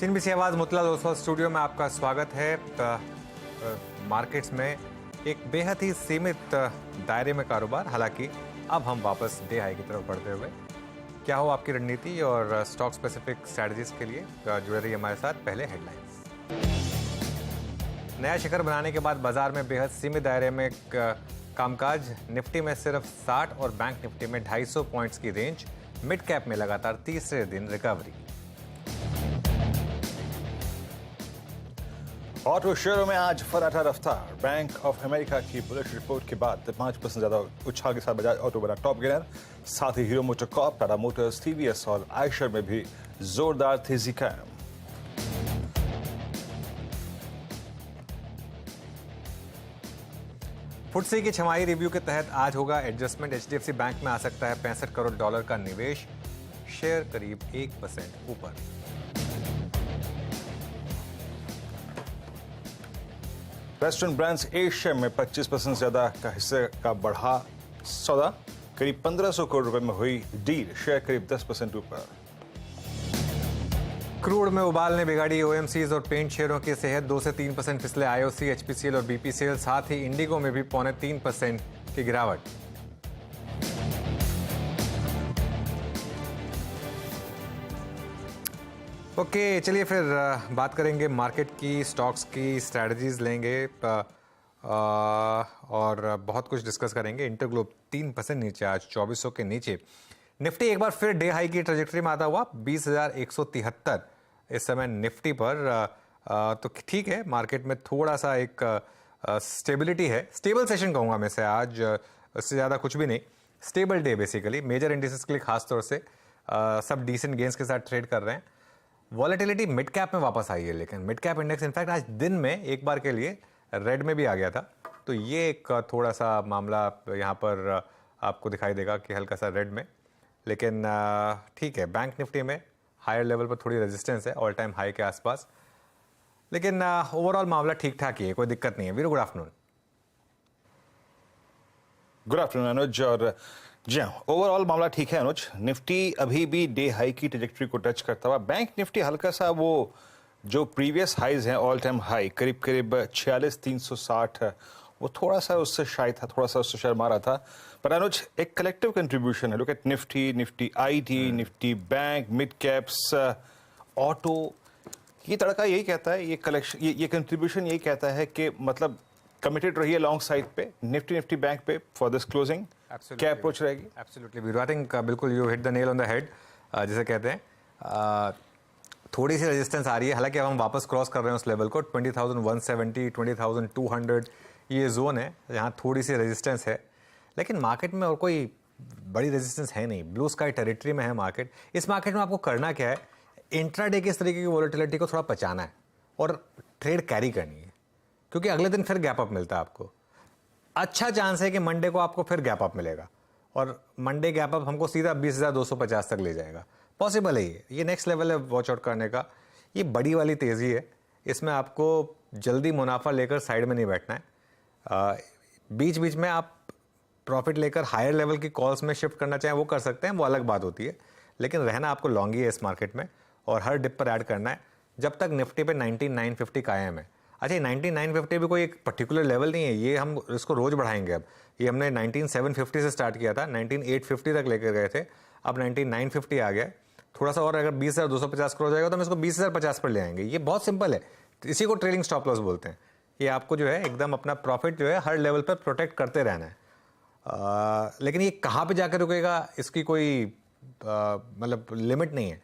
CNBC आवाज़ मुतला दोस्तों studio में आपका स्वागत है। मार्केट्स में एक बेहद ही सीमित दायरे में कारोबार, हालांकि अब हम वापस डे हाई की तरफ बढ़ते हुए। क्या हो आपकी रणनीति और स्टॉक स्पेसिफिक स्ट्रैटेजीज के लिए जुड़े रहिए हमारे साथ। पहले हेडलाइंस। नया शिखर बनाने के बाद बाजार में बेहद सीमित दायरे में कामकाज। निफ्टी में सिर्फ 60 और बैंक निफ्टी में 250 पॉइंट्स की रेंज। मिड कैप में लगातार तीसरे दिन रिकवरी। ऑटो शेयरों में आज फराटा रफ्तार। बैंक ऑफ अमेरिका की बुलिश रिपोर्ट के बाद 5% ज्यादा उछाल के साथ बजाज ऑटो बना टॉप गेनर। साथ ही Hero motor corp, Tata motors, TVS और आयशर में भी जोरदार तेजी कायम। फुटसी की छमाही रिव्यू के तहत आज होगा एडजस्टमेंट। एचडीएफसी बैंक में आ सकता है $65 करोड़ का निवेश। शेयर करीब 1% ऊपर। रेस्टोरेंट ब्रांड्स एशिया में 25% ज्यादा का हिस्से का बढ़ा सौदा। करीब 1500 करोड़ रुपए में हुई डील। शेयर करीब 10% ऊपर। क्रूड में उबाल ने बिगाड़ी ओएमसीज और पेंट शेयरों की सेहत। 2 से 3% फिसले आईओसी, एचपीसीएल और बीपीसीएल। साथ ही इंडिगो में भी 2.25% की गिरावट। ओके, चलिए फिर बात करेंगे मार्केट की, स्टॉक्स की, स्ट्रैटेजीज लेंगे और बहुत कुछ डिस्कस करेंगे। इंटरग्लोब 3% नीचे, आज 2400 के नीचे। निफ्टी एक बार फिर डे हाई की ट्रेजेक्टरी में आता हुआ 20,173 इस समय निफ्टी पर। तो ठीक है, मार्केट में थोड़ा सा एक स्टेबिलिटी है। स्टेबल सेशन कहूँगा मैं से आज, इससे ज़्यादा कुछ भी नहीं। Stable day basically. Major indices के लिए खासतौर से सब डिसेंट गेंस के साथ ट्रेड कर रहे हैं। वॉलेटिलिटी मिड कैप में वापस आई है, लेकिन मिड कैप इंडेक्स इनफैक्ट आज दिन में एक बार के लिए रेड में भी आ गया था। तो ये एक थोड़ा सा मामला यहाँ पर आपको दिखाई देगा कि हल्का सा रेड में। लेकिन ठीक है, बैंक निफ्टी में हायर लेवल पर थोड़ी रेजिस्टेंस है, ऑल टाइम हाई के आसपास। लेकिन ओवरऑल मामला ठीक ठाक ही है, कोई दिक्कत नहीं है। Viru, good afternoon. Good afternoon Anuj. और जी हाँ, ओवरऑल मामला ठीक है अनुज। निफ्टी अभी भी डे हाई की ट्रेजेक्टरी को टच करता हुआ। बैंक निफ्टी हल्का सा वो जो प्रीवियस हाईज हैं, ऑल टाइम हाई करीब 46,360, वो थोड़ा सा उससे शायद था, थोड़ा सा उससे शर्मा रहा था। पर अनुज, एक कलेक्टिव कंट्रीब्यूशन है। Look at Nifty IT, Nifty bank, mid caps, auto. ये तड़का यही कहता है, ये कलेक्शन, ये कंट्रीब्यूशन यही कहता है कि मतलब कमिटेड रहिए लॉन्ग साइड पे, निफ्टी बैंक पे फॉर दिस क्लोजिंग। क्या अप्रोच रहेगी? एब्सोल्युटली वीरू, आई थिंक बिल्कुल you hit the nail on the head, जिसे कहते हैं। थोड़ी सी रेजिस्टेंस आ रही है, हालांकि अब हम वापस क्रॉस कर रहे हैं उस लेवल को। 20,170, 20,200 ये जोन है जहाँ थोड़ी सी रेजिस्टेंस है। लेकिन मार्केट में और कोई बड़ी रेजिस्टेंस है नहीं, ब्लू स्काई टेरिटरी में है मार्केट। इस मार्केट में आपको करना क्या है, इंट्राडे के इस तरीके की वोलेटिलिटी को थोड़ा पचाना है और ट्रेड कैरी करनी है, क्योंकि अगले दिन फिर गैप अप मिलता है आपको। अच्छा चांस है कि मंडे को आपको फिर गैप अप मिलेगा और मंडे गैप अप हमको सीधा 20,250 तक ले जाएगा। पॉसिबल है ये नेक्स्ट लेवल है वॉच आउट करने का। ये बड़ी वाली तेज़ी है, इसमें आपको जल्दी मुनाफा लेकर साइड में नहीं बैठना है। बीच बीच में आप प्रॉफिट लेकर हायर लेवल की कॉल्स में शिफ्ट करना चाहें वो कर सकते हैं, वो अलग बात होती है। लेकिन रहना आपको लॉन्ग ही है इस मार्केट में और हर डिप पर ऐड करना है जब तक निफ्टी पे 19,950 कायम है। अच्छा, 19,950 भी कोई एक पर्टिकुलर लेवल नहीं है, ये हम इसको रोज बढ़ाएंगे। अब ये हमने 19,750 से स्टार्ट किया था, 19,850 तक लेकर गए थे, अब 19,950 आ गया। थोड़ा सा और अगर 20,250 करोड़ जाएगा तो हम इसको 20,050 पर ले आएंगे। ये बहुत सिंपल है, इसी को ट्रेलिंग स्टॉप लॉस बोलते हैं। ये आपको जो है एकदम अपना प्रॉफिट जो है हर लेवल पर प्रोटेक्ट करते रहना है। लेकिन ये कहाँ पर जाकर रुकेगा इसकी कोई मतलब लिमिट नहीं है।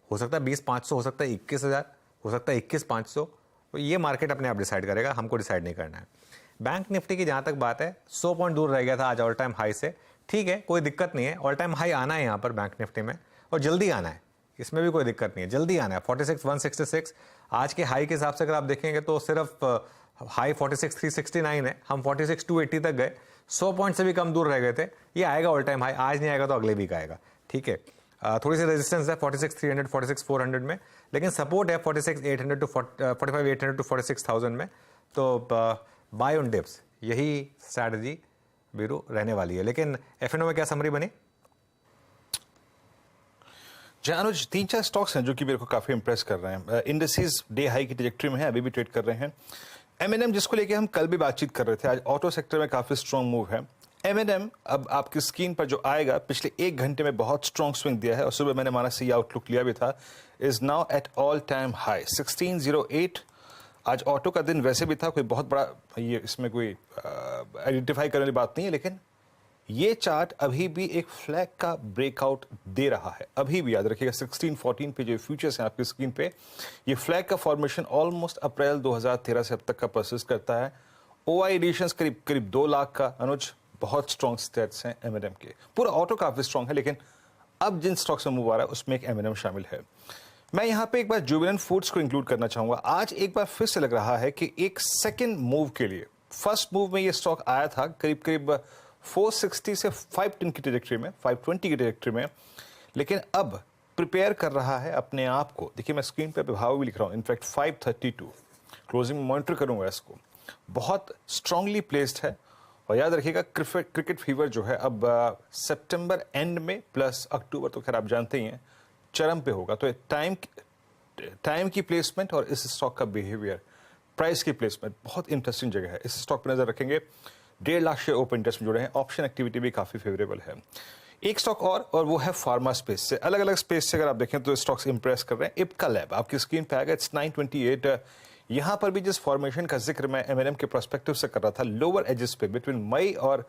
हो सकता है 20,500, हो सकता है 21,000, हो सकता है 21,500। तो ये मार्केट अपने आप डिसाइड करेगा, हमको डिसाइड नहीं करना है। बैंक निफ्टी की जहाँ तक बात है, 100 पॉइंट दूर रह गया था आज ऑल टाइम हाई से। ठीक है, कोई दिक्कत नहीं है, ऑल टाइम हाई आना है यहाँ पर बैंक निफ्टी में और जल्दी आना है, इसमें भी कोई दिक्कत नहीं है, जल्दी आना है। 46,166 आज के हाई के हिसाब से अगर आप देखेंगे तो सिर्फ हाई 46,369 है, हम 46,280 तक गए, 100 पॉइंट से भी कम दूर रह गए थे। ये आएगा ऑल टाइम हाई, आज नहीं आएगा तो अगले वीक आएगा। ठीक है, थोड़ी सी रेजिस्टेंस है 46,300, 46,400 में, लेकिन सपोर्ट है 46,800 टू 45,800 टू 46,000 में। तो बाय ऑन डिप्स, यही स्ट्रैटेजी वीरू रहने वाली है। लेकिन एफएनओ में क्या समरी बनी? जी अनुज, 3-4 स्टॉक्स हैं जो कि मेरे को काफी इंप्रेस कर रहे हैं। इंडस्ट्रीज डे हाई की ट्रैजेक्टरी में है, अभी भी ट्रेड कर रहे हैं। एमएनएम जिसको लेके हम कल भी बातचीत कर रहे थे, आज ऑटो सेक्टर में काफी स्ट्रॉन्ग मूव है। एमएनएम अब आपकी स्क्रीन पर जो आएगा, पिछले 1 घंटे में बहुत स्ट्रॉन्ग स्विंग दिया है और सुबह मैंने माना से ये आउटलुक लिया भी था, is now at all time high 1608। आज ऑटो का दिन वैसे भी था, कोई बहुत बड़ा ये इसमें कोई आइडेंटिफाई करने वाली बात नहीं है, लेकिन ये चार्ट अभी भी एक फ्लैग का ब्रेकआउट दे रहा है। अभी भी याद रखिएगा 1614 पे जो फ्यूचर्स हैं आपकी स्क्रीन पे, ये फ्लैग का फॉर्मेशन ऑलमोस्ट अप्रैल 2013 से अब तक का परसिस्ट करता है। ओआई एडिशंस करीब करीब 2 लाख का। अनुज, बहुत स्ट्रॉन्ग स्टेट्स हैं एमएनएम के। पूरा ऑटो काफी स्ट्रॉन्ग है, लेकिन अब जिन स्टॉक्स में मूव आ रहा है उसमें एक एमएनएम शामिल है। मैं यहाँ पे एक बार जुबिलेंट फूड्स को इंक्लूड करना चाहूंगा। आज एक बार फिर से लग रहा है कि एक सेकेंड मूव के लिए, फर्स्ट मूव में ये स्टॉक आया था करीब करीब 460 से 510 की ट्रैजेक्टरी में, 520 की ट्रैजेक्टरी में, लेकिन अब प्रिपेयर कर रहा है अपने आप को। देखिए मैं स्क्रीन पे भाव भी लिख रहा हूँ, इनफैक्ट 532 क्लोजिंग मॉनिटर करूंगा इसको। बहुत स्ट्रांगली प्लेस्ड है और याद रखिएगा क्रिकेट फीवर जो है अब सितंबर एंड में प्लस अक्टूबर तो खैर आप जानते ही हैं चरम पे होगा। तो टाइम की प्लेसमेंट और इस स्टॉक का बिहेवियर, प्राइस की प्लेसमेंट बहुत इंटरेस्टिंग जगह है। इस स्टॉक पर नजर रखेंगे। 1.5 लाख शेयर ओपन इंटरेस्ट में जुड़े हैं। ऑप्शन एक्टिविटी भी काफी फेवरेबल है। एक स्टॉक और वो है फार्मा स्पेस से। अलग अलग स्पेस से अगर आप देखें तो स्टॉक्स इंप्रेस कर रहे हैं। इप्का लैब आपकी स्क्रीन पे आएगा, इट्स 928। यहां पर भी जिस फॉर्मेशन का जिक्र मैं एमएनएम के पर्सपेक्टिव से कर रहा था, लोअर एजेस पे बिटवीन मई और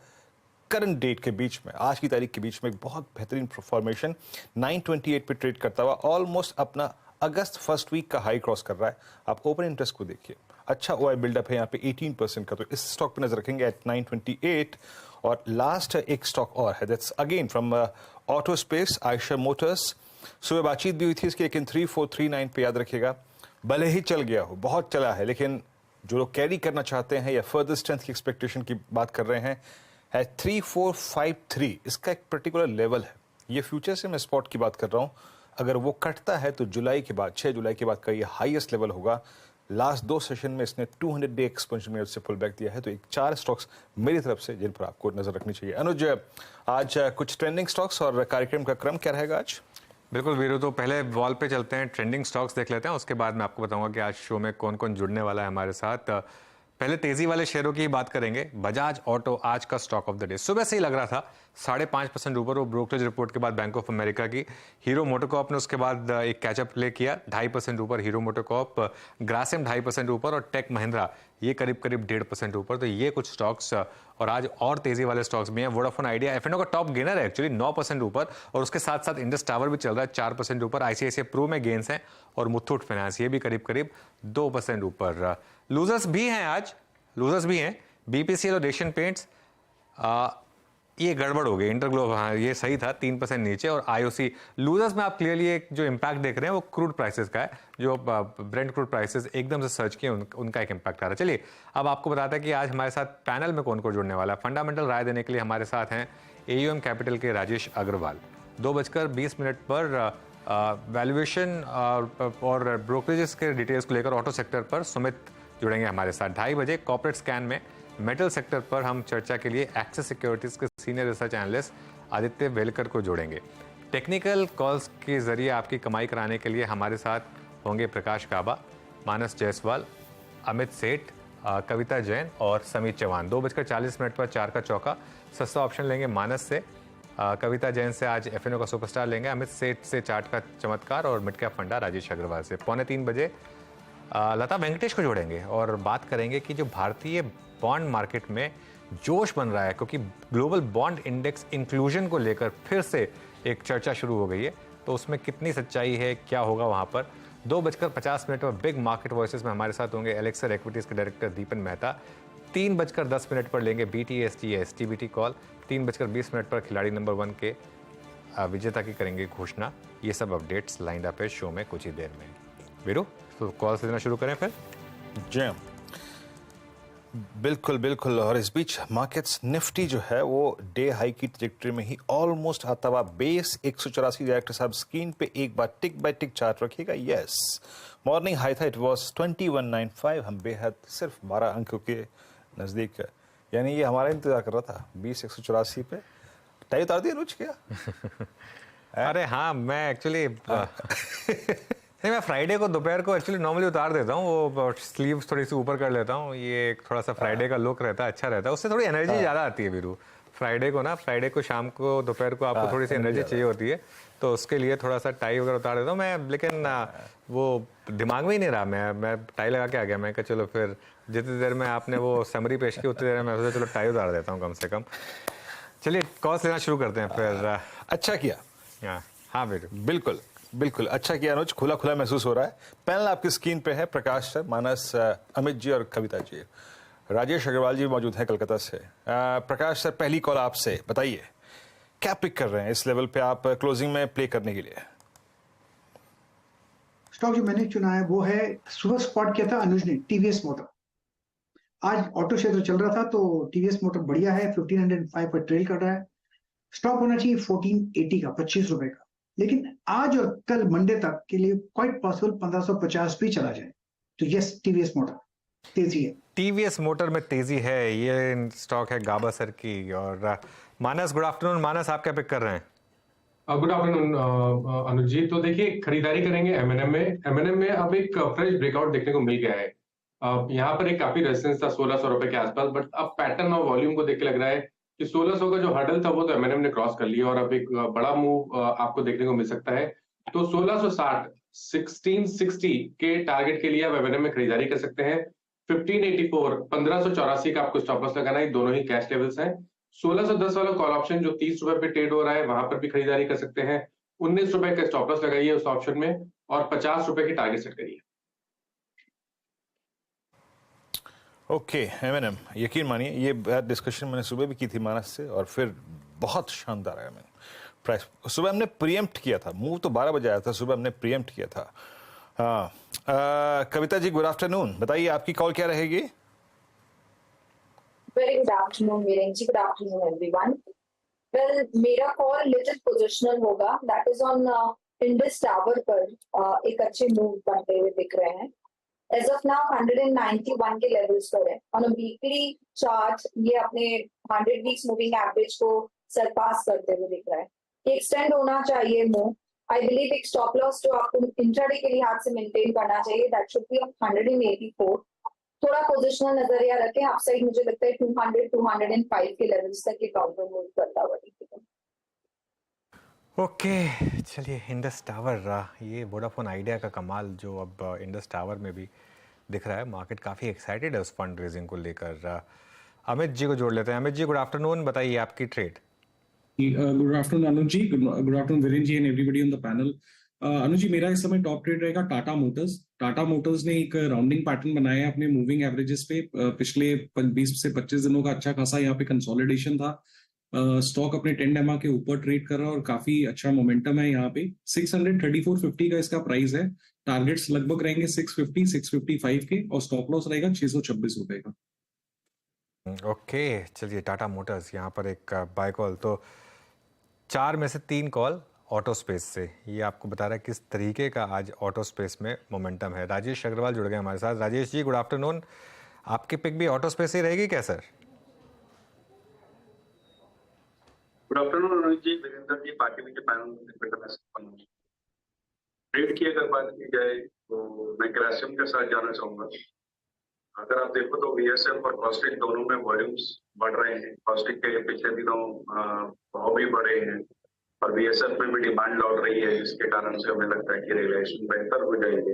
करंट डेट के बीच में, आज की तारीख के बीच में एक बहुत बेहतरीन फॉर्मेशन 928 पे ट्रेड करता हुआ ऑलमोस्ट अपना अगस्त फर्स्ट वीक का हाई क्रॉस कर रहा है। आप ओपन इंटरेस्ट को देखिए, अच्छा ओआई बिल्डअप है यहाँ पे 18% का। तो इस स्टॉक पे नजर रखेंगे एट 928। और लास्ट एक स्टॉक और है, that's again from auto space, Eicher Motors. सुबह बातचीत भी हुई थी इसकी, लेकिन 3439 पे याद रखिएगा, भले ही चल गया हो, बहुत चला है, लेकिन जो लोग कैरी करना चाहते हैं या फर्दर स्ट्रेंथ की एक्सपेक्टेशन की बात कर रहे हैं, है 3453। इसका एक पर्टिकुलर लेवल है। ये फ्यूचर से मैं स्पॉट की बात कर रहा हूं। अगर वो कटता है तो जुलाई के बाद, 6 जुलाई के बाद का ये हाईएस्ट लेवल होगा। लास्ट 2 सेशन में इसने 200 डे एक्सपेंशन में से पुल बैक दिया है। तो एक 4 स्टॉक्स मेरी तरफ से जिन पर आपको नजर रखनी चाहिए। अनुज, आज कुछ ट्रेंडिंग स्टॉक्स और कार्यक्रम का क्रम क्या रहेगा आज? बिल्कुल वीरू, तो पहले वॉल पे चलते हैं, ट्रेंडिंग स्टॉक्स देख लेते हैं, उसके बाद मैं आपको बताऊंगा कि आज शो में कौन कौन जुड़ने वाला है हमारे साथ। पहले तेजी वाले शेयरों की बात करेंगे। बजाज ऑटो आज का स्टॉक ऑफ द डे। सुबह से ही लग रहा था 5.5% ऊपर, वो ब्रोकरेज रिपोर्ट के बाद बैंक ऑफ अमेरिका की। हीरो मोटोकॉर्प ने उसके बाद एक कैचअप प्ले किया, 2.5% ऊपर हीरो मोटोकॉर्प। ग्रासिम 2.5% ऊपर और टेक महिंद्रा ये करीब करीब 1.5% ऊपर। तो ये कुछ स्टॉक्स, और आज और तेजी वाले स्टॉक्स भी हैं। वोडाफोन आइडिया एफएनओ का टॉप गेनर है एक्चुअली, 9% ऊपर, और उसके साथ साथ इंडस टावर भी चल रहा है 4% ऊपर। आईसीआईसीआई प्रो में गेंस हैं और मुथूट फाइनेंस ये भी करीब करीब 2% ऊपर। लूजर्स भी हैं आज, लूजर्स भी हैं। बीपीसीएल और एशियन पेंट्स ये गड़बड़ हो गई। इंटरग्लोब हाँ ये सही था, 3% नीचे। और आईओसी लूजर्स में आप क्लियरली एक जो इम्पैक्ट देख रहे हैं वो क्रूड प्राइसेस का है। जो ब्रेंट क्रूड प्राइसेस एकदम से सर्च किए उनका एक इम्पैक्ट आ रहा है। चलिए अब आपको बताता है कि आज हमारे साथ पैनल में कौन कौन जुड़ने वाला है। फंडामेंटल राय देने के लिए हमारे साथ हैं एयूएम कैपिटल के राजेश अग्रवाल। 2:20 पर वैल्यूएशन और ब्रोकरेजेस के डिटेल्स को लेकर ऑटो सेक्टर पर सुमित जुड़ेंगे हमारे साथ। 2:30 बजे कॉर्पोरेट स्कैन में मेटल सेक्टर पर हम चर्चा के लिए एक्सिस सिक्योरिटीज के senior research analyst Aditya Velkar को जोड़ेंगे। टेक्निकल कॉल्स के जरिए आपकी कमाई कराने के लिए हमारे साथ होंगे प्रकाश काबा, मानस जायसवाल, अमित सेठ, कविता जैन और समीत चौहान। 2:40 पर 4 का चौका। सस्ता ऑप्शन लेंगे मानस से, कविता जैन से आज एफएनओ का सुपरस्टार लेंगे, अमित सेठ से चार्ट का चमत्कार और मिड कैप फंडा राजेश अग्रवाल से। 2:45 बजे लता वेंकटेश को जोड़ेंगे और बात करेंगे कि जो भारतीय बॉन्ड मार्केट में जोश बन रहा है, क्योंकि ग्लोबल बॉन्ड इंडेक्स इंक्लूजन को लेकर फिर से एक चर्चा शुरू हो गई है, तो उसमें कितनी सच्चाई है, क्या होगा वहां पर। 2:50 पर बिग मार्केट वॉइसेस में हमारे साथ होंगे एलेक्सर इक्विटीज के डायरेक्टर दीपन मेहता। 3:10 पर लेंगे बीटीएसटी एसटीबीटी कॉल। 3:20 पर खिलाड़ी नंबर 1 के विजेता की करेंगे घोषणा। ये सब अपडेट्स लाइन अप है शो में कुछ ही देर में। वीरू, तो कॉल से देना शुरू करें फिर। जी बिल्कुल बिल्कुल। और इस बीच मार्केट्स निफ्टी जो है वो डे हाई की ट्रैजेक्टरी में ही ऑलमोस्ट आता हुआ बेस 184। डायरेक्टर साहब स्क्रीन पे एक बार टिक बाय टिक चार्ट रखिएगा। यस, मॉर्निंग हाई था, इट वाज 2195। हम बेहद सिर्फ 12 अंकों के नजदीक, यानी ये हमारा इंतजार कर रहा था 20 184 पे। टाई उतार दिया रुच क्या? अरे हाँ, मैं एक्चुअली नहीं, मैं फ्राइडे को दोपहर को एक्चुअली नॉर्मली उतार देता हूँ, वो स्लीव्स थोड़ी सी ऊपर कर लेता हूँ, ये एक थोड़ा सा फ्राइडे का लुक रहता है, अच्छा रहता है, उससे थोड़ी एनर्जी ज़्यादा आती है वीरू। फ्राइडे को शाम को दोपहर को आपको थोड़ी सी एनर्जी चाहिए होती है, तो उसके लिए थोड़ा सा टाई वगैरह उतार देता हूँ मैं, लेकिन वो दिमाग में ही नहीं रहा, मैं टाई लगा के आ गया, मैं कहा चलो फिर जितनी देर में आपने वो समरी पेश की उतनी देर में मैं सोचा चलो टाई उतार देता हूँ कम से कम। चलिए कॉल्स लेना शुरू करते हैं फिर। अच्छा किया। हाँ हाँ वीरू, बिल्कुल बिल्कुल अच्छा किया अनुज, खुला खुला महसूस हो रहा है। पैनल आपकी स्क्रीन पे है, प्रकाश सर, मानस, अमित जी और कविता जी। राजेश अग्रवाल जी मौजूद हैं कलकत्ता से। प्रकाश सर, पहली कॉल आपसे, बताइए क्या पिक कर रहे हैं इस लेवल पे आप क्लोजिंग में प्ले करने के लिए? स्टॉक जो मैंने चुना है वो है, सुबह स्पॉट किया था अनुज ने, टीवीएस मोटर। आज ऑटो क्षेत्र चल रहा था तो टीवीएस मोटर बढ़िया है, 1505 पर ट्रेल कर रहा है। स्टॉप होना चाहिए 1480 का, 25 रुपए का, लेकिन आज और कल मंडे तक के लिए क्वाइट पॉसिबल 1550 भी चला जाए। तो यस, टीवीएस मोटर तेजी है। टीवीएस मोटर में तेजी है, ये स्टॉक है गाबा सर की। और मानस, गुड आफ्टरनून मानस, आप क्या पिक कर रहे हैं? गुड आफ्टरनून अनुज जी। तो देखिए, खरीदारी करेंगे एमएनएम में। एमएनएम में अब एक फ्रेश ब्रेकआउट देखने को मिल गया है। यहाँ पर एक काफी रेजिस्टेंस था 1600 रुपए के आसपास, बट अब पैटर्न और वॉल्यूम को देख के लग रहा है कि 1600 का जो हर्डल था वो तो एमएनएम ने क्रॉस कर लिया और अब एक बड़ा मूव आपको देखने को मिल सकता है। तो 1660 1660 के टारगेट के लिए आप एमएनएम में खरीदारी कर सकते हैं। 1584 1584 का आपको स्टॉप लॉस लगाना है, दोनों ही कैश लेवल्स हैं। 1610 वाला कॉल ऑप्शन जो 30 रुपए पे ट्रेड हो रहा है, वहां पर भी खरीदारी कर सकते हैं। 19 रुपए का स्टॉप लॉस लगाइए उस ऑप्शन में और 50 रुपए की टारगेट सेट करिए। ओके, एमएनएम, यकीन मानिए ये डिस्कशन मैंने सुबह भी की थी मानस से और फिर बहुत शानदार है एमएनएम प्राइस। सुबह हमने प्रीएम्प्ट किया था, मूव तो 12 बजे आया था, सुबह हमने प्रीएम्प्ट किया था। कविता जी, गुड आफ्टरनून, बताइए आपकी कॉल क्या रहेगी? Very good afternoon, Virenji. Good afternoon, everyone. Well, मेरा कॉल लिटिल पोजिशनल होगा, that is on Indus tower पर एक अच्छे मूव बनते हुए दिख रहे हैं। एज ऑफ नाउ 191 के लेवल्स पर है। ऑन अ वीकली चार्ट ये अपने 100 वीक्स मूविंग एवरेज को सरपास करते हुए दिख रहा है। ये एक्सटेंड होना चाहिए मूव। आई बिलीव एक स्टॉप लॉस जो आपको इंट्राडे के लिहाज से मेंटेन करना चाहिए, दैट शुड बी 184। थोड़ा पोजिशनल नजरिया रखें, अपसाइड मुझे लगता है 200 205 के लेवल्स तक ये काउंटर मूव करता हुआ दिखेगा। ओके, चलिए इंडस टावर, ये वोडाफोन आइडिया का कमाल जो अब इंडस टावर में भी दिख रहा है। मार्केट काफ़ी एक्साइटेड है उस फंड रेजिंग को लेकर। अमित जी को जोड़ लेते हैं। अमित जी, गुड आफ्टरनून, बताइए आपकी trade. Good afternoon Anuj ji, good afternoon Viren ji and everybody on the panel. Anuj ji, मेरा इस समय टॉप ट्रेड रहेगा टाटा मोटर्स। टाटा मोटर्स ने एक राउंडिंग पैटर्न बनाया है अपने मूविंग एवरेजेस पे। पिछले 20 से 25 दिनों का अच्छा खासा यहाँ पे कंसोलिडेशन था। स्टॉक अपने 10 एमआ के ऊपर ट्रेड कर रहा है और काफी अच्छा मोमेंटम है यहाँ पे। 634.50 का इसका प्राइस है। टारगेट्स लगभग रहेंगे 650 655 के और स्टॉप लॉस रहेगा 626 रुपए का। ओके, चलिए टाटा मोटर्स यहाँ पर एक बाय कॉल। तो 4 में से 3 कॉल ऑटो स्पेस से, ये आपको बता रहा है किस तरीके का आज ऑटो स्पेस में मोमेंटम है। राजेश अग्रवाल जुड़ गए हमारे साथ। राजेश जी, गुड आफ्टरनून, आपकी पिक भी ऑटो स्पेस ही रहेगी क्या सर? गुड आफ्टरनून अनुज जी, वीरेंद्र जी, पार्टी के पैनल ट्रेड की अगर बात की जाए तो मैं ग्रासिम के साथ जाना चाहूंगा। अगर आप देखो तो बीएसएफ और कॉस्टिक दोनों में वॉल्यूम्स बढ़ रहे हैं। कॉस्टिक के पिछले दिनों भाव भी बढ़े हैं और बीएसएफ में भी डिमांड लौट रही है, जिसके कारण से हमें लगता है कि रिलेशन बेहतर हो जाएंगे।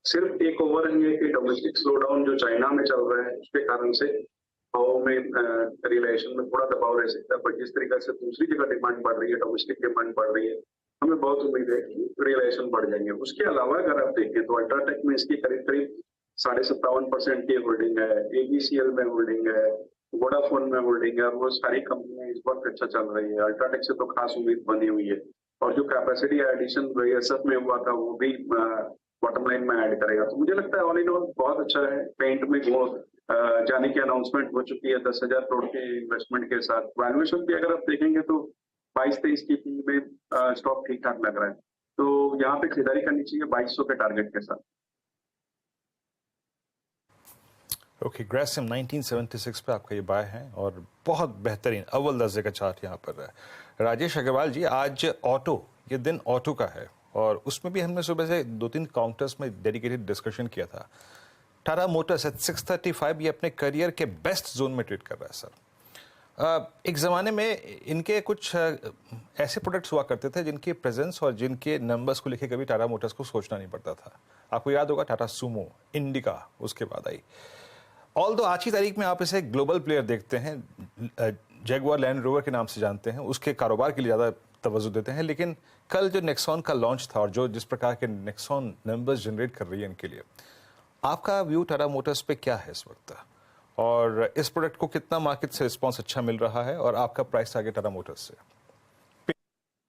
सिर्फ एक ओवरहैंग है कि डोमेस्टिक स्लोडाउन जो चाइना में चल रहा है उसके कारण से भाव में रिलेशन में थोड़ा दबाव रह सकता है, पर जिस तरीके से दूसरी जगह डिमांड बढ़ रही है, डोमेस्टिक डिमांड बढ़ रही है, हमें बहुत उम्मीद है कि रिलेशन बढ़ जाएंगे। उसके अलावा अगर आप देखें तो अल्ट्राटेक में इसकी करीब करीब 57.5% की होल्डिंग है, एबीसीएल में होल्डिंग है, वोडाफोन में होल्डिंग है और वो सारी कंपनियां इस वक्त अच्छा चल रही है। अल्ट्राटेक से तो खास उम्मीद बनी हुई है और जो कैपेसिटी एडिशन बीएसएफ में हुआ था वो भी बॉटम लाइन में ऐड करेगा। तो मुझे लगता है ऑल इन ऑल बहुत अच्छा है। पेंट में वो जाने की अनाउंसमेंट हो चुकी है 10,000 करोड़ के इन्वेस्टमेंट के साथ। वैल्यूएशन भी अगर आप देखेंगे तो 22-23 की पी में स्टॉक ठीक ठाक लग रहा है, तो यहाँ पे खरीदारी करनी चाहिए 2200 के टारगेट के साथ। ओके, ग्रासिम 1976 पे आपका ये बाय है और बहुत बेहतरीन अव्वल दर्जे का चार्ट यहाँ पर है। राजेश अग्रवाल जी, आज ऑटो ये दिन ऑटो का है और उसमें भी हमने सुबह से 2-3 काउंटर्स में डेडिकेटेड डिस्कशन किया था। टाटा मोटर्स एट 635 ये अपने करियर के बेस्ट जोन में ट्रेड कर रहा है सर। एक ज़माने में इनके कुछ ऐसे प्रोडक्ट्स हुआ करते थे जिनके प्रेजेंस और जिनके नंबर्स को लेके कभी टाटा मोटर्स को सोचना नहीं पड़ता था। आपको याद होगा टाटा सूमो, इंडिका उसके बाद आई। ऑल्दो आज की तारीख में आप इसे ग्लोबल प्लेयर देखते हैं, जैगुआर लैंड रोवर के नाम से जानते हैं, उसके कारोबार के लिए ज़्यादा तवज्जो देते हैं। लेकिन कल जो नेक्सॉन का लॉन्च था और जो जिस प्रकार के नेक्सॉन नंबर्स जनरेट कर रही है इनके लिए, आपका व्यू टाटा मोटर्स पे क्या है इस वक्त और इस प्रोडक्ट को कितना मार्केट से रिस्पांस अच्छा मिल रहा है और आपका प्राइस आगे टाटा मोटर्स से?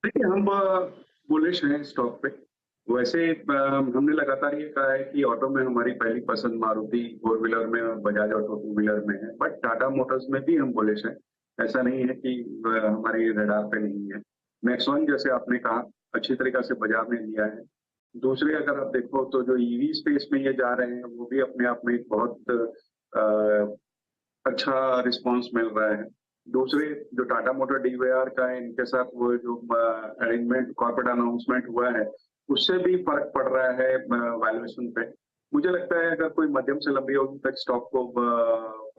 देखिए, हम बुलिश हैं स्टॉक पे। वैसे हमने लगातार ये कहा है कि ऑटो में हमारी पहली पसंद मारुति 4 व्हीलर में और बजाज ऑटो 2 व्हीलर में है, बट टाटा मोटर्स में भी हम बुलिश हैं। ऐसा नहीं है कि हमारी रडार पे नहीं है। नेक्सॉन जैसे आपने कहा अच्छी तरीके से बाजार में लिया है। दूसरे अगर आप देखो तो जो ईवी स्पेस में ये जा रहे हैं वो भी अपने आप में एक बहुत अच्छा रिस्पांस मिल रहा है। दूसरे जो टाटा मोटर डीवीआर का है, इनके साथ वो जो अरेंजमेंट कॉर्पोरेट अनाउंसमेंट हुआ है उससे भी फर्क पड़ रहा है वैल्यूएशन पे। मुझे लगता है अगर कोई मध्यम से लंबी अवधि तक स्टॉक को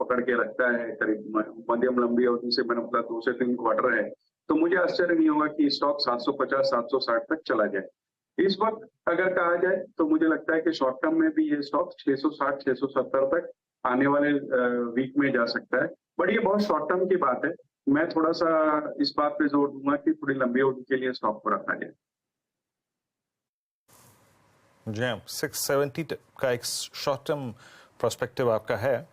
पकड़ के रखता है, करीब मध्यम लंबी अवधि से मैंने मतलब 2 से 3 क्वार्टर है, तो मुझे आश्चर्य नहीं होगा कि स्टॉक 750-760 तक चला जाए। इस वक्त अगर कहा जाए तो मुझे लगता है कि शॉर्ट टर्म में भी ये स्टॉक 660-670 तक आने वाले वीक में जा सकता है, बट ये बहुत शॉर्ट टर्म की बात है। मैं थोड़ा सा इस बात पे जोर दूंगा कि थोड़ी लंबी अवधि के लिए स्टॉक को रखा जाए। जी, 670 का एक शॉर्ट टर्म प्रोस्पेक्टिव आपका है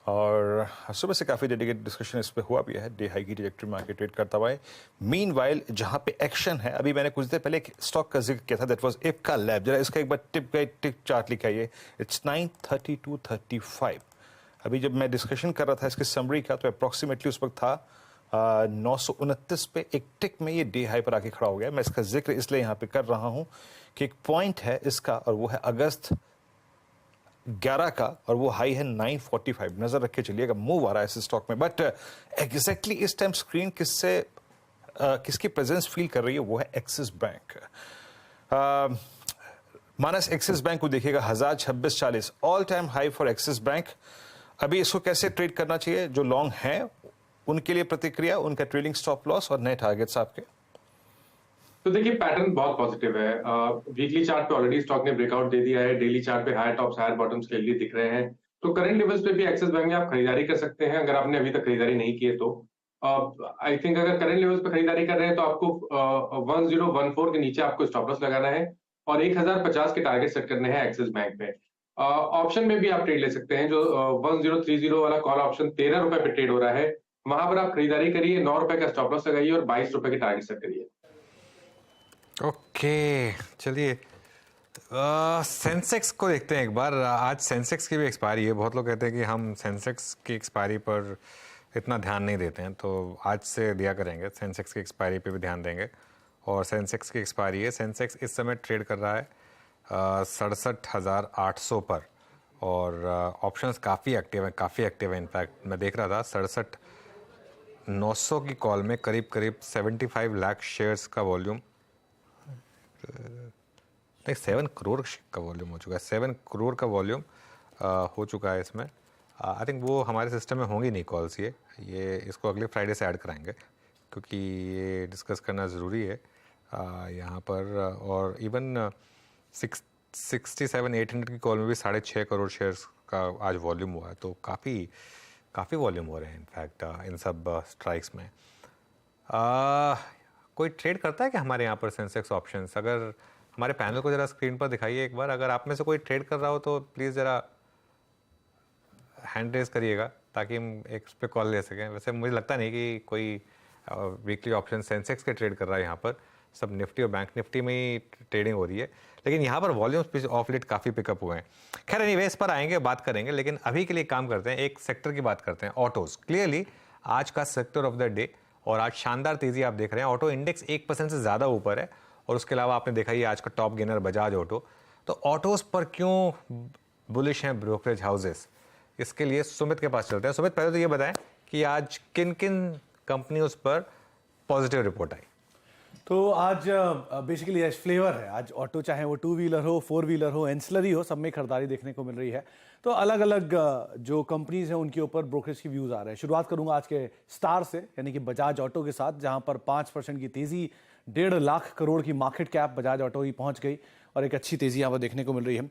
और सुबह से काफ़ी डेडिकेटेड डिस्कशन इस पे हुआ भी है, डे हाई की ट्रैजेक्टरी मार्केट ट्रेड करता हुआ है। मीनवाइल जहाँ पे एक्शन है, अभी मैंने कुछ देर पहले एक स्टॉक का जिक्र किया था, दैट वाज इप्का लैब। जरा इसका एक बार टिप चार्ट लिखाइए। इट्स 932.35। अभी जब मैं डिस्कशन कर रहा था इसकी समरी का तो अप्रॉक्सीमेटली उस वक्त था 929 पे। एक टिक में ये डे हाई पर आके खड़ा हो गया। मैं इसका जिक्र इसलिए यहाँ पे कर रहा हूँ कि एक पॉइंट है इसका और वो है अगस्त 11 का और वो हाई है 945। नजर रख के चलिएगा, मूव आ रहा है इस स्टॉक में। बट एग्जैक्टली इस टाइम स्क्रीन किसकी प्रेजेंस फील कर रही है वो है एक्सिस बैंक। मानस एक्सिस बैंक को देखिएगा 1026.40 all time high for axis bank. अभी इसको कैसे ट्रेड करना चाहिए? जो लॉन्ग हैं उनके लिए प्रतिक्रिया, उनका ट्रेडिंग स्टॉप लॉस और नए टारगेट्स आपके। तो देखिए पैटर्न बहुत पॉजिटिव है। वीकली चार्ट पे ऑलरेडी स्टॉक ने ब्रेकआउट दे दिया है। डेली चार्ट पे higher tops higher bottoms clearly दिख रहे हैं। तो करंट लेवल्स पे भी एक्सिस बैंक में आप खरीदारी कर सकते हैं अगर आपने अभी तक खरीदारी नहीं की है तो। आई थिंक अगर करंट लेवल्स पे खरीदारी कर रहे हैं तो आपको 1014 के नीचे आपको स्टॉप लॉस लगाना है और 1050 के टारगेट सेट करने हैं एक्सिस बैंक पे। ऑप्शन में भी आप ट्रेड ले सकते हैं। जो 1030 वाला कॉल ऑप्शन 13 रुपए पे ट्रेड हो रहा है, वहां पर आप खरीदारी करिए, 9 रुपए का स्टॉप लॉस लगाइए और 22 रुपए के टारगेट सेट करिए। ओके, चलिए सेंसेक्स को देखते हैं एक बार। आज सेंसेक्स की भी एक्सपायरी है। बहुत लोग कहते हैं कि हम सेंसेक्स की एक्सपायरी पर इतना ध्यान नहीं देते हैं, तो आज से दिया करेंगे। सेंसेक्स की एक्सपायरी पे भी ध्यान देंगे और सेंसेक्स की एक्सपायरी है। सेंसेक्स इस समय ट्रेड कर रहा है 67,800 पर और ऑप्शंस काफ़ी एक्टिव है। इनफैक्ट मैं देख रहा था 67,900 की कॉल में करीब 75 लाख शेयर्स का वॉल्यूम, नहीं 7 करोड़ का वॉल्यूम हो चुका है। 7 करोड़ का वॉल्यूम हो चुका है इसमें। आई थिंक वो हमारे सिस्टम में होंगी नहीं कॉल्स। ये इसको अगले फ्राइडे से ऐड कराएंगे क्योंकि ये डिस्कस करना ज़रूरी है यहाँ पर। और इवन 67-800 की कॉल में भी 6.5 करोड़ शेयर्स का आज वॉल्यूम हुआ है। तो काफ़ी वॉल्यूम हो रहे हैं इनफैक्ट इन सब स्ट्राइक्स में। कोई ट्रेड करता है कि हमारे यहाँ पर सेंसेक्स ऑप्शंस? अगर हमारे पैनल को ज़रा स्क्रीन पर दिखाइए एक बार। अगर आप में से कोई ट्रेड कर रहा हो तो प्लीज़ ज़रा हैंड रेज करिएगा ताकि हम एक उस पर कॉल ले सकें। वैसे मुझे लगता नहीं कि कोई वीकली ऑप्शन सेंसेक्स के ट्रेड कर रहा है यहाँ पर। सब निफ्टी और बैंक निफ्टी में ही ट्रेडिंग हो रही है, लेकिन यहाँ पर वॉल्यूम्स ऑफ लेट काफ़ी पिकअप हुए हैं। खैर एनीवे इस पर आएंगे, बात करेंगे, लेकिन अभी के लिए काम करते हैं, एक सेक्टर की बात करते हैं, ऑटोज़। क्लियरली आज का सेक्टर ऑफ द डे और आज शानदार तेज़ी आप देख रहे हैं। ऑटो इंडेक्स 1% से ज़्यादा ऊपर है और उसके अलावा आपने देखा ही आज का टॉप गेनर बजाज ऑटो। तो ऑटोज़ पर क्यों बुलिश हैं ब्रोकरेज हाउसेस, इसके लिए सुमित के पास चलते हैं। सुमित, पहले तो ये बताएं कि आज किन किन कंपनियों पर पॉजिटिव रिपोर्ट आई? तो आज बेसिकली यश फ्लेवर है। आज ऑटो चाहे वो 2 व्हीलर हो, 4 व्हीलर हो, एंसिलरी हो, सब में खरीदारी देखने को मिल रही है। तो अलग अलग जो कंपनीज हैं उनके ऊपर ब्रोकरेज की व्यूज आ रहे हैं। शुरुआत करूंगा आज के स्टार से, यानी कि बजाज ऑटो के साथ, जहां पर 5% की तेजी, 1.5 लाख करोड़ की मार्केट कैप बजाज ऑटो ही पहुंच गई और एक अच्छी तेजी यहाँ पर देखने को मिल रही है।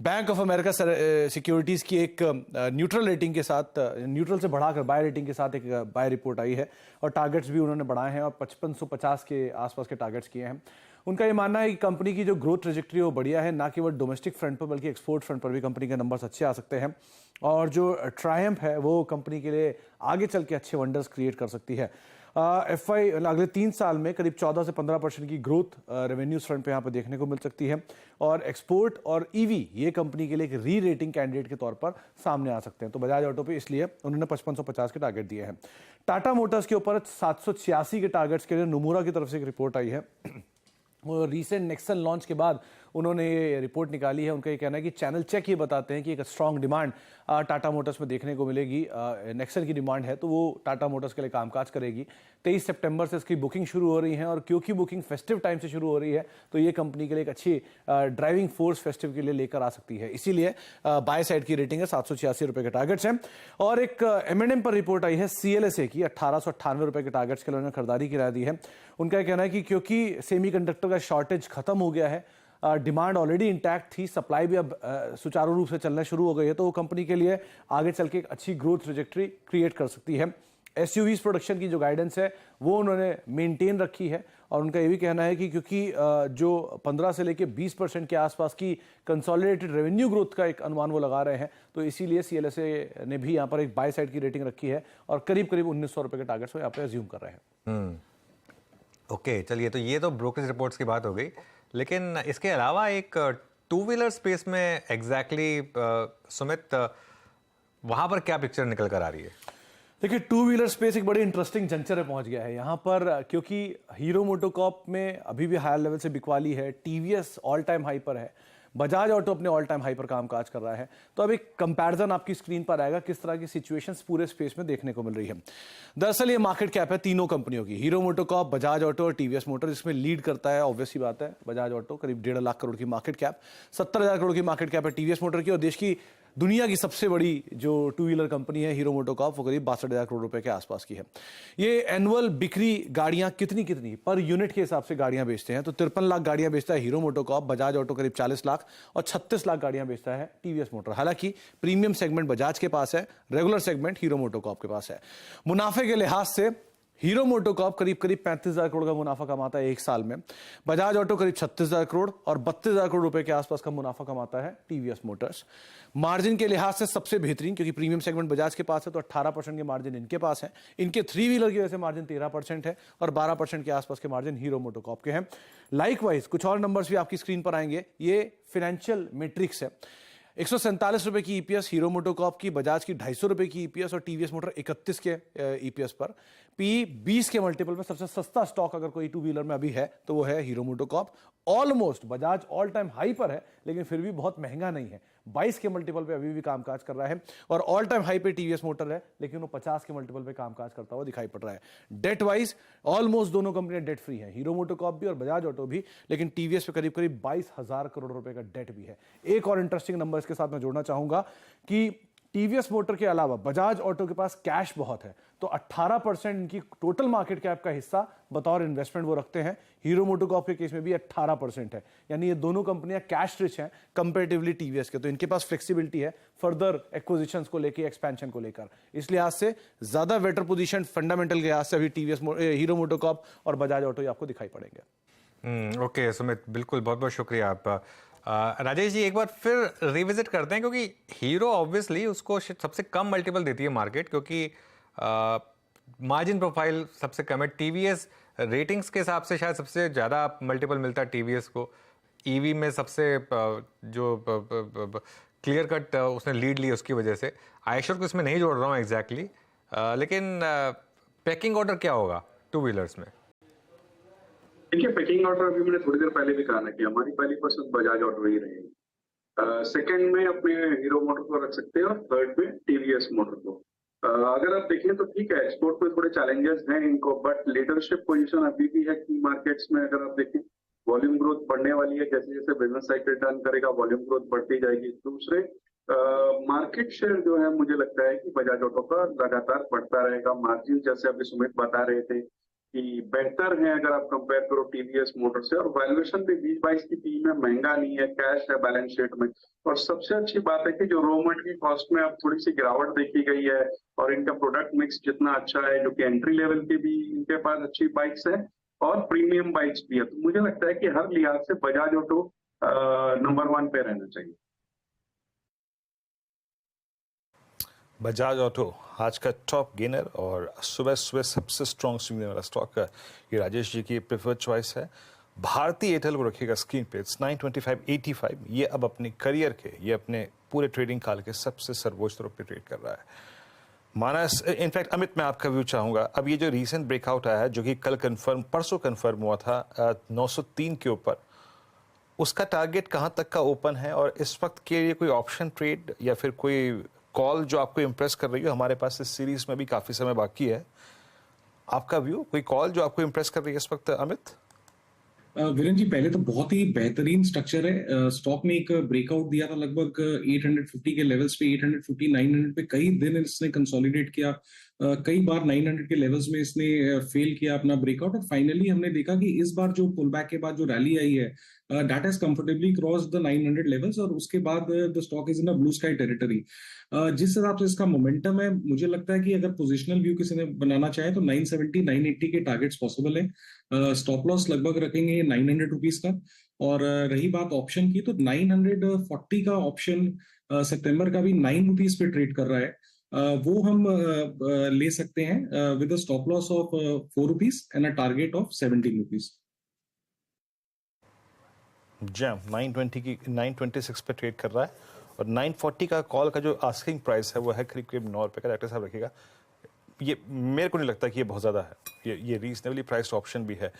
बैंक ऑफ अमेरिका सिक्योरिटीज की एक न्यूट्रल रेटिंग के साथ, न्यूट्रल से बढ़ाकर बाय रेटिंग के साथ एक बाय रिपोर्ट आई है और टारगेट्स भी उन्होंने बढ़ाए हैं और 5550 के आसपास के टारगेट्स किए हैं। उनका ये मानना है कि कंपनी की जो ग्रोथ ट्रेजेक्टरी वो बढ़िया है, ना केवल डोमेस्टिक फ्रंट पर बल्कि एक्सपोर्ट फ्रंट पर भी कंपनी के नंबर्स अच्छे आ सकते हैं और जो ट्रायम्फ है वो कंपनी के लिए आगे चल के अच्छे वंडर्स क्रिएट कर सकती है। एफआई अगले 3 साल में करीब 14 से 15% की ग्रोथ रेवेन्यूज फ्रंट पे यहाँ पर देखने को मिल सकती है और एक्सपोर्ट और ईवी ये कंपनी के लिए एक री रेटिंग कैंडिडेट के तौर पर सामने आ सकते हैं। तो बजाज ऑटो पे इसलिए उन्होंने 5550 के टारगेट दिए हैं। टाटा मोटर्स के ऊपर 786 के टारगेट्स के लिए नोमुरा की तरफ से एक रिपोर्ट आई है। रीसेंट नेक्सन लॉन्च के बाद उन्होंने ये रिपोर्ट निकाली है। उनका ये कहना है कि चैनल चेक ये बताते हैं कि एक स्ट्रांग डिमांड टाटा मोटर्स में देखने को मिलेगी। नेक्सन की डिमांड है तो वो टाटा मोटर्स के लिए कामकाज करेगी। 23 सितंबर से इसकी बुकिंग शुरू हो रही है और क्योंकि बुकिंग फेस्टिव टाइम से शुरू हो रही है तो ये कंपनी के लिए एक अच्छी ड्राइविंग फोर्स फेस्टिव के लिए लेकर आ सकती है। इसीलिए बाय साइड की रेटिंग है, 786 रुपए के टारगेट्स हैं। और एक M&M पर रिपोर्ट आई है CLSA की, 1898 रुपए के टारगेट्स के लिए उन्होंने खरीदारी की राय दी है। उनका कहना है कि क्योंकि सेमीकंडक्टर का शॉर्टेज खत्म हो गया है, डिमांड ऑलरेडी इंटैक्ट थी, सप्लाई भी अब सुचारू रूप से चलना शुरू हो गई है, तो वो कंपनी के लिए आगे चल के एक अच्छी ग्रोथ ट्रेजेक्टरी क्रिएट कर सकती है। SUVs प्रोडक्शन की जो गाइडेंस है वो उन्होंने मेंटेन रखी है और उनका ये भी कहना है कि क्योंकि जो 15 से लेकर 20% के आसपास की कंसोलिडेटेड रेवेन्यू ग्रोथ का एक अनुमान वो लगा रहे हैं, तो इसीलिए CLSA ने भी यहाँ पर एक बाय साइड की रेटिंग रखी है और करीब करीब 1900 रुपए के टारगेट्स वो यहाँ पे अज्यूम कर रहे हैं। ओके, चलिए, तो ये तो ब्रोकरेज रिपोर्ट्स की बात हो गई, लेकिन इसके अलावा एक 2 व्हीलर स्पेस में एग्जैक्टली सुमित, वहां पर क्या पिक्चर निकल कर आ रही है? देखिए, 2 व्हीलर स्पेस एक बड़ी इंटरेस्टिंग जंक्चर पे पहुंच गया है यहाँ पर, क्योंकि हीरो मोटोकॉर्प में अभी भी हायर लेवल से बिकवाली है, TVS ऑल टाइम हाई पर है, बजाज ऑटो अपने ऑल टाइम हाई पर कामकाज कर रहा है। तो अब एक कंपैरिजन आपकी स्क्रीन पर आएगा किस तरह की सिचुएशंस पूरे स्पेस में देखने को मिल रही है। दरअसल ये मार्केट कैप है तीनों कंपनियों की, हीरो मोटोकॉर्प, बजाज ऑटो और TVS मोटर, जिसमें लीड करता है ऑब्वियस सी बात है बजाज ऑटो, करीब 1.5 लाख करोड़ की मार्केट कैप, 70,000 करोड़ की मार्केट कैप है TVS मोटर की और देश की दुनिया की सबसे बड़ी जो 2 व्हीलर कंपनी है हीरो मोटोकॉर्प वो करीब 62,000 करोड़ रुपए के आसपास की है। ये एनुअल बिक्री गाड़ियां कितनी पर यूनिट के हिसाब से गाड़ियां बेचते हैं तो 53 लाख गाड़ियां बेचता है हीरो मोटोकॉर्प, बजाज ऑटो करीब 40 लाख और 36 लाख गाड़ियां बेचता है TVS मोटर। हालांकि प्रीमियम सेगमेंट बजाज के पास है, रेगुलर सेगमेंट हीरो मोटोकॉर्प के पास है। मुनाफे के लिहाज से हीरो मोटोकॉर्प करीब 35,000 करोड़ का मुनाफा कमाता है एक साल में, बजाज ऑटो करीब 36,000 करोड़ और 32,000 करोड़ रुपए के आसपास का मुनाफा कमाता है TVS मोटर्स। मार्जिन के लिहाज से सबसे बेहतरीन, क्योंकि प्रीमियम सेगमेंट बजाज के पास है तो 18% के मार्जिन इनके पास है, इनके 3 व्हीलर की वजह से मार्जिन 13% है और 12% के आसपास के मार्जिन हीरो मोटोकॉर्प के हैं। लाइकवाइज कुछ और नंबर्स भी आपकी स्क्रीन पर आएंगे, ये फाइनेंशियल मैट्रिक्स है। 147 रुपए की EPS हीरो मोटोकॉर्प की, बजाज की 250 रुपए की EPS और TVS मोटर 31 के EPS पर। PE 20 के मल्टीपल में सबसे सस्ता स्टॉक अगर कोई 2 व्हीलर में अभी है तो वो है hero MotoCorp. Almost Bajaj all time high पर है लेकिन फिर भी बहुत महंगा नहीं है, 22 के मल्टीपल पे अभी भी कामकाज कर रहा है और ऑल टाइम हाई पे TVS मोटर है लेकिन वो 50 के मल्टीपल पे कामकाज करता हुआ दिखाई पड़ रहा है। डेट वाइज ऑलमोस्ट दोनों कंपनियां डेट फ्री हैं, हीरो मोटोकॉर्प भी और बजाज ऑटो भी, लेकिन TVS पे करीब करीब 22,000 करोड़ रुपए का डेट भी है। एक और इंटरेस्टिंग नंबर इसके साथ मैं जोड़ना चाहूंगा कि TVS मोटर के अलावा बजाज ऑटो के पास कैश बहुत है, तो 18% इनकी टोटल मार्केट कैप का हिस्सा बतौर इन्वेस्टमेंट वो रखते हैं। हीरो मोटोकॉर्प के केस में भी 18% है, यानी ये दोनों कंपनियां कैश रिच हैं कंपैरेटिवली TVS के, तो इनके पास फ्लेक्सिबिलिटी है फर्दर एक्विजिशंस को लेकर, एक्सपेंशन को लेकर। इस लिहाज से ज्यादा बेटर पोजीशन फंडामेंटल के लिहाज से अभी हीरो मोटोकॉर्प और बजाज ऑटो आपको दिखाई पड़ेंगे। ओके सुमित, बिल्कुल, बहुत बहुत शुक्रिया आपका। राजेश जी, एक बार फिर रिविजिट करते हैं, क्योंकि हीरो ऑब्वियसली उसको सबसे कम मल्टीपल देती है मार्केट, क्योंकि मार्जिन प्रोफाइल सबसे कम है। TVS रेटिंग्स के हिसाब से शायद सबसे ज़्यादा मल्टीपल मिलता है TVS को। EV में सबसे जो क्लियर कट उसने लीड ली उसकी वजह से। आयशर को इसमें नहीं जोड़ रहा हूँ एग्जैक्टली, लेकिन पैकिंग ऑर्डर क्या होगा 2 व्हीलर्स में? देखिए, पैकिंग ऑर्डर अभी मैंने थोड़ी देर पहले भी कहा ना कि हमारी पहली पसंद बजाज ऑटो ही रहेगी। सेकंड में अपने हीरो मोटर को रख सकते हैं और थर्ड में TVS मोटर को। अगर आप देखें तो ठीक है, एक्सपोर्ट पे थोड़े चैलेंजेस हैं इनको, बट लीडरशिप पोजीशन अभी भी है की मार्केट्स में। अगर आप देखें वॉल्यूम ग्रोथ बढ़ने वाली है, जैसे जैसे बिजनेस साइकिल टर्न करेगा वॉल्यूम ग्रोथ बढ़ती जाएगी। दूसरे मार्केट शेयर जो है मुझे लगता है कि बजाज ऑटो का लगातार बढ़ता रहेगा। मार्जिन जैसे अभी सुमित बता रहे थे कि बेहतर है अगर आप कंपेयर करो टीवीएस मोटर से, और वैल्यूएशन भी 20-22 की पी में महंगा नहीं है, कैश है बैलेंस शीट में। और सबसे अच्छी बात है कि जो रॉ मटेरियल कॉस्ट में अब थोड़ी सी गिरावट देखी गई है, और इनका प्रोडक्ट मिक्स जितना अच्छा है, जो कि एंट्री लेवल के भी इनके पास अच्छी बाइक्स है और प्रीमियम बाइक्स भी है, तो मुझे लगता है कि हर लिहाज से बजाज ऑटो नंबर 1 पे रहना चाहिए। बजाज ऑटो आज का टॉप गेनर और सुबह सुबह सबसे स्ट्रॉन्ग स्विंग वाला स्टॉक ये राजेश जी की प्रेफर्ड चॉइस है। भारतीय एयरटेल को रखिएगा स्क्रीन पे, इट्स 925.85। ये अब अपने करियर के, ये अपने पूरे ट्रेडिंग काल के सबसे सर्वोच्च रूप पे ट्रेड कर रहा है। मानस, इनफैक्ट अमित मैं आपका व्यू चाहूंगा। अब ये जो रीसेंट ब्रेकआउट आया है जो कि कल कंफर्म, परसों कंफर्म हुआ था 903 के ऊपर, उसका टारगेट कहां तक का ओपन है, और इस वक्त के लिए कोई ऑप्शन ट्रेड या फिर कोई कॉल जो आपको इंप्रेस कर रही हो? हमारे पास इस सीरीज में भी काफी समय बाकी है, आपका व्यू, कोई कॉल जो आपको इंप्रेस कर रही है इस वक्त अमित? वीरेन जी, पहले तो बहुत ही बेहतरीन स्ट्रक्चर है। स्टॉक ने एक ब्रेकआउट दिया था लगभग 850 के लेवल्स पे, 850 900 पे कई दिन इसने कंसोलिडेट किया। कई बार 900 के लेवल्स में इसने फेल किया अपना ब्रेकआउट, और फाइनली हमने देखा कि इस बार जो पुल बैक के बाद जो रैली आई है, that has comfortably cross the 900 levels, और उसके बाद the stock is in a blue sky territory. जिस हिसाब से इसका मोमेंटम है, मुझे लगता है कि अगर पोजिशनल व्यू किसी ने बनाना चाहे तो 970 980 के टारगेट्स पॉसिबल है। स्टॉप लॉस लगभग रखेंगे 900 रुपीज का। और रही बात ऑप्शन की, तो 940 का ऑप्शन सितंबर का भी 9 रुपीज पे ट्रेड कर रहा है। वो हम ले सकते हैं with stop loss of 4 rupees and a target of 17 rupees. Jam 920 की 926 पे ट्रेड कर रहा है, और 940 का कॉल का जो आस्किंग प्राइस है वो है करीब करीब 9 रुपये का। डॉक्टर साहब रखिएगा, ये मेरे को नहीं लगता कि ये बहुत ज़्यादा है, ये रीजनेबली प्राइस्ड ऑप्शन भी है।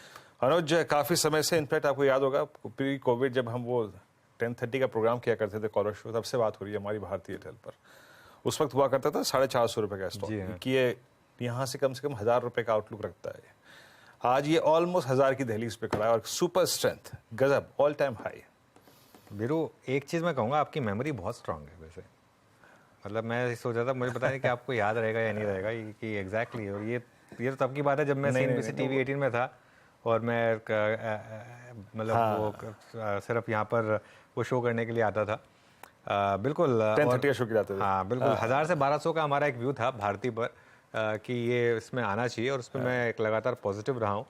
अनुज, काफ़ी समय से, इनफैक्ट आपको याद होगा प्री कोविड जब हम वो 10:30 का प्रोग्राम किया करते थे कॉलर शो, तब से बात हो रही है हमारी भारतीय एयरटेल पर। उस वक्त हुआ करता था 450 रुपये का स्टॉक, कि ये यहाँ से कम 1000 रुपये का आउटलुक रखता है। आज ये ऑलमोस्ट 1000 की दहलीज पे खड़ा है, और सुपर स्ट्रेंथ, गजब, ऑल टाइम हाई। बीरू, एक चीज़ मैं कहूँगा, आपकी मेमोरी बहुत स्ट्रांग है वैसे। मतलब मैं सोच रहा था, मुझे पता नहीं कि आपको याद रहेगा या नहीं रहेगा कि एग्जैक्टली। और ये तो तब की बात है जब मैं CNBC TV 18 में था, और मैं मतलब वो सिर्फ यहाँ पर वो शो करने के लिए आता था। बिल्कुल 10:30 का शो किया था। हाँ बिल्कुल, 1000 से 1200 का हमारा एक व्यू था भारती पर कि ये इसमें आना चाहिए, और उस पर मैं एक लगातार पॉजिटिव रहा हूँ।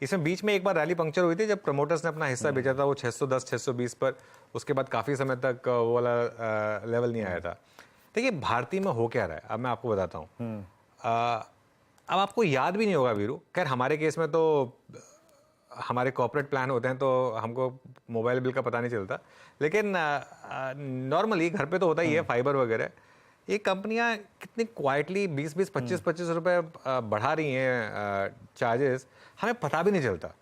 इसमें बीच में एक बार रैली पंक्चर हुई थी जब प्रमोटर्स ने अपना हिस्सा बेचा था, वो 610 620 पर। उसके बाद काफ़ी समय तक वो वाला लेवल नहीं आया था। देखिए भारती में हो क्या रहा है, अब मैं आपको बताता हूँ। अब आपको याद भी नहीं होगा वीरू, खैर हमारे केस में तो हमारे कॉर्पोरेट प्लान होते हैं तो हमको मोबाइल बिल का पता नहीं चलता, लेकिन नॉर्मली घर पे तो होता ही है फाइबर वगैरह। ये कंपनियां कितनी क्वाइटली 20-20 25-25 रुपए बढ़ा रही हैं चार्जेस, हमें पता भी नहीं चलता।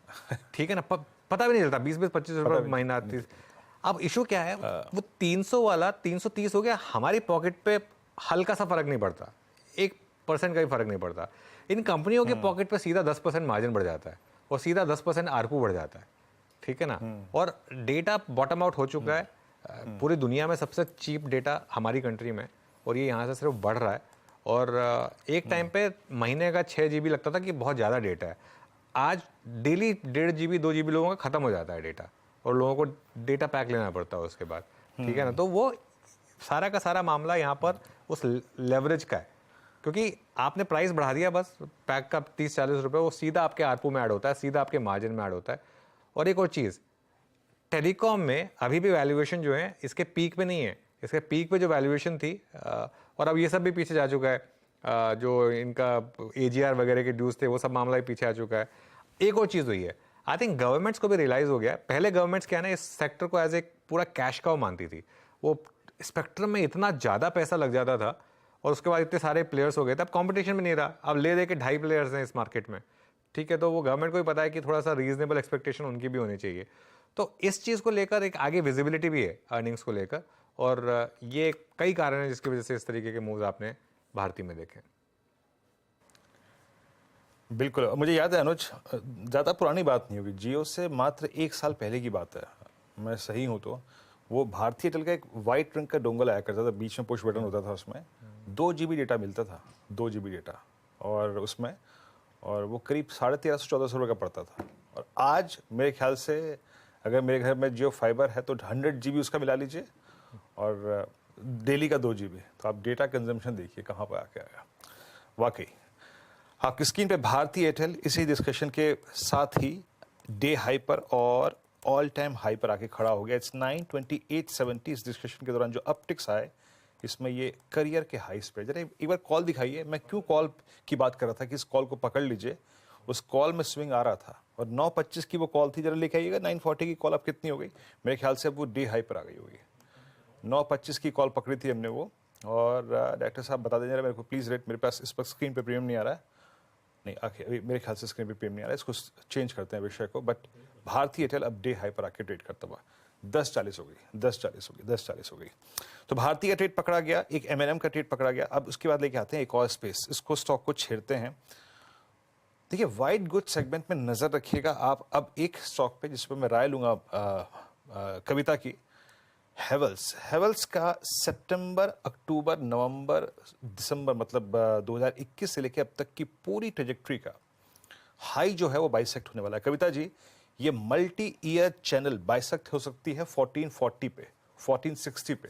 ठीक है ना, पता भी नहीं चलता, 20-20 25 रुपए महीना 30। अब इशू क्या है, वो 300 वाला 330 हो गया, हमारी पॉकेट पे हल्का सा फर्क नहीं पड़ता, 1% का भी फर्क नहीं पड़ता। इन कंपनियों के पॉकेट पे सीधा 10% मार्जिन बढ़ जाता है, और सीधा 10% आरपू बढ़ जाता है। ठीक है ना, और डेटा बॉटम आउट हो चुका है। पूरी दुनिया में सबसे चीप डेटा हमारी कंट्री में, और ये यहाँ से सिर्फ बढ़ रहा है। और एक टाइम पे महीने का 6 GB लगता था कि बहुत ज़्यादा डेटा है, आज डेली 1.5 GB 2 GB लोगों का ख़त्म हो जाता है डेटा, और लोगों को डेटा पैक लेना पड़ता है उसके बाद। ठीक है ना, तो वो सारा का सारा मामला यहाँ पर उस लेवरेज का है, क्योंकि आपने प्राइस बढ़ा दिया बस पैक का 30-40 रुपये, वो सीधा आपके आरपू में ऐड होता है, सीधा आपके मार्जिन में ऐड होता है। और एक और चीज़, टेलीकॉम में अभी भी वैल्यूएशन जो है इसके पीक पे नहीं है। इसके पीक पे जो वैल्यूएशन थी, और अब ये सब भी पीछे जा चुका है, जो इनका AGR वगैरह के ड्यूज थे वो सब मामला भी पीछे आ चुका है। एक और चीज़ हुई है, आई थिंक गवर्नमेंट्स को भी रियलाइज़ हो गया। पहले गवर्नमेंट्स क्या है ना, इस सेक्टर को एज एक पूरा कैश काउ मानती थी। वो स्पेक्ट्रम में इतना ज़्यादा पैसा लग जाता था, और उसके बाद इतने सारे प्लेयर्स हो गए थे, अब कॉम्पिटिशन में नहीं रहा। अब ले दे के 2.5 प्लेयर्स हैं इस मार्केट में। ठीक है, तो वो गवर्नमेंट को भी पता है कि थोड़ा सा रीजनेबल एक्सपेक्टेशन उनकी भी होनी चाहिए। तो इस चीज़ को लेकर एक आगे विजिबिलिटी भी है अर्निंग्स को लेकर, और ये कई कारण हैं जिसकी वजह से इस तरीके के मूव्स आपने भारती में देखें? बिल्कुल, मुझे याद है अनुज, ज़्यादा पुरानी बात नहीं होगी, जियो से मात्र 1 साल पहले की बात है, मैं सही हूँ तो, वो भारती एयरटेल का एक वाइट रंग का डोंगल आया करता था, बीच में पुश बटन होता था, उसमें 2 GB डेटा मिलता था, 2 GB डेटा, और उसमें, और वो करीब 1350-1400 रुपये का पड़ता था। और आज मेरे ख्याल से अगर मेरे घर में जियो फाइबर है तो 100 GB उसका मिला लीजिए, और डेली का 2 GB, तो आप डेटा कंजम्पशन देखिए कहाँ पर आके आया। वाकई आपकी स्क्रीन पे भारती एयरटेल इसी डिस्कशन के साथ ही डे हाई पर और ऑल टाइम हाई पर आके खड़ा हो गया। इट्स 928.70 इस डिस्कशन के दौरान जो अपटिक्स आए, इसमें ये करियर के हाईस पे। जरा एक बार कॉल दिखाइए, मैं क्यों कॉल की बात कर रहा था कि इस कॉल को पकड़ लीजिए, उस कॉल में स्विंग आ रहा था, और 9:25 की वो कॉल थी, जरा लेके आइएगा 9:40 की कॉल अब कितनी हो गई, मेरे ख्याल से अब वो डे हाई पर आ गई होगी। 9:25 की कॉल पकड़ी थी हमने वो, और डायरेक्टर साहब बता देंगे मेरे को प्लीज़ रेट, मेरे पास इस पर स्क्रीन पे प्रीमियम नहीं आ रहा है, नहीं आके अभी मेरे ख्याल से स्क्रीन पे प्रीमियम नहीं आ रहा है, इसको चेंज करते हैं विषय को। बट भारती एयरटेल अब डे हाई पर आके ट्रेड करता हुआ 10:40 हो गई, 10:40 हो गई, 10:40 हो गई। तो भारती का ट्रेड पकड़ा गया, एक M&M का ट्रेड पकड़ा गया। अब उसके बाद लेके आते हैं एक और स्पेस, इसको स्टॉक को छेड़ते हैं। देखिए वाइट गुड सेगमेंट में नजर रखिएगा आप। अब एक स्टॉक पे जिस पर मैं राय लूंगा कविता की, हेवल्स का सितंबर, अक्टूबर, नवंबर, दिसंबर, मतलब 2021 से लेकर अब तक की पूरी ट्रेजेक्ट्री का हाई जो है वो बाइसेक्ट होने वाला है। कविता जी, ये मल्टी ईयर चैनल बाइसेक्ट हो सकती है 1440 पे, 1460 पे।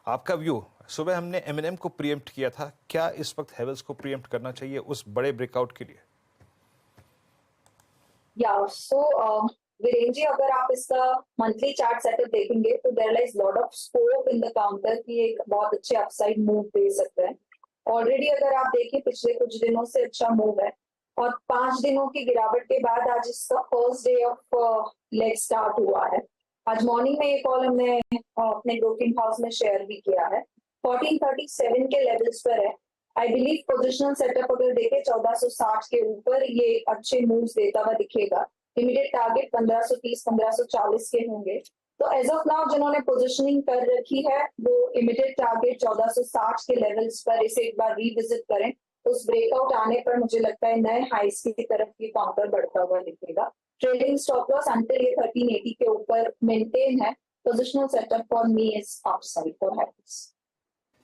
आपका व्यू, सुबह हमने M&M को प्रीएम्प्ट किया था, क्या इस वक्त हेवल्स को प्रीएम्प्ट करना चाहिए उस बड़े ब्रेकआउट के लिए? वीरेन जी, अगर आप इसका मंथली चार्ट सेटअप देखेंगे तो there lies lot of scope in the counter की एक बहुत अच्छे अपसाइड मूव दे सकता है। ऑलरेडी अगर आप देखिए पिछले कुछ दिनों से अच्छा मूव है, और 5 दिनों की गिरावट के बाद आज इसका first day of leg start हुआ है। आज मॉर्निंग में ये कॉल हमने अपने ब्रोकिंग हाउस में शेयर भी किया है, 1437 के लेवल्स पर है। आई बिलीव पोजिशनल सेटअप अगर देखें 1460 के ऊपर ये अच्छे मूव्स देता हुआ दिखेगा। इमीडिएट टारगेट 1530 1540 के होंगे। तो एज ऑफ नाउ जिन्होंने पोजीशनिंग कर रखी है वो इमीडिएट टारगेट 1460 के लेवल्स पर इसे एक बार रिविजिट करें। उस ब्रेकआउट आने पर मुझे लगता है नए हाइस की तरफ ये काउंटर बढ़ता हुआ दिखेगा। ट्रेडिंग स्टॉप लॉस अंटिल ये 1380 के ऊपर मेंटेन है। Positional setup for me is upside for happiness.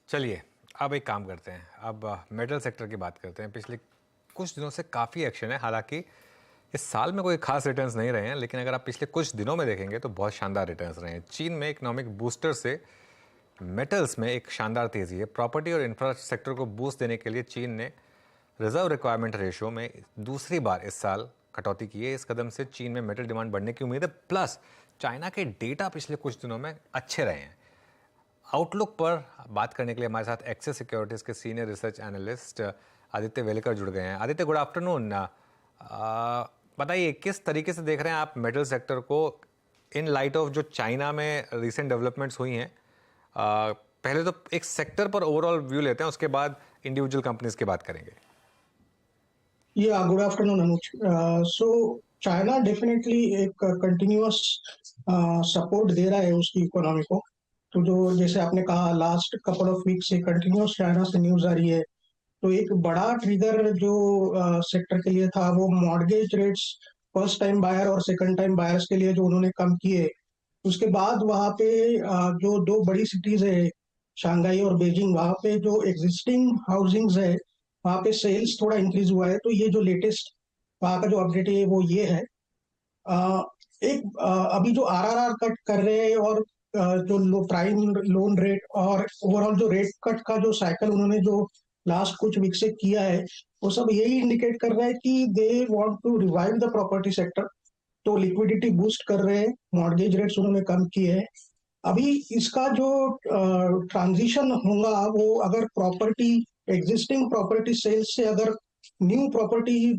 चलिए अब एक काम करते हैं, अब मेटल सेक्टर की बात करते हैं। पिछले कुछ दिनों से काफ़ी एक्शन है, हालांकि इस साल में कोई खास रिटर्न्स नहीं रहे हैं, लेकिन अगर आप पिछले कुछ दिनों में देखेंगे तो बहुत शानदार रिटर्न्स रहे हैं। चीन में इकोनॉमिक बूस्टर से मेटल्स में एक शानदार तेज़ी है। प्रॉपर्टी और इंफ्रास्ट्रक्चर सेक्टर को बूस्ट देने के लिए चीन ने रिजर्व रिक्वायरमेंट रेशियो में दूसरी बार इस साल कटौती की है। इस कदम से चीन में मेटल डिमांड बढ़ने की उम्मीद है। प्लस चाइना के डेटा पिछले कुछ दिनों में अच्छे रहे हैं। आउटलुक पर बात करने के लिए हमारे साथ एक्सिस सिक्योरिटीज़ के सीनियर रिसर्च एनालिस्ट आदित्य वेलेकर जुड़ गए हैं। Aditya, good afternoon. बताइए किस तरीके से देख रहे हैं आप मेटल सेक्टर को इन लाइट ऑफ जो चाइना में रिसेंट डेवलपमेंट्स हुई हैं। पहले तो एक सेक्टर पर ओवरऑल व्यू लेते हैं, उसके बाद इंडिविजुअल कंपनीज की बात करेंगे। गुड आफ्टरनून अनुज। सो चाइना डेफिनेटली एक कंटिन्यूअस सपोर्ट दे रहा है उसकी इकोनॉमी को। तो जो जैसे आपने कहा लास्ट कपल ऑफ वीक से कंटिन्यूअस चाइना से न्यूज आ रही है, तो एक बड़ा ट्रिगर जो सेक्टर के लिए था वो mortgage rates first time buyer और सेकंड टाइम बायर्स के लिए जो उन्होंने कम किए, उसके बाद वहाँ पे जो 2 बड़ी सिटीज है शंघाई और बीजिंग, वहाँ पे जो एग्जिस्टिंग हाउसिंग्स है वहाँ पे सेल्स थोड़ा इंक्रीज हुआ है। तो ये जो लेटेस्ट वहाँ का जो अपडेट है वो ये है। अभी जो RRR कट कर रहे हैं और जो लो प्राइम लोन रेट और ओवरऑल जो रेट कट का जो साइकिल उन्होंने जो लास्ट कुछ वीक से किया है, वो सब यही इंडिकेट कर रहा है कि they want to revive the property sector. तो लिक्विडिटी बूस्ट कर रहे हैं, मॉर्गेज रेट्स उन्होंने कम किए हैं। अभी इसका जो ट्रांजिशन होगा वो अगर प्रॉपर्टी एग्जिस्टिंग प्रॉपर्टी सेल्स से अगर न्यू प्रॉपर्टी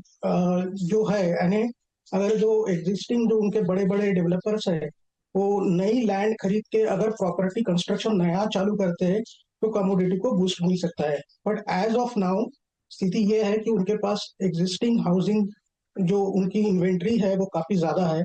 जो है, यानी अगर जो एग्जिस्टिंग जो उनके बड़े बड़े डेवलपर्स है वो नई लैंड खरीद के अगर प्रॉपर्टी कंस्ट्रक्शन नया चालू करते हैं तो कमोडिटी को बूस्ट मिल सकता है। बट एज ऑफ नाउ स्थिति ये है कि उनके पास एग्जिस्टिंग हाउसिंग जो उनकी इन्वेंट्री है वो काफी ज्यादा है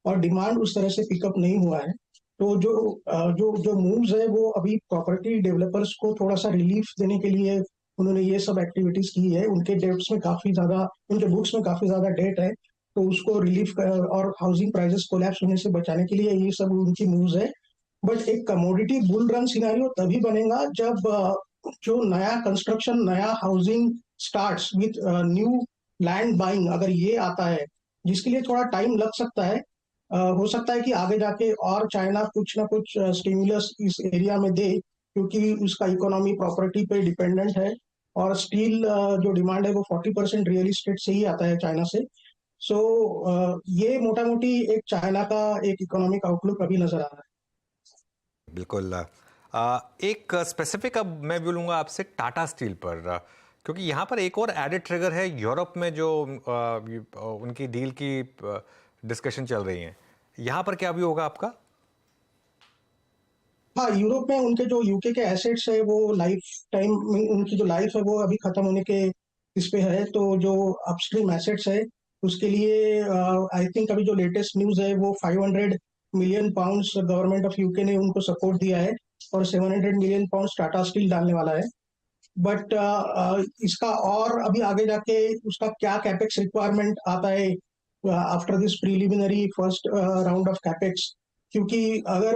और डिमांड उस तरह से पिकअप नहीं हुआ है। तो जो मूव्स है वो अभी प्रॉपर्टी डेवलपर्स को थोड़ा सा रिलीफ देने के लिए उन्होंने ये सब एक्टिविटीज की है। उनके डेट्स में काफी ज्यादा, उनके बुक्स में काफी ज्यादा डेट है, तो उसको रिलीफ और हाउसिंग प्राइसेस कोलैप्स होने से बचाने के लिए ये सब उनकी मूव्स है। बट एक कमोडिटी बुल रन सिनेरियो तभी बनेगा जब जो नया कंस्ट्रक्शन, नया housing starts with new land buying, अगर ये आता है, जिसके लिए थोड़ा टाइम लग सकता है। हो सकता है कि आगे जाके और चाइना कुछ ना कुछ स्टिमुलस इस एरिया में दे, क्योंकि उसका इकोनॉमी प्रॉपर्टी पे डिपेंडेंट है, और स्टील जो डिमांड है वो 40% रियल एस्टेट से ही आता है, चाइना से। सो ये मोटा मोटी एक चाइना का एक इकोनॉमिक आउटलुक अभी नजर आ रहा है। बिल्कुल। एक स्पेसिफिक अब मैं बोलूँगा आपसे टाटा स्टील पर, क्योंकि यहाँ पर एक और एडेड ट्रिगर है यूरोप में जो उनकी डील की डिस्कशन चल रही है। यहाँ पर क्या भी होगा आपका? हाँ, यूरोप में उनके जो यूके के एसेट्स है वो लाइफ टाइम, उनकी जो लाइफ है वो अभी खत्म होने के इस पे है। तो जो अपस्ट्रीम एसेट्स है उसके लिए आई थिंक अभी जो लेटेस्ट न्यूज है वो 500 million pounds government of UK ने उनको सपोर्ट दिया है, और 700 मिलियन पाउंड्स टाटा स्टील डालने वाला है। बट इसका और अभी आगे जाके उसका क्या कैपेक्स रिक्वायरमेंट आता है after this preliminary first round of capex, क्योंकि अगर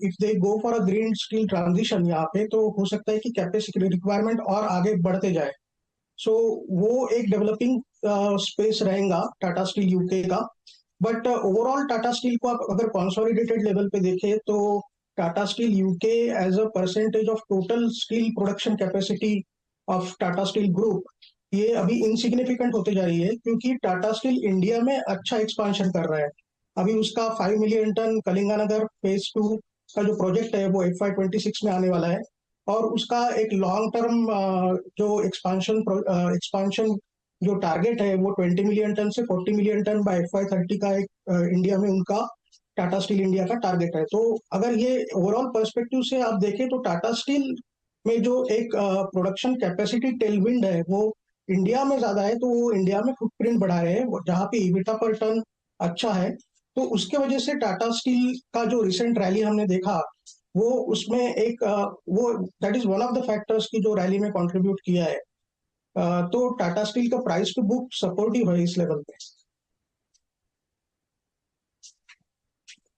if they go for a green steel transition यहाँ पे, तो हो सकता है कि कैपेसिटी रिक्वायरमेंट और आगे बढ़ते जाए। सो वो एक डेवलपिंग स्पेस रहेगा टाटा स्टील यूके का। बट ओवरऑल टाटा स्टील को आप अगर कंसोलिडेटेड लेवल पे देखें तो Tata Steel UK as a percentage of total steel production capacity of Tata Steel group, ये अभी इनसिग्निफिकेंट होते जा रही है, क्योंकि टाटा स्टील इंडिया में अच्छा एक्सपांशन कर रहा है। अभी उसका 5 मिलियन टन कलिंगानगर फेज 2 का जो प्रोजेक्ट है वो FY26 में आने वाला है, और उसका एक लॉन्ग टर्म जो एक्सपांशन जो टारगेट है वो 20 मिलियन टन से 40 मिलियन टन बाय FY30 का एक इंडिया में उनका टाटा स्टील इंडिया का टारगेट है। तो अगर ये ओवरऑल पर्सपेक्टिव से आप देखें तो टाटा स्टील में जो एक प्रोडक्शन कैपेसिटी टेलविंड है वो इंडिया में ज्यादा है, तो वो इंडिया में फुटप्रिंट बढ़ा रहे हैं, जहाँ पे ईबिटा पर टन अच्छा है। तो उसके वजह से टाटा स्टील का जो रिसेंट रैली हमने देखा वो उसमें एक वो that is one of the factors की जो रैली में कंट्रीब्यूट किया है। तो टाटा स्टील का प्राइस टू बुक सपोर्टिव है इस लेवल पे।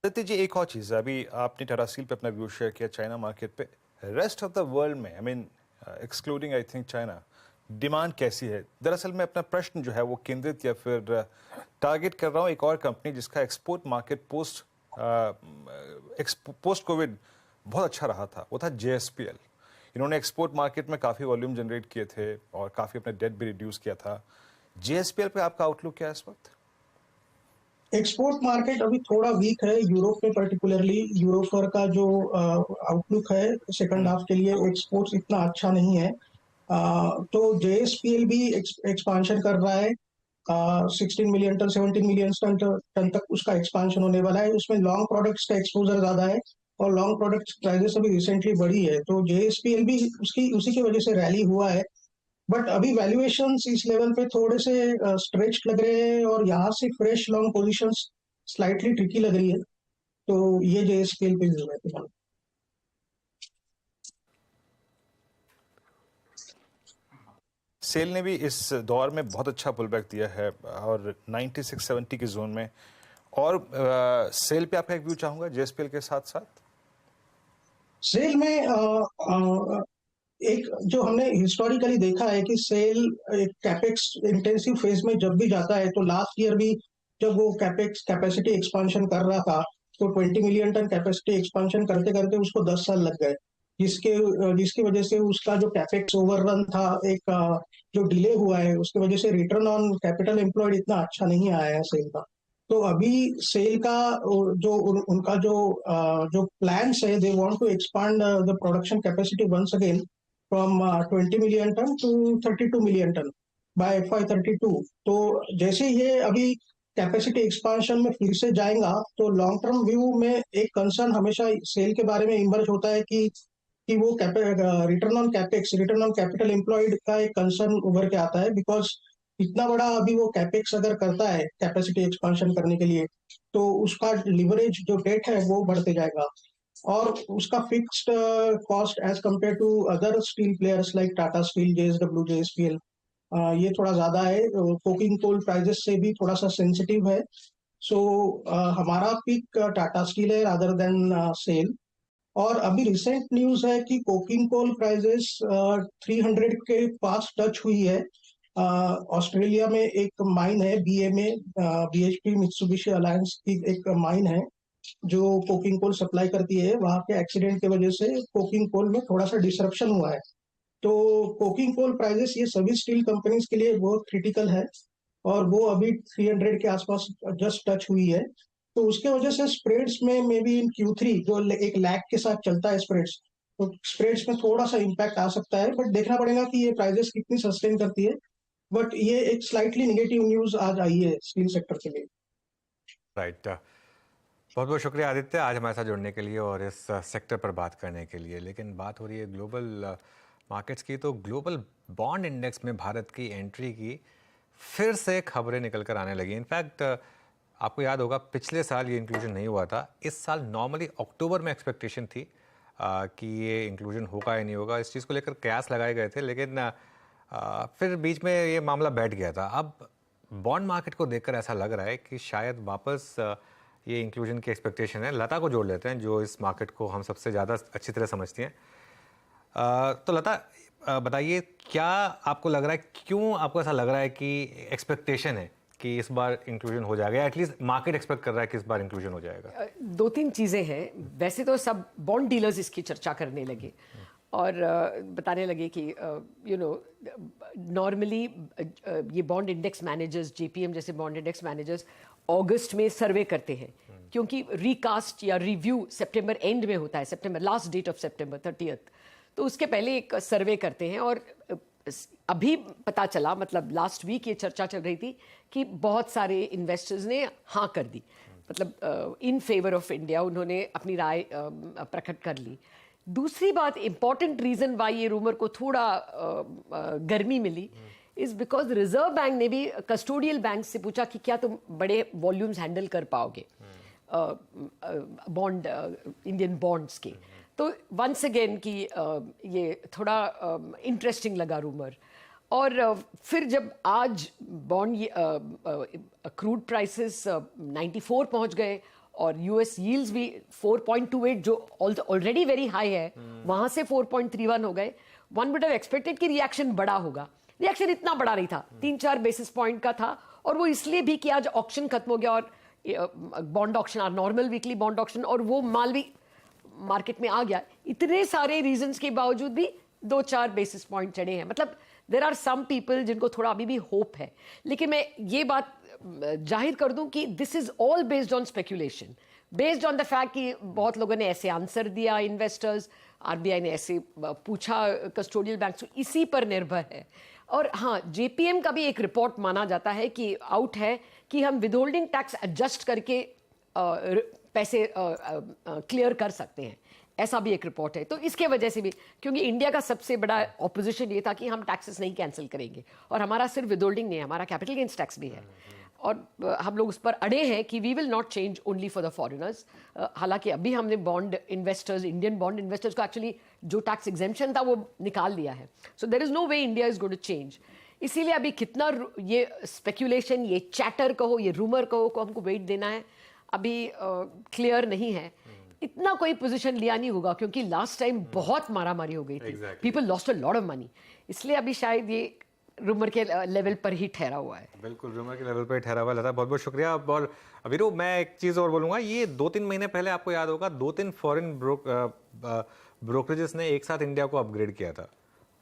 आदित्य जी, एक और चीज़, अभी आपने टाटा स्टील पे अपना व्यू शेयर किया चाइना मार्केट पे, रेस्ट ऑफ द वर्ल्ड में, I mean excluding I think China, demand कैसी है? दरअसल मैं अपना प्रश्न जो है वो केंद्रित या फिर टारगेट कर रहा हूँ एक और कंपनी जिसका एक्सपोर्ट मार्केट पोस्ट कोविड बहुत अच्छा रहा था, वो था JSPL। इन्होंने एक्सपोर्ट मार्केट में काफ़ी वॉल्यूम जनरेट किए थे और काफ़ी अपना डेट भी रिड्यूस किया था। JSPL पे आपका आउटलुक क्या है इस वक्त? एक्सपोर्ट मार्केट अभी थोड़ा वीक है यूरोप में, पर्टिकुलरली यूरोफर का जो आउटलुक है सेकंड हाफ के लिए, एक्सपोर्ट्स इतना अच्छा नहीं है। तो JSPL भी एक्सपांशन कर रहा है, 16 मिलियन टन 17 मिलियन टन तक उसका एक्सपांशन होने वाला है। उसमें लॉन्ग प्रोडक्ट्स का एक्सपोजर ज्यादा है, और लॉन्ग प्रोडक्ट्स प्राइसेस अभी रिसेंटली बढ़ी है, तो JSPL भी उसी की वजह से रैली हुआ है। बट अभी वैल्यूएशंस इस लेवल पे थोड़े से स्ट्रेच लग रहे हैं, और यहाँ से fresh long positions slightly tricky लग रही है, तो ये JSPL पे व्यू है फिलहाल। सेल ने भी इस दौर में बहुत अच्छा पुलबैक दिया है और 9670 की जोन में, और सेल पे आपका एक व्यू चाहूंगा JSPL के साथ साथ। सेल में एक जो हमने हिस्टोरिकली देखा है कि सेल एक कैपेक्स इंटेंसिव फेज में जब भी जाता है, तो लास्ट ईयर भी जब वो कैपेसिटी एक्सपांशन कर रहा था तो 20 मिलियन टन कैपेसिटी एक्सपांशन करते करते उसको 10 साल लग गए, जिसकी वजह से उसका जो कैपेक्स ओवररन था, एक जो डिले हुआ है, उसकी वजह से रिटर्न ऑन कैपिटल एम्प्लॉयड इतना अच्छा नहीं आया है सेल का। तो अभी सेल का जो उनका जो प्लान्स है, they want to expand the production capacity once again from 20 million ton to 32 million ton by FY32। तो जैसे ये अभी कैपेसिटी एक्सपांशन में फिर से जाएगा, तो लॉन्ग टर्म व्यू में एक कंसर्न हमेशा सेल के बारे में इमर्ज होता है कि वो return on capex, return on capital employed का एक कंसर्न उभर के आता है, बिकॉज इतना बड़ा अभी वो कैपेक्स अगर करता है कैपेसिटी एक्सपांशन करने के लिए, तो उसका लिवरेज जो डेट है वो बढ़ते जाएगा। और उसका fixed cost as compare to other steel players like Tata Steel, JSW, JSPL, ये थोड़ा ज्यादा है। कोकिंग कोल प्राइजेस से भी थोड़ा सा सेंसिटिव है। सो हमारा पिक टाटा स्टील है रादर देन सेल। और अभी रिसेंट न्यूज है कि कोकिंग कोल प्राइजेस 300 के पास टच हुई है। ऑस्ट्रेलिया में एक माइन है बीएमए, बीएचपी मित्सुबिशी अलायंस की एक माइन है जो कोकिंग कोल सप्लाई करती है। वहां के एक्सीडेंट की वजह से कोकिंग कोल में थोड़ा सा डिसरप्शन हुआ है। तो कोकिंग कोल प्राइजेस ये सभी स्टील कंपनीज के लिए बहुत क्रिटिकल है और वो अभी 300 के आसपास जस्ट टच हुई है। तो उसके वजह से स्प्रेड्स में मे बी इन Q3 जो एक लैग के साथ चलता है स्प्रेड्स, तो स्प्रेड्स में थोड़ा सा इम्पैक्ट आ सकता है। बट देखना पड़ेगा कि ये प्राइजेस कितनी सस्टेन करती है। बट ये एक स्लाइटली नेगेटिव न्यूज आज आई है स्टील सेक्टर के लिए। राइट, बहुत बहुत शुक्रिया आदित्य आज हमारे साथ जुड़ने के लिए और इस सेक्टर पर बात करने के लिए। लेकिन बात हो रही है ग्लोबल मार्केट्स की, तो ग्लोबल बॉन्ड इंडेक्स में भारत की एंट्री की फिर से खबरें निकल कर आने लगी। इनफैक्ट आपको याद होगा पिछले साल ये इंक्लूजन नहीं हुआ था। इस साल नॉर्मली अक्टूबर में एक्सपेक्टेशन थी कि ये इंक्लूजन होगा या नहीं होगा। इस चीज़ को लेकर कयास लगाए गए थे, लेकिन फिर बीच में ये मामला बैठ गया था। अब बॉन्ड मार्केट को देखकर ऐसा लग रहा है कि शायद वापस ये इंक्लूजन की एक्सपेक्टेशन है। लता को जोड़ लेते हैं जो इस मार्केट को हम सबसे ज़्यादा अच्छी तरह समझती हैं। तो लता बताइए, क्या आपको लग रहा है, क्यों आपको ऐसा लग रहा है कि एक्सपेक्टेशन है कि इस बार इंक्लूजन हो जाएगा, एटलीस्ट मार्केट एक्सपेक्ट कर रहा है कि इस बार इंक्लूजन हो जाएगा? दो तीन चीज़ें हैं। वैसे तो सब बॉन्ड डीलर्स इसकी चर्चा करने लगे और बताने लगे कि नॉर्मली ये बॉन्ड इंडेक्स मैनेजर्स, जेपीएम जैसे बॉन्ड इंडेक्स मैनेजर्स अगस्त में सर्वे करते हैं, क्योंकि रिकास्ट या रिव्यू सितंबर एंड में होता है, सितंबर लास्ट डेट ऑफ सितंबर 30। तो उसके पहले एक सर्वे करते हैं और अभी पता चला, मतलब लास्ट वीक ये चर्चा चल रही थी कि बहुत सारे इन्वेस्टर्स ने हाँ कर दी, मतलब इन फेवर ऑफ इंडिया उन्होंने अपनी राय प्रकट कर ली। दूसरी बात, इंपॉर्टेंट रीजन वाई ये रूमर को थोड़ा गर्मी मिली इज बिकॉज रिजर्व बैंक ने भी कस्टोडियल बैंक से पूछा कि क्या तुम बड़े वॉल्यूम्स हैंडल कर पाओगे बॉन्ड, इंडियन बॉन्ड्स के। तो वंस अगेन कि ये थोड़ा इंटरेस्टिंग लगा रूमर। और फिर जब आज बॉन्ड क्रूड प्राइसेस 94 पहुंच गए और यूएस यील्ड्स भी 4.28 जो ऑलरेडी वेरी हाई है वहां से 4.31 हो गए, वन वुड हैव एक्सपेक्टेड कि रिएक्शन बड़ा होगा। रिएक्शन इतना बड़ा नहीं था, 3-4 बेसिस पॉइंट का था, और वो इसलिए भी कि आज ऑक्शन खत्म हो गया और bond auction, are normal weekly bond auction, और वो माल भी मार्केट में आ गया। इतने सारे रीजंस के बावजूद भी 2-4 बेसिस पॉइंट चढ़े हैं। मतलब देयर आर सम पीपल जिनको थोड़ा अभी भी होप है। लेकिन मैं ये बात जाहिर कर दूं कि this is all based on speculation, based on the fact कि बहुत लोगों ने ऐसे आंसर दिया, इन्वेस्टर्स, आरबीआई ने ऐसे पूछा कस्टोडियल बैंक से, इसी पर निर्भर है। और हाँ, जेपीएम का भी एक रिपोर्ट माना जाता है कि आउट है कि हम विदहोल्डिंग टैक्स एडजस्ट करके पैसे क्लियर कर सकते हैं, ऐसा भी एक रिपोर्ट है। तो इसके वजह से भी, क्योंकि इंडिया का सबसे बड़ा ऑपोजिशन ये था कि हम टैक्सेस नहीं कैंसिल करेंगे, और हमारा सिर्फ विदहोल्डिंग नहीं है, हमारा कैपिटल गेन्स टैक्स भी है, और हम लोग उस पर अड़े हैं कि we will not change only for the foreigners. हालांकि अभी हमने bond investors, Indian bond investors को एक्चुअली जो टैक्स एग्जेम्पशन था वो निकाल लिया है। So there is no way India is going to change. इसीलिए अभी कितना ये स्पेक्यूलेशन, ये चैटर कहो, ये रूमर कहो, को हमको वेट देना है अभी क्लियर नहीं है। इतना कोई पोजीशन लिया नहीं होगा, क्योंकि लास्ट टाइम बहुत मारामारी हो गई थी, people lost a lot of money, इसलिए अभी शायद ये रूमर के लेवल पर ही ठहरा हुआ है। बिल्कुल रूमर के लेवल पर ही ठहरा हुआ है। लता, बहुत बहुत शुक्रिया। और अवीरू, मैं एक चीज़ और बोलूँगा, ये 2-3 महीने पहले आपको याद होगा 2-3 फॉरेन ब्रोकरेजेस ने एक साथ इंडिया को अपग्रेड किया था।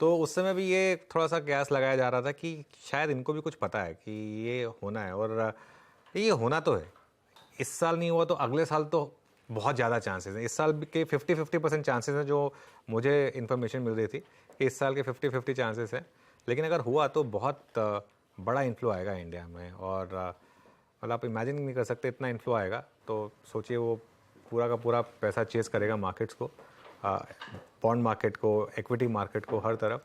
तो उस समय भी ये थोड़ा सा कयास लगाया जा रहा था कि शायद इनको भी कुछ पता है कि ये होना है, और ये होना तो है। इस साल नहीं हुआ तो अगले साल तो बहुत ज़्यादा चांसेस हैं। इस साल के 50% चांसेस हैं, जो मुझे इन्फॉर्मेशन मिल रही थी कि इस साल के 50-50 चांसेस हैं। लेकिन अगर हुआ तो बहुत बड़ा इन्फ्लो आएगा इंडिया में, और मतलब आप इमेजिन नहीं कर सकते इतना इन्फ्लो आएगा। तो सोचिए वो पूरा का पूरा पैसा चेस करेगा मार्केट्स को, बॉन्ड मार्केट को, इक्विटी मार्केट को, हर तरफ।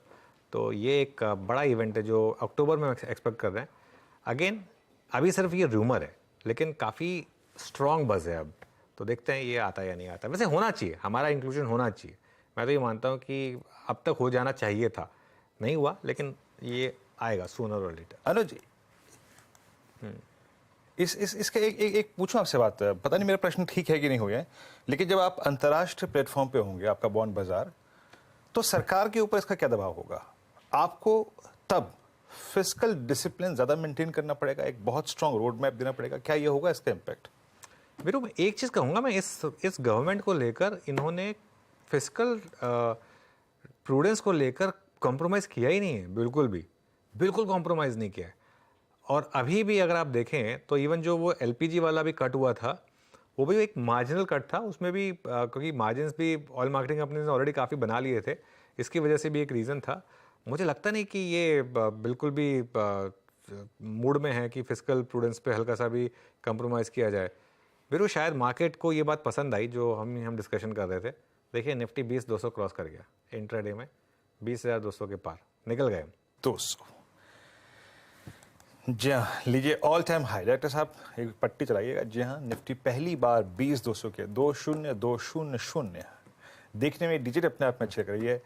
तो ये एक बड़ा इवेंट है जो अक्टूबर में एक्सपेक्ट कर रहे हैं। अगेन अभी सिर्फ ये रूमर है, लेकिन काफ़ी स्ट्रॉन्ग बज़ है अब तो देखते हैं ये आता है या नहीं आता। वैसे होना चाहिए, हमारा इंक्लूजन होना चाहिए। मैं तो ये मानता हूँ कि अब तक हो जाना चाहिए था, नहीं हुआ, लेकिन ये आएगा सूनर और लेटर। अनुज, इसके एक पूछूं आपसे बात, पता नहीं मेरा प्रश्न ठीक है कि नहीं हो गया, लेकिन जब आप अंतर्राष्ट्रीय प्लेटफॉर्म पे होंगे आपका बॉन्ड बाजार, तो सरकार के ऊपर इसका क्या दबाव होगा? आपको तब फिस्कल डिसिप्लिन ज्यादा मेंटेन करना पड़ेगा, एक बहुत स्ट्रांग रोड मैप देना पड़ेगा, क्या ये होगा इसका इम्पैक्ट? मेरे को एक चीज़ कहूँगा मैं, इस गवर्नमेंट को लेकर इन्होंने फिस्कल प्रूडेंस को लेकर कॉम्प्रोमाइज़ किया ही नहीं है, बिल्कुल कॉम्प्रोमाइज़ नहीं किया है। और अभी भी अगर आप देखें तो इवन जो वो एलपीजी वाला भी कट हुआ था, वो भी एक मार्जिनल कट था, उसमें भी क्योंकि मार्जिन्स भी ऑयल मार्केटिंग कंपनीज ने ऑलरेडी काफ़ी बना लिए थे, इसकी वजह से भी एक रीज़न था। मुझे लगता नहीं कि ये बिल्कुल भी मूड में है कि फिस्कल प्रूडेंस पे हल्का सा भी कंप्रोमाइज़ किया जाए। फिर शायद मार्केट को ये बात पसंद आई जो हम डिस्कशन कर रहे थे। देखिए निफ्टी 20,200 क्रॉस कर गया इंट्राडे में, 20,200 के पार निकल गए 200। जी हाँ, लीजिए ऑल टाइम हाई। डायरेक्टर साहब एक पट्टी चलाइएगा। जी हाँ, निफ्टी पहली बार 20,200 के 20,200 देखने में डिजिट अपने आप में चेक रही है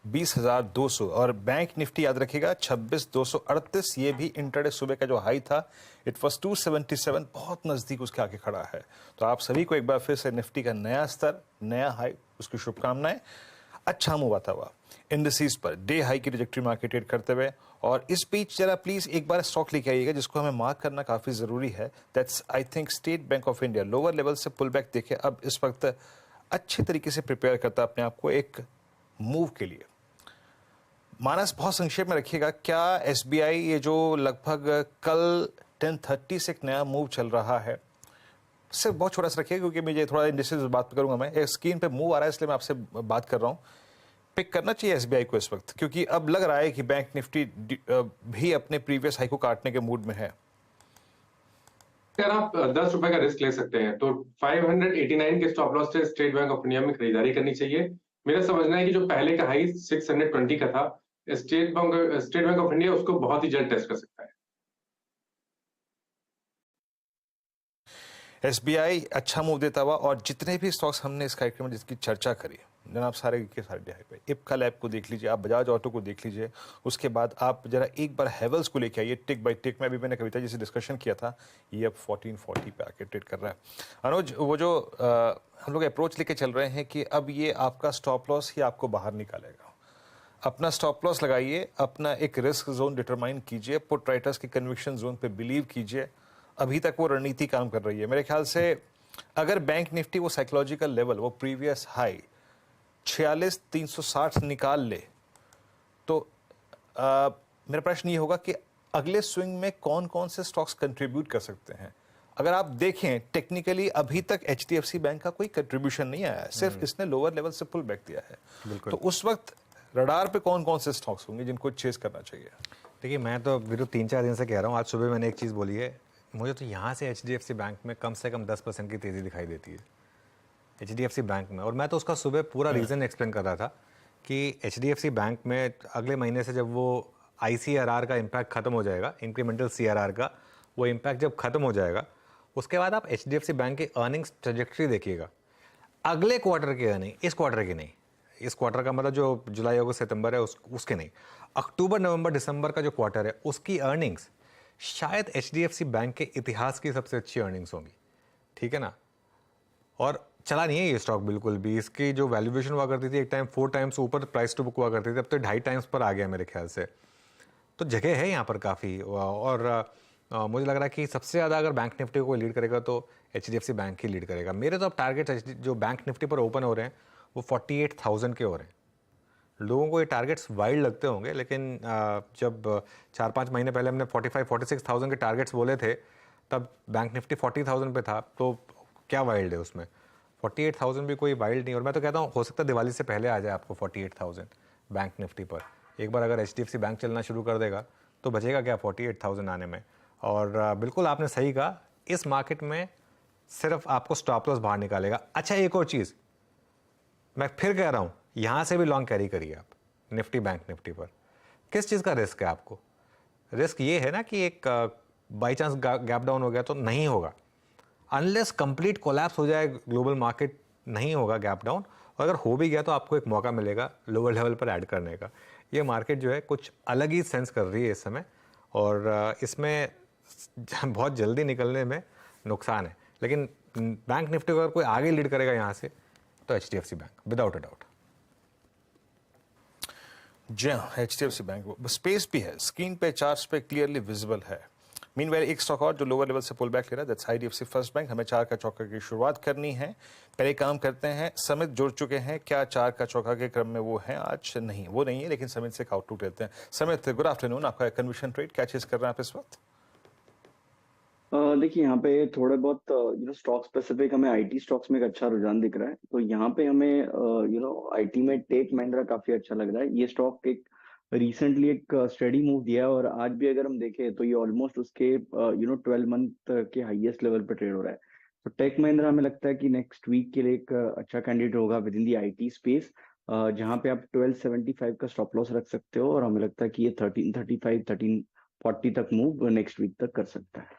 20,200। और बैंक निफ्टी याद रखिएगा 26,238, ये भी इंटरडे सुबह का जो हाई था इट वाज 277, बहुत नजदीक उसके आके खड़ा है। तो आप सभी को एक बार फिर से निफ्टी का नया स्तर, नया हाई, उसकी शुभकामनाएं। अच्छा मूव आता हुआ इंडिसेस पर डे हाई की ट्रैजेक्टरी मार्केट ट्रेड करते हुए। और इस बीच जरा प्लीज एक बार स्टॉक लेके आइएगा जिसको हमें मार्क करना काफी जरूरी है। That's I think state bank of India. Lower level से पुल बैक देखे अब इस वक्त अच्छे तरीके से प्रिपेयर करता अपने आप को एक मूव के लिए। मानस बहुत संक्षेप में रखिएगा, क्या एसबीआई ये जो लगभग कल 10:30 से एक नया मूव चल रहा है, सिर्फ बहुत छोटा सा रखिएगा क्योंकि मुझे थोड़ा इंडिसेस बात करूंगा मैं। एक स्क्रीन पे मूव आ रहा है इसलिए मैं आपसे बात कर रहा हूं। पिक करना चाहिए एसबीआई को इस वक्त, क्योंकि अब लग रहा है कि बैंक निफ्टी भी अपने प्रीवियस हाई को काटने के मूड में है। अगर आप 10 रुपए का रिस्क ले सकते हैं तो 589 के स्टॉप लॉस से स्टेट बैंक ऑफ इंडिया में खरीदारी करनी चाहिए। मेरा समझना है कि जो पहले का हाई 620 का था, स्टेट बैंक ऑफ इंडिया उसको बहुत ही जल्द टेस्ट कर सकता है। एसबीआई अच्छा मूव देता हुआ। और जितने भी स्टॉक्स हमने इस कार्यक्रम में जिसकी चर्चा करी जनाब, सारे के सारे डे हाई पे। इप्का लैब को देख लीजिए, आप बजाज ऑटो को देख लीजिए, उसके बाद आप जरा एक बार हेवल्स को लेके आइए टिक बाय टिक में। अभी मैंने कविता जी से डिस्कशन किया था, ये अब 1440 पे आके ट्रेड कर रहा है। अनुज, वो जो हम लोग अप्रोच लेके चल रहे हैं कि अब ये आपका स्टॉप लॉस ही आपको बाहर निकालेगा। अपना स्टॉप लॉस लगाइए, अपना एक रिस्क जोन डिटरमाइन कीजिए, पुट राइटर्स के कन्विक्शन जोन पे बिलीव कीजिए। अभी तक वो रणनीति काम कर रही है। मेरे ख्याल से अगर बैंक निफ्टी वो साइकोलॉजिकल लेवल, वो प्रीवियस हाई 46,360 निकाल ले तो मेरा प्रश्न ये होगा कि अगले स्विंग में कौन कौन से स्टॉक्स कंट्रीब्यूट कर सकते हैं। अगर आप देखें टेक्निकली अभी तक एचडीएफसी बैंक का कोई कंट्रीब्यूशन नहीं आया है, सिर्फ इसने लोअर लेवल से पुल बैक दिया है। तो उस वक्त रडार पे कौन कौन से स्टॉक्स होंगे जिनको चेस करना चाहिए? देखिए मैं तो 3-4 दिन से कह रहा हूँ, आज सुबह मैंने एक चीज़ बोली है, मुझे तो यहाँ से एचडीएफसी बैंक में कम से कम 10% की तेज़ी दिखाई देती है एचडीएफसी बैंक में। और मैं तो उसका सुबह पूरा रीज़न एक्सप्लेन कर रहा था कि एचडीएफसी बैंक में अगले महीने से जब वो आईसीआरआर का इम्पैक्ट खत्म हो जाएगा, इंक्रीमेंटल सीआरआर का वो इम्पैक्ट जब खत्म हो जाएगा, उसके बाद आप एचडीएफसी बैंक की अर्निंग्स ट्रेजेक्ट्री देखिएगा। अगले क्वार्टर की अर्निंग, इस क्वार्टर की नहीं, इस क्वार्टर का मतलब जो जुलाई अगस्त सितंबर है उसके नहीं, अक्टूबर नवंबर दिसंबर का जो क्वार्टर है उसकी अर्निंग्स शायद एचडीएफसी बैंक के इतिहास की सबसे अच्छी अर्निंग्स होंगी। ठीक है ना? और चला नहीं है ये स्टॉक बिल्कुल भी। इसकी जो वैल्यूएशन हुआ करती थी एक टाइम 4 टाइम्स ऊपर प्राइस टू बुक हुआ करती थी, अब तो 2.5 टाइम्स पर आ गया मेरे ख्याल से। तो जगह है यहाँ पर काफ़ी। और मुझे लग रहा है कि सबसे ज़्यादा अगर बैंक निफ्टी को लीड करेगा तो एचडीएफसी बैंक ही लीड करेगा। मेरे तो अब टारगेट जो बैंक निफ्टी पर ओपन हो रहे हैं वो 48,000 के हो रहे हैं। लोगों को ये टारगेट्स वाइल्ड लगते होंगे, लेकिन जब 4-5 महीने पहले हमने 45-46,000 के टारगेट्स बोले थे तब बैंक निफ्टी 40,000 पे था, तो क्या वाइल्ड है उसमें? 48,000 भी कोई वाइल्ड नहीं। और मैं तो कहता हूँ हो सकता है दिवाली से पहले आ जाए आपको 48,000 बैंक निफ्टी पर। एक बार अगर एचडीएफसी बैंक चलना शुरू कर देगा तो बचेगा क्या 48,000 आने में। और बिल्कुल आपने सही कहा, इस मार्केट में सिर्फ आपको स्टॉप लॉस बाहर निकालेगा। अच्छा एक और चीज़ मैं फिर कह रहा हूँ, यहाँ से भी लॉन्ग कैरी करिए आप निफ्टी बैंक निफ्टी पर। किस चीज़ का रिस्क है आपको? रिस्क ये है ना कि एक बाई चांस गैप डाउन हो गया तो नहीं होगा। अनलेस कंप्लीट कोलैप्स हो जाए, ग्लोबल मार्केट नहीं होगा गैप डाउन, और अगर हो भी गया तो आपको एक मौका मिलेगा लोअर लेवल पर ऐड करने का। ये मार्केट जो है कुछ अलग ही सेंस कर रही है इस समय, और इसमें बहुत जल्दी निकलने में नुकसान है। लेकिन बैंक निफ्टी अगर कोई आगे लीड करेगा यहाँ से तो HDFC bank, without a doubt. जी हाँ, HDFC बैंक स्पेस भी है, स्क्रीन पे चार्ट्स पे क्लियरली विजिबल है। मीनवाइल एक स्टॉक और जो लोअर लेवल से पुल बैक ले रहा है, दैट्स IDFC फर्स्ट बैंक। हमें 4 का चौका की शुरुआत करनी है, पहले काम करते हैं। समित जुड़ चुके हैं, क्या 4 का चौका के क्रम में वो हैं? आज नहीं, वो नहीं है, लेकिन समित से एक आउटलुक लेते हैं। समित, गुड आफ्टरनून, आपका कन्विशन ट्रेड क्या चीज कर रहे हैं आप इस वक्त? देखिए यहाँ पे थोड़े बहुत स्टॉक स्पेसिफिक हमें आईटी स्टॉक्स में एक अच्छा रुझान दिख रहा है। तो यहाँ पे हमें आईटी में टेक महिंद्रा काफी अच्छा लग रहा है। ये स्टॉक एक रिसेंटली एक स्टेडी मूव दिया है और आज भी अगर हम देखें तो ये ऑलमोस्ट उसके 12 मंथ के हाईएस्ट लेवल पे ट्रेड हो रहा है। तो टेक महिंद्रा हमें लगता है कि नेक्स्ट वीक के लिए एक अच्छा कैंडिडेट होगा with in the IT space, जहाँ पे आप 1275 का स्टॉप लॉस रख सकते हो, और हमें लगता है कि ये 1335 1340 तक मूव नेक्स्ट वीक तक कर सकता है।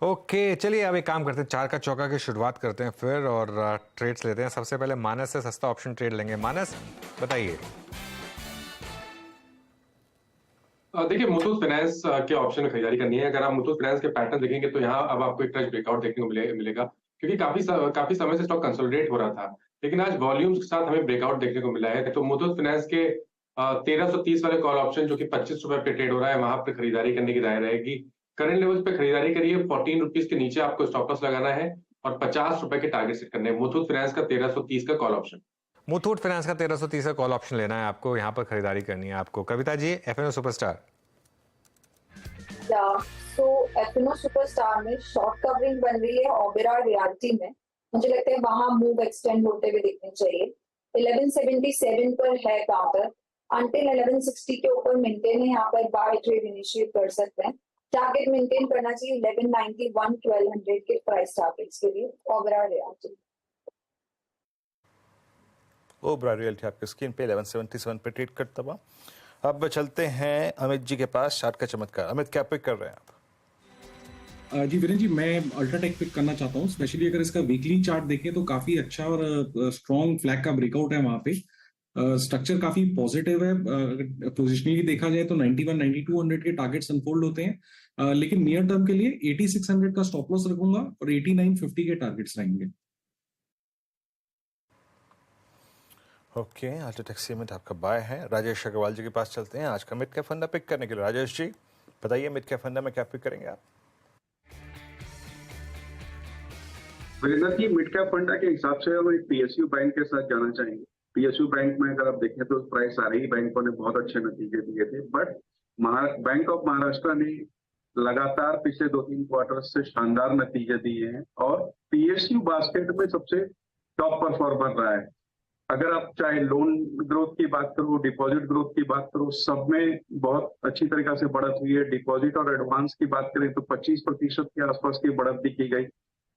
ओके, चलिए अब एक काम करते हैं, 4 का चौका की शुरुआत करते हैं फिर, और ट्रेड्स लेते हैं। सबसे पहले मानस से सस्ता ऑप्शन ट्रेड लेंगे। मानस, बताइए। देखिए, मुथूट फाइनेंस के ऑप्शन में खरीदारी करनी है। अगर आप मुथूट फाइनेंस के पैटर्न देखेंगे तो यहाँ अब आपको एक टच ब्रेकआउट देखने को मिलेगा, क्योंकि काफी समय से स्टॉक कंसोलिडेट हो रहा था, लेकिन आज वॉल्यूम्स के साथ हमें ब्रेकआउट देखने को मिला है। तो मुथूट फाइनेंस के 1330 वाले कॉल ऑप्शन जो कि 25 रुपए पे ट्रेड हो रहा है, वहां पर खरीदारी करने की राय रहेगी। करंट लेवल्स पे खरीदारी करिए, 14 रुपीज के नीचे आपको स्टॉप लॉस लगाना है और 50 रुपए के टारगेट सेट करने हैं। मुथूट फाइनेंस का 1330 का कॉल ऑप्शन, मुथूट फाइनेंस का 1330 का कॉल ऑप्शन लेना है आपको, यहाँ पर खरीदारी करनी है आपको। Kavita ji, FNO superstar. सो FNO सुपरस्टार में शॉर्ट कवरिंग बन रही है ओबेरॉय रियल्टी में। मुझे लगता है वहां मूव एक्सटेंड होते हुए दिखने चाहिए। 1177 पर है काउंटर, अंटिल 1160 के ऊपर मेंटेन है, यहाँ पर बाय ट्रेड इनिशिएट कर सकते हैं। टारगेट मेंटेन करना चाहिए 1191 1200 के प्राइस टारगेट्स के लिए ओबेरॉय रियल्टी। ओबेरॉय रियल्टी आपके स्क्रीन पे 1177 पे ट्रेड करता हुआ। अब चलते हैं अमित जी के पास, 4 का चमत्कार। अमित, क्या पिक कर रहे हैं आप? जी वीरेन जी, मैं अल्ट्राटेक पिक करना चाहता हूँ। स्पेशली अगर इसका वीकली चार्ट देखें तो काफी अच्छा और स्ट्रॉन्ग फ्लैग का ब्रेकआउट है वहां पे। स्ट्रक्चर काफी पॉजिटिव है। पोजिशनली देखा जाए तो 91 9200 के टारगेट्स अनफोल्ड होते हैं, लेकिन नियर टर्म के लिए 8600 का स्टॉप लॉस रखूंगा और 8950 के टारगेट्स रहेंगे। ओके, अल्ट्राटेक सीमेंट आपका बाय है। राजेश अग्रवाल जी के पास चलते हैं आज का मिड कैप फंडा पिक करने के लिए। राजेश जी, बताइए मिड कैप फंडा में क्या पिक करेंगे आप? वीरेंद्र जी, मिड कैप फंडा के हिसाब से हम एक PSU बैंक के साथ जाना चाहेंगे। PSU बैंक में अगर आप देखें तो प्राइस आ रही बैंकों ने बहुत अच्छे नतीजे दिए थे, बट बैंक ऑफ महाराष्ट्र ने लगातार पिछले 2-3 क्वार्टर से शानदार नतीजे दिए हैं और PSU बास्केट में सबसे टॉप परफॉर्मर रहा है। अगर आप चाहे लोन ग्रोथ की बात करो, डिपॉजिट ग्रोथ की बात करो, सब में बहुत अच्छी तरीके से बढ़त हुई है। डिपॉजिट और एडवांस की बात करें तो 25% के आसपास की बढ़त दिखी गई।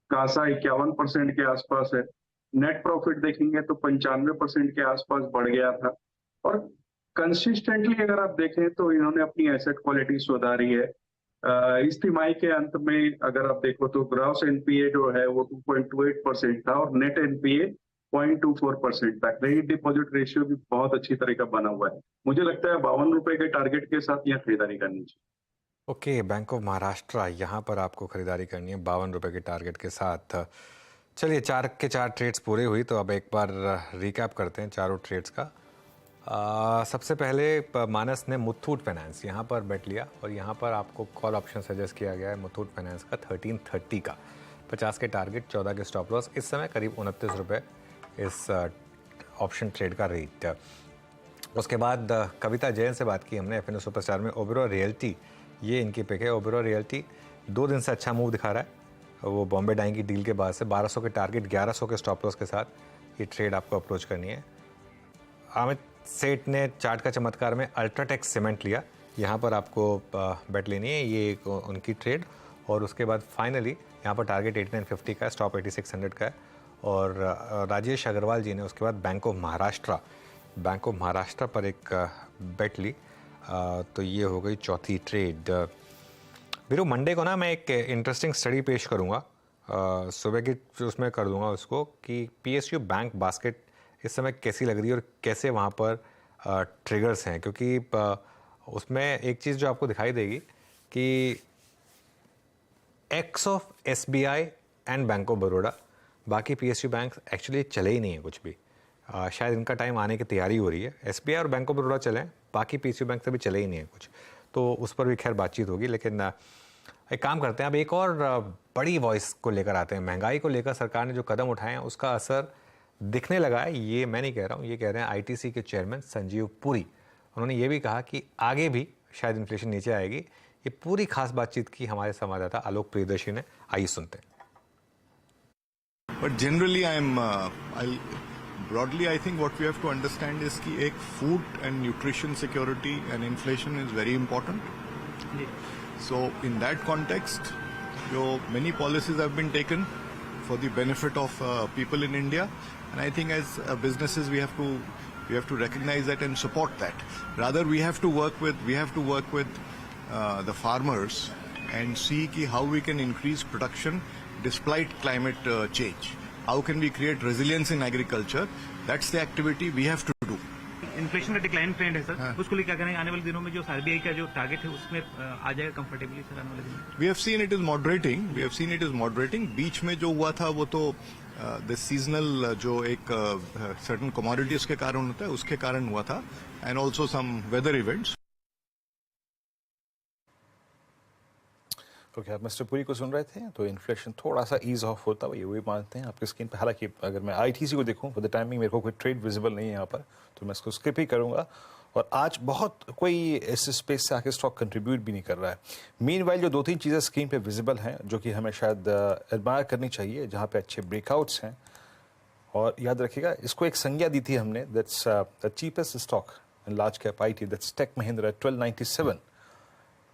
कासा 51% के आसपास है। नेट प्रॉफिट देखेंगे तो 95% के आसपास बढ़ गया था। और कंसिस्टेंटली अगर आप देखें तो इन्होंने अपनी एसेट क्वालिटी सुधारी है। इस तिमाही के अंत में अगर आप देखो तो ग्रॉस NPA जो है वो 2.28% था और नेट NPA 0.24% था। क्रेडिट डिपॉजिट रेशियो भी बहुत अच्छी तरह का बना हुआ है। मुझे लगता है 52 रुपए के टारगेट के साथ यह खरीदारी करनी चाहिए। ओके, बैंक ऑफ महाराष्ट्र, यहाँ पर आपको खरीदारी करनी है 52 रुपए के टारगेट के साथ। चलिए, 4 के 4 ट्रेड्स पूरे हुई, तो अब एक बार रिकैप करते हैं चारों ट्रेड्स का। सबसे पहले मानस ने मुथूट फाइनेंस यहाँ पर बेट लिया और यहाँ पर आपको कॉल ऑप्शन सजेस्ट किया गया है मुथूट फाइनेंस का 1330 का, 50 के टारगेट, 14 के स्टॉप लॉस। इस समय करीब 29 रुपये इस ऑप्शन ट्रेड का रेट। उसके बाद कविता जैन से बात की हमने FNO सुपरस्टार में। ओबेरॉय रियल्टी, ये इनकी पिक है। ओबेरॉय रियल्टी 2 दिन से अच्छा मूव दिखा रहा है। वो बॉम्बे डाइंग की डील के बाद से 1200 के टारगेट, 1100 के स्टॉप लॉस के साथ ये ट्रेड आपको अप्रोच करनी है। अमित सेठ ने चार्ट का चमत्कार में अल्ट्राटेक सीमेंट लिया, यहाँ पर आपको बेट लेनी है, ये एक उनकी ट्रेड। और उसके बाद फाइनली यहाँ पर टारगेट 8950 का है, स्टॉप 8600 का है। और राजेश अग्रवाल जी ने उसके बाद बैंक ऑफ महाराष्ट्र पर एक बेट ली, तो ये हो गई चौथी ट्रेड। वीरू, मंडे को ना मैं एक इंटरेस्टिंग स्टडी पेश करूँगा सुबह की उसमें कर दूंगा उसको कि PSU बैंक बास्केट इस समय कैसी लग रही है और कैसे वहाँ पर ट्रिगर्स हैं, क्योंकि उसमें एक चीज़ जो आपको दिखाई देगी कि x of SBI and bank of Baroda बाकी PSU बैंक एक्चुअली चले ही नहीं है कुछ भी। शायद इनका टाइम आने की तैयारी हो रही है। SBI और बैंक ऑफ बड़ौदा चलें, बाकी PSU बैंक से भी चले ही नहीं है कुछ, तो उस पर भी खैर बातचीत होगी। लेकिन एक काम करते हैं, अब एक और बड़ी वॉइस को लेकर आते हैं। महंगाई को लेकर सरकार ने जो कदम उठाए हैं उसका असर दिखने लगा है। ये मैं नहीं कह रहा हूँ, ये कह रहे हैं ITC के चेयरमैन संजीव पुरी। उन्होंने ये भी कहा कि आगे भी शायद इन्फ्लेशन नीचे आएगी। ये पूरी खास बातचीत की हमारे संवाददाता आलोक प्रियदर्शी ने, आइए सुनते हैं। But generally, broadly, I think what we have to understand is कि एक food and nutrition security and inflation is very important. So in that context, many policies have been taken for the benefit of people in India, and I think as businesses we have to recognize that and support that. Rather, we have to work with the farmers and see how we can increase production despite climate change. How can we create resilience in agriculture? That's the activity we have to do. Inflation का decline trend है sir, उसको लिए क्या करेंगे? आने वाले दिनों में जो RBI का जो टारगेट है उसमें आ जाएगा कंफर्टेबली सर आने वाले दिनों में? We have seen it is moderating. बीच में जो हुआ था वो तो the seasonal जो एक certain commodities के कारण होता है उसके कारण हुआ था, and also some weather events. Okay, आप मिस्टर पुरी को सुन रहे थे। तो इन्फ्लेशन थोड़ा सा ईज ऑफ होता है, ये वही मानते हैं आपकी स्क्रीन पे। हालांकि अगर मैं ITC को देखूं फॉर द टाइमिंग मेरे को कोई ट्रेड विजिबल नहीं है यहाँ पर, तो मैं इसको स्किप ही करूँगा। और आज बहुत कोई इस स्पेस से आके स्टॉक कंट्रीब्यूट भी नहीं कर रहा है। मीनवाइल जो 2-3 चीज़ें स्क्रीन पे विजिबल हैं जो कि हमें शायद एडमायर करनी चाहिए, जहाँ पे अच्छे ब्रेकआउट्स हैं। और याद रखिएगा, इसको एक संज्ञा दी थी हमने, that's the cheapest stock in large cap IT, that's Tech Mahindra 1297।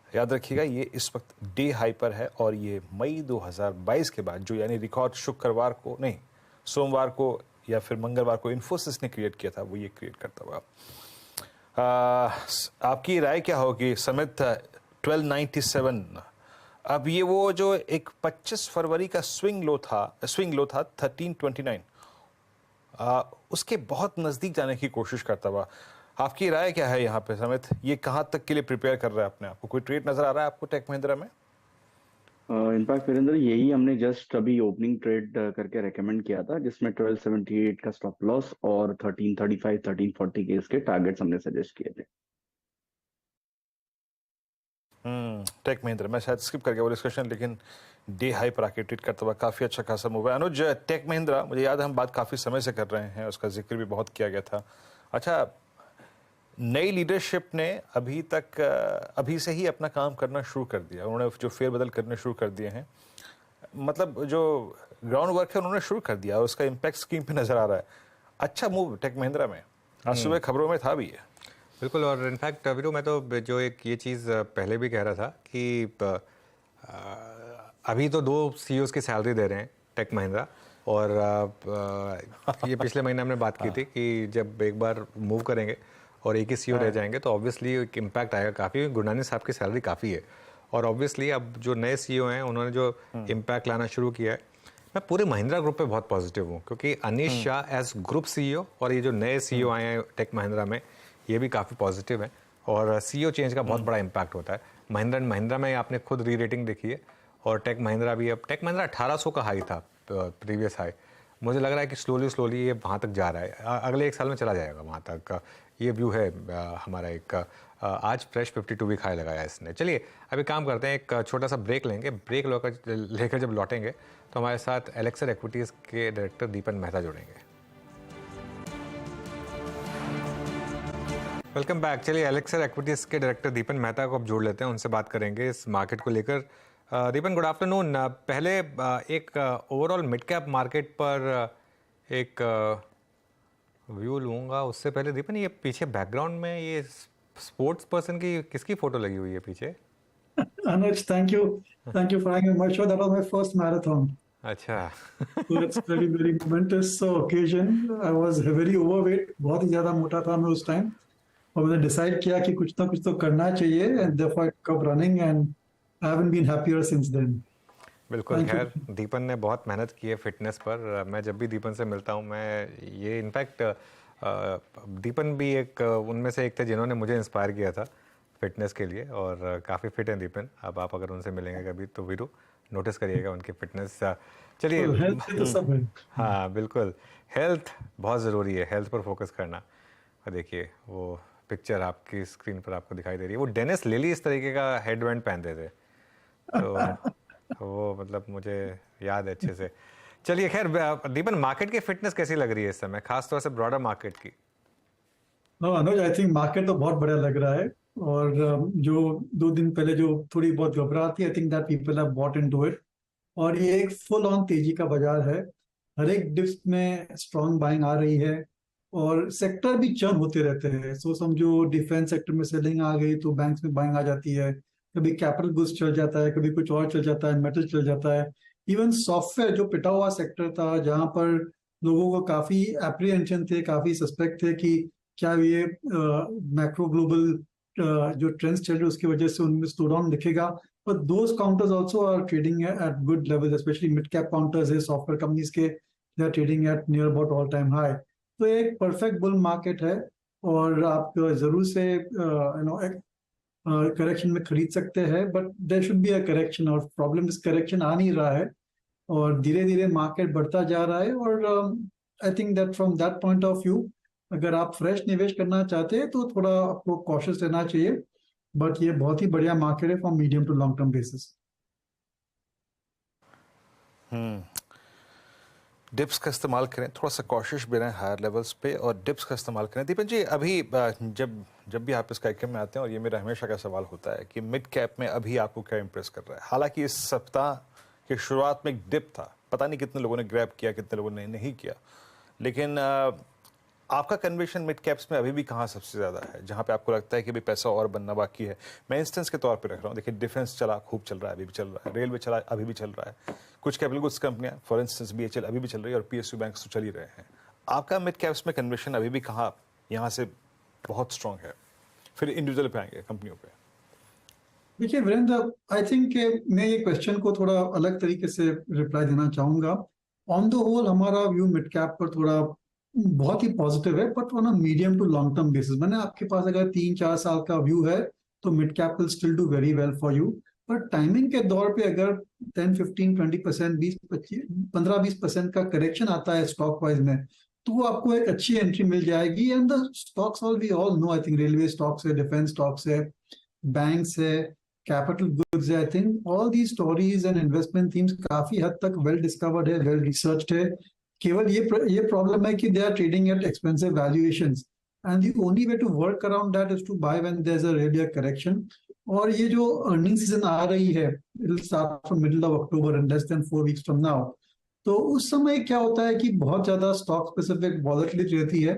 याद रखिएगा ये इस वक्त डे हाई पर है, और ये मई 2022 के बाद जो यानी रिकॉर्ड शुक्रवार को नहीं, सोमवार को या फिर मंगलवार को इन्फोसिस ने क्रिएट किया था, वो ये क्रिएट करता हुआ। आपकी राय क्या होगी समित? 1297 अब ये वो जो एक 25 फरवरी का स्विंग लो था 1329, उसके बहुत नज़दीक जाने की कोशिश करता हुआ। आपकी राय क्या है यहाँ पे समित? ये कहाँ तक के लिए प्रिपेयर कर रहा है अपने आप को? कोई ट्रेड नजर आ रहा है आपको टेक महिंद्रा में? इनफैक्ट वीरेंद्र, यही हमने जस्ट अभी ओपनिंग ट्रेड करके रेकमेंड किया था, जिसमें 1278 का स्टॉप लॉस और 1335 1340 के इसके टारगेट्स हमने सजेस्ट किए थे। टेक महिंद्रा मैं शायद स्किप कर गया वो डिस्कशन, लेकिन डे हाई पर आके ट्रेड करता हुआ काफी अच्छा खासा मूव है। अनुज, टेक महिंद्रा मुझे याद है हम बात काफी समय से कर रहे हैं, उसका जिक्र भी बहुत किया गया था। अच्छा, नई लीडरशिप ने अभी से ही अपना काम करना शुरू कर दिया, उन्होंने जो फेरबदल करने शुरू कर दिए हैं, मतलब जो ग्राउंड वर्क है उन्होंने शुरू कर दिया, उसका इम्पैक्ट स्कीम पे नजर आ रहा है। अच्छा मूव टेक महिंद्रा में, आज सुबह खबरों में था भी है। बिल्कुल, और इनफैक्ट वीरू मैं तो जो एक ये चीज़ पहले भी कह रहा था कि अभी तो 2 CEOs की सैलरी दे रहे हैं टेक महिंद्रा, और ये पिछले महीने हमने बात की थी कि जब एक बार मूव करेंगे और एक ही CEO रह जाएंगे तो ऑब्वियसली एक इम्पैक्ट आएगा काफ़ी। गुरनानी साहब की सैलरी काफ़ी है, और ऑब्वियसली अब जो नए CEO हैं उन्होंने जो इम्पैक्ट लाना शुरू किया है, मैं पूरे महिंद्रा ग्रुप पे बहुत पॉजिटिव हूँ, क्योंकि Anish Shah age group CEO और ये जो नए CEO आए हैं टेक महिंद्रा में, ये भी काफ़ी पॉजिटिव है। और CEO चेंज का बहुत बड़ा इम्पैक्ट होता है। महिंद्रा में आपने खुद री रेटिंग देखी है, और टेक महिंद्रा भी, अब टेक महिंद्रा 1800 का हाई था, प्रीवियस हाई। मुझे लग रहा है कि स्लोली ये वहाँ तक जा रहा है, अगले 1 साल में चला जाएगा वहाँ तक, ये व्यू है हमारा। एक आज फ्रेश 52 वीक हाई लगाया इसने। चलिए अभी काम करते हैं, एक छोटा सा ब्रेक लेंगे। ब्रेक लेकर जब लौटेंगे तो हमारे साथ एलेक्सर इक्विटीज़ के डायरेक्टर दीपन मेहता जुड़ेंगे। Welcome back. चलिए एलेक्सर इक्विटीज़ के डायरेक्टर दीपन मेहता को अब जोड़ लेते हैं, उनसे बात करेंगे इस मार्केट को लेकर। दीपन, गुड आफ्टरनून। पहले एक ओवरऑल मिड कैप मार्केट पर एक व्यू लूँगा, उससे पहले दीपन ये पीछे बैकग्राउंड में ये स्पोर्ट्स पर्सन की किसकी फोटो लगी हुई है पीछे? Anuj, thank you for having me. My show, that was my first marathon. अच्छा। So it's very momentous occasion. I was very overweight, बहुत ही ज़्यादा मोटा था मैं उस टाइम, और मैंने डिसाइड किया कि कुछ ना कुछ तो करना चाहिए, and therefore I kept running and I haven't been happier since then. बिल्कुल। Thank you. खैर दीपन ने बहुत मेहनत की है फिटनेस पर। मैं जब भी दीपन से मिलता हूँ मैं ये इनफैक्ट दीपन भी एक उनमें से एक थे जिन्होंने मुझे इंस्पायर किया था फिटनेस के लिए, और काफ़ी फिट हैं दीपन। अब आप अगर उनसे मिलेंगे कभी तो वीरू नोटिस करिएगा उनकी फिटनेस। चलिए तो हेल्थ से तो सब है। हाँ बिल्कुल, हेल्थ बहुत ज़रूरी है, हेल्थ पर फोकस करना। और देखिए वो पिक्चर आपकी स्क्रीन पर आपको दिखाई दे रही है, वो डेनिस लिली इस तरीके का हेडबैंड पहनते थे, तो वो मतलब मुझे याद है अच्छे से। चलिए खैर दीपन, मार्केट की फिटनेस कैसी लग रही है इस समय, खासतौर से ब्रॉडर मार्केट की? अनुज, आई थिंक मार्केट तो बहुत बढ़िया लग रहा है, और जो 2 दिन पहले जो थोड़ी बहुत घबराहट थी, आई think that people have bought into it, और ये एक फुल ऑन तेजी का बाजार है। हर एक डिप्स में स्ट्रॉन्ग बाइंग आ रही है, और सेक्टर भी चर्न होते रहते हैं। सो समझो डिफेंस सेक्टर में सेलिंग आ गई तो बैंक्स में बाइंग आ जाती है, कभी कैपिटल गुड्स चल जाता है, कभी कुछ और चल जाता है, मेटल चल जाता है। इवन सॉफ्टवेयर जो पिटा हुआ सेक्टर था, जहां पर लोगों को काफी एप्रीहेंशन थे, काफी सस्पेक्ट थे कि क्या ये मैक्रो ग्लोबल जो ट्रेंड्स चल रहे उसकी वजह से उनमें स्लो डाउन दिखेगा, but those counters also are trading at good levels, especially mid cap counters है सॉफ्टवेयर कंपनीज के, they are trading at near about all time high। तो एक परफेक्ट बुल मार्केट है, और आप जरूर से एक करेक्शन में खरीद सकते हैं, but there should be a correction, और प्रॉब्लम इस करेक्शन आ नहीं रहा है, और धीरे धीरे मार्केट बढ़ता जा रहा है। और आई think that from that point of view, अगर आप फ्रेश निवेश करना चाहते हैं तो थोड़ा आपको कॉशियस रहना चाहिए, बट ये बहुत ही बढ़िया मार्केट है from medium to long term basis. Dips का इस्तेमाल करें, थोड़ा सा कॉशियस भी रहें हायर लेवल्स पे, और डिप्स का इस्तेमाल करें। दीपन जी, अभी जब भी आप इस कार्यक्रम में आते हैं, और ये मेरा हमेशा का सवाल होता है कि मिड कैप में अभी आपको क्या इंप्रेस कर रहा है? हालांकि इस सप्ताह की शुरुआत में एक डिप था, पता नहीं कितने लोगों ने ग्रैब किया, कितने लोगों ने नहीं किया, लेकिन आपका कन्विक्शन मिड कैप्स में अभी भी कहाँ सबसे ज़्यादा है, जहाँ पे आपको लगता है कि भाई पैसा और बनना बाकी है? मैं इंस्टेंस के तौर पे रख रहा हूँ। देखिए डिफेंस चला, खूब चल रहा है, अभी भी चल रहा है, रेलवे चला, अभी भी चल रहा है, कुछ कैपिटल गुड्स कंपनियां फॉर इंस्टेंस BHL अभी भी चल रही है, और PSU बैंक्स तो चल ही रहे हैं। आपका मिड कैप्स में कन्विक्शन अभी भी कहाँ यहाँ से बहुत स्ट्रॉन्ग है? फिर इंडिविजुअल पे आएंगे, कंपनियों पे। देखिए वीरेंद्र, आई थिंक मैं ये क्वेश्चन को थोड़ा अलग तरीके से रिप्लाई देना चाहूंगा। ऑन द होल हमारा व्यू मिड कैप पर थोड़ा बहुत ही पॉजिटिव है, but on a medium to long term basis. मैंने आपके पास अगर 3-4 साल का व्यू है तो mid cap will still do very well for you, पर टाइमिंग के दौर पे अगर 10-15-20% 15-20% का करेक्शन आता है स्टॉक वाइज में, तो आपको एक अच्छी एंट्री मिल जाएगी। And the stocks all we all know, I think railway stocks है, डिफेंस स्टॉक्स है, बैंक्स है, कैपिटल गुड्स है, I think all the stories and investment themes काफी हद तक वेल डिस्कवर्ड है, वेल रिसर्च्ड है। केवल ये प्रॉब्लम है कि they are trading at expensive valuations, and the only way to work around that is to buy when there is a really a correction. और ये जो अर्निंग सीजन आ रही है, it will start from middle of October and less than 4 weeks from now, तो उस समय क्या होता है कि बहुत ज्यादा स्टॉक स्पेसिफिक वॉलेटिलिटी रहती है,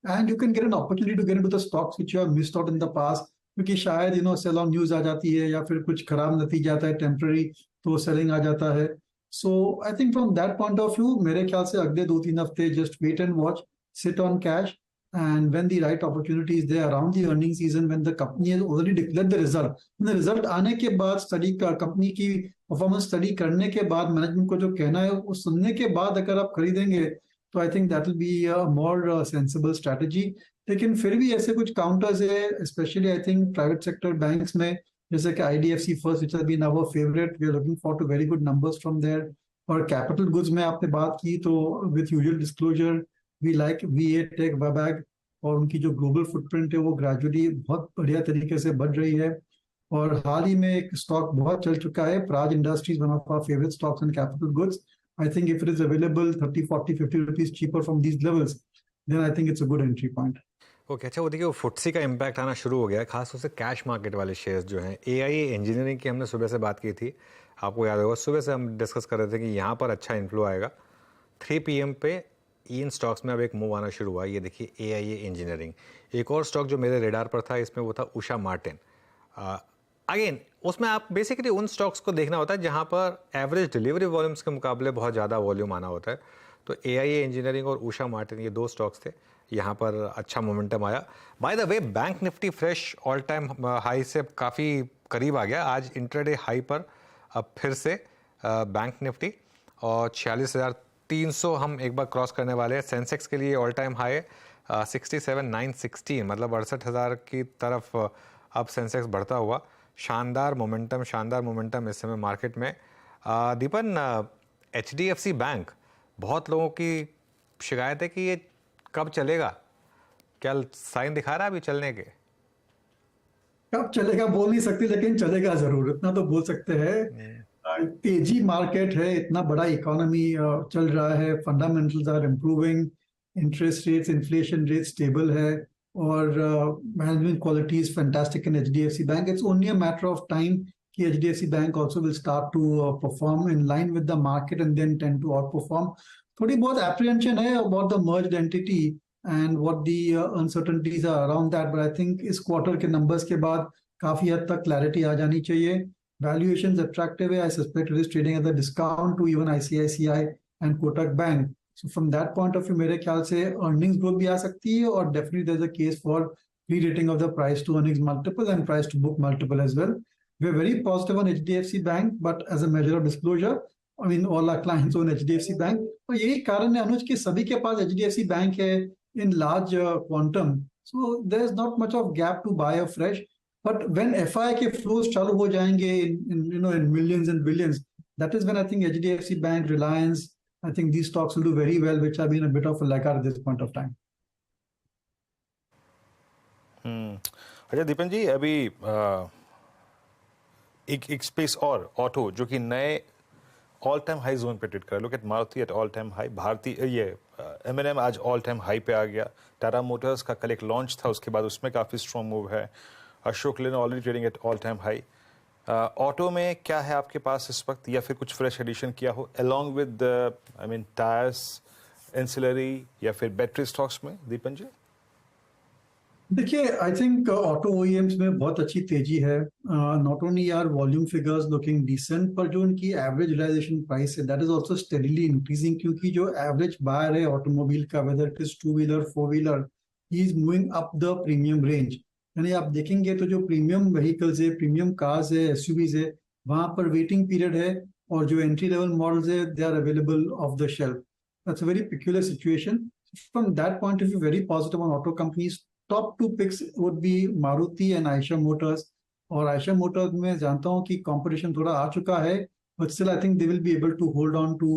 and you can get an opportunity to get into the stocks which you have missed out in the past, क्योंकि शायद सेल ऑन न्यूज आ जाती है, या फिर कुछ खराब नतीजा आता है टेम्पररी, तो सेलिंग आ जाता है। So I think from that point of view, मेरे ख्याल से अगले 2-3 हफ्ते just wait and watch, sit on cash, and when the right opportunity is there around the earning season, when the company has already declared the result, the result आने के बाद study का company की परफॉर्मेंस स्टडी करने के बाद management को जो कहना है वो सुनने के बाद अगर आप खरीदेंगे तो I think that will be a more sensible strategy. लेकिन फिर भी ऐसे कुछ काउंटर्स है, specially I think private sector banks में, जैसे कि IDFC first which has been our favourite, we are looking for to very good numbers from there. और कैपिटल गुड्स में आपने बात की तो with usual disclosure we like VA tech, Wabag, और उनकी जो ग्लोबल फुटप्रिंट है वो ग्रेजुअली बहुत बढ़िया तरीके से बढ़ रही है। और हाल ही में एक स्टॉक बहुत चल चुका है, Praj industries, one of our favourite stocks in capital goods. I think if it is available 30-40-50 rupees cheaper from these levels, then I think it's a good entry point. Okay, अच्छा वो देखिए वो फुटसी का impact आना शुरू हो गया है, खासतौर से कैश मार्केट वाले शेयर्स जो हैं। AIA इंजीनियरिंग की हमने सुबह से बात की थी, आपको याद होगा, सुबह से हम डिस्कस कर रहे थे कि यहाँ पर अच्छा इन्फ्लो आएगा। 3 PM पे इन स्टॉक्स में अब एक मूव आना शुरू हुआ। ये देखिए AIA इंजीनियरिंग। एक और स्टॉक जो मेरे रेडार पर था इसमें वो था उषा मार्टिन। अगेन उसमें आप बेसिकली उन स्टॉक्स को देखना होता है जहाँ पर एवरेज डिलीवरी वॉल्यूम्स के मुकाबले बहुत ज़्यादा वॉल्यूम आना होता है। तो AIA इंजीनियरिंग और उषा मार्टिन ये 2 स्टॉक्स थे, यहाँ पर अच्छा मोमेंटम आया। By the way bank Nifty fresh all time high से काफ़ी करीब आ गया, आज इंट्राडे हाई पर अब फिर से बैंक निफ्टी, और 46,300 हम एक बार क्रॉस करने वाले हैं। सेंसेक्स के लिए ऑल टाइम हाई 67,916, मतलब 68,000 की तरफ अब सेंसेक्स बढ़ता हुआ। शानदार मोमेंटम इस समय मार्केट में। दीपन, HDFC बैंक, बहुत लोगों की शिकायत है कि ये कब चलेगा, क्या साइन दिखा रहा है अभी चलने के? कब चलेगा बोल नहीं सकते, लेकिन चलेगा जरूर, इतना तो बोल सकते हैं। तेजी मार्केट है, इतना बड़ा इकोनॉमी चल रहा है, fundamentals are improving, interest rates, inflation rate stable है, और management qualities fantastic in HDFC bank. Its only a matter of time कि HDFC bank also will start to perform in line with the market and then tend to outperform. थोड़ी बहुत apprehension है about the merged entity and what the uncertainties are around that, but I think इस quarter के numbers के बाद काफी हद तक क्लैरिटी आ जानी चाहिए। वैल्यूएशंस अट्रैक्टिव है, I suspect it is trading at the discount to even ICICI and Kotak bank. So from that point of view मेरे ख्याल से अर्निंग्स ग्रोथ भी आ सकती है, और definitely there is a case for re-rating of the price to earnings multiple and price to book multiple as well. We are very positive on HDFC bank, but as a measure of disclosure I mean all our clients own HDFC bank, और यही कारण है अनुज कि सभी के पास HDFC bank है in large quantum, so there is not much of gap to buy afresh. But when FI के flows चालू हो जाएंगे in millions and billions, that is when I think HDFC Bank, Reliance, I think these stocks will do very well, which have been a bit of a laggard at this point of time. अच्छा दीपन जी, अभी एक space और auto जो कि नए all time high zone पे trade कर, look at Maruti at all time high, भारतीय ये M&M आज ऑल टाइम हाई पे आ गया। टाटा मोटर्स का कल एक लॉन्च था, उसके बाद उसमें काफ़ी स्ट्रॉन्ग मूव है। Ashok Leyland already trading at all time high. Auto में क्या है आपके पास इस वक्त, या फिर कुछ फ्रेश एडिशन किया हो along with I mean tyres, ancillary या फिर बैटरी स्टॉक्स में, दीपन जी? देखिए, आई थिंक ऑटो OEMs में बहुत अच्छी तेजी है। Not only are volume figures looking decent, पर जो उनकी एवरेज रियलाइजेशन प्राइस है that is also steadily increasing, क्योंकि जो एवरेज बायर है ऑटोमोबाइल का, whether it is 2-wheeler 4-wheeler, he is moving up the premium range. यानी आप देखेंगे तो जो प्रीमियम व्हीकल्स है, प्रीमियम कार्स है, SUVs है, वहां पर वेटिंग पीरियड है, और जो एंट्री लेवल मॉडल्स है they are available off the shelf. That's a very peculiar situation. From that point of view very positive on auto companies. Top 2 picks would be Maruti and Eicher Motors, और Eicher Motors में जानता हूँ कि competition थोड़ा आ चुका है, but still I think they will be able to hold on to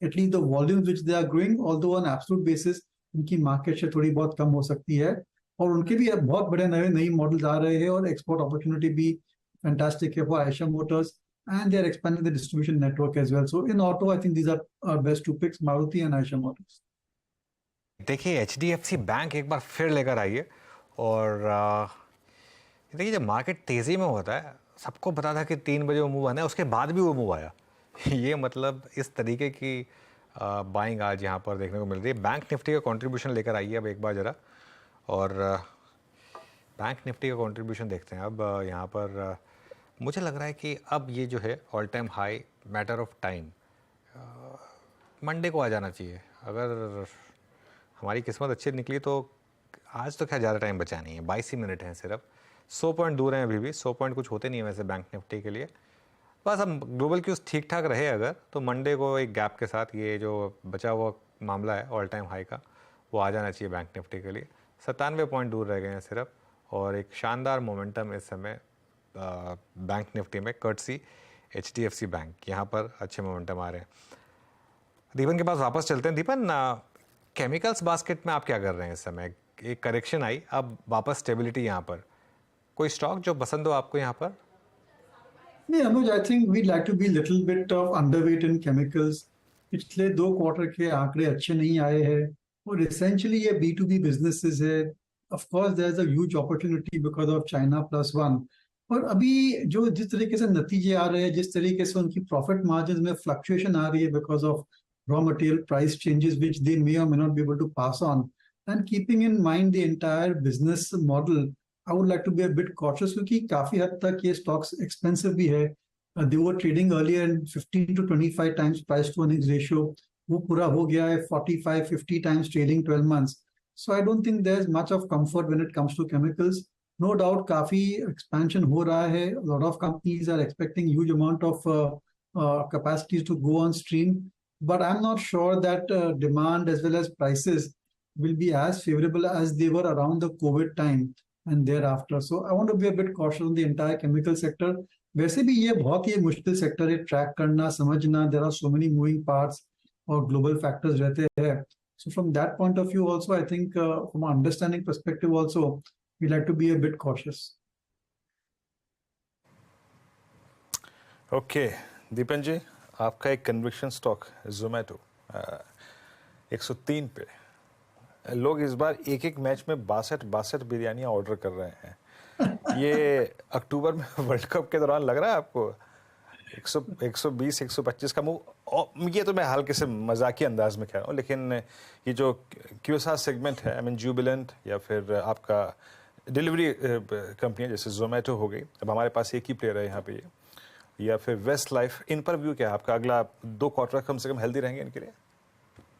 at least the volumes which they are growing, although on absolute basis उनकी market share थोड़ी बहुत कम हो सकती है, और उनके भी बहुत बड़े नई मॉडल्स आ रहे हैं, और एक्सपोर्ट अपॉर्चुनिटी भी फैंटास्टिक है for Eicher Motors, and they are expanding the distribution network as well. So in auto I think these are our best 2 picks, Maruti and Eicher Motors. देखिए HDFC बैंक एक बार फिर लेकर आई है, और देखिए जब मार्केट तेज़ी में होता है, सबको पता था कि 3 बजे वो मूव आना है, उसके बाद भी वो मूव आया। ये मतलब इस तरीके की बाइंग आज यहाँ पर देखने को मिल रही है। बैंक निफ्टी का कंट्रीब्यूशन लेकर आई है अब एक बार ज़रा, और बैंक निफ्टी का कंट्रीब्यूशन देखते हैं अब यहाँ पर। मुझे लग रहा है कि अब ये जो है all time high matter of time, Monday को आ जाना चाहिए। अगर हमारी किस्मत अच्छी निकली तो आज तो क्या ज़्यादा टाइम बचा नहीं है, 22 ही मिनट हैं सिर्फ, 100 पॉइंट दूर हैं अभी भी। 100 पॉइंट कुछ होते नहीं है वैसे बैंक निफ्टी के लिए। बस हम ग्लोबल क्यूज ठीक ठाक रहे अगर, तो मंडे को एक गैप के साथ ये जो बचा हुआ मामला है ऑल टाइम हाई का, वो आ जाना चाहिए बैंक निफ्टी के लिए। 97 पॉइंट दूर रह गए हैं सिर्फ, और एक शानदार मोमेंटम इस समय बैंक निफ्टी में, कर्टसी HDFC बैंक, यहाँ पर अच्छे मोमेंटम आ रहे हैं। दीपन के पास वापस चलते हैं। दीपन, केमिकल्स बास्केट में आप क्या कर रहे हैं इस समय? एक करेक्शन आई, अब वापस स्टेबिलिटी यहाँ पर, कोई स्टॉक जो पसंद हो आपको यहाँ पर? नहीं Anuj, I think we like to be little bit of underweight in chemicals. पिछले 2 क्वार्टर के आंकड़े अच्छे नहीं आए हैं, और एसेंशियली ये B2B बिजनेसेस है। Of course there is a huge opportunity because of China Plus One, और अभी जो जिस तरीके से नतीजे आ रहे हैं, जिस तरीके से उनकी प्रॉफिट मार्जिन में फ्लक्चुएशन आ रही है because of raw material price changes which they may और may not be able to pass on, and keeping in mind the entire business model, I would like to be a bit cautious, क्योंकि काफी हद तक ये stocks expensive भी है। They were trading earlier in 15 to 25 times price to earnings ratio, वो पूरा हो गया है 45-50 times trailing 12 months. So I don't think there's much of comfort when it comes to chemicals. No doubt काफी expansion हो रहा है, a lot of companies are expecting huge amount of capacities to go on stream. But I'm not sure that demand as well as prices will be as favorable as they were around the COVID time and thereafter. So I want to be a bit cautious on the entire chemical sector. वैसे भी ये बहुत ही मुश्किल sector है track करना समझना. There are so many moving parts और global factors रहते हैं. So from that point of view also, I think from an understanding perspective also, we like to be a bit cautious. Okay Deepan ji, आपका एक conviction stock Zomato 103 पे. लोग इस बार एक एक मैच में 62 बिरयानियां ऑर्डर कर रहे हैं. ये अक्टूबर में वर्ल्ड कप के दौरान लग रहा है आपको 120 125 का मूव? ये तो मैं हल्के से मजाकी अंदाज में कह रहा हूँ, लेकिन ये जो क्यूएसआर सेगमेंट है, आई मीन जुबिलेंट या फिर आपका डिलीवरी कंपनियां जैसे जोमेटो हो गई, अब हमारे पास एक ही प्लेयर है यहाँ पे ये, या फिर वेस्ट लाइफ, इन पर व्यू क्या है आपका? अगला 2 क्वार्टर कम से कम हेल्दी रहेंगे इनके लिए?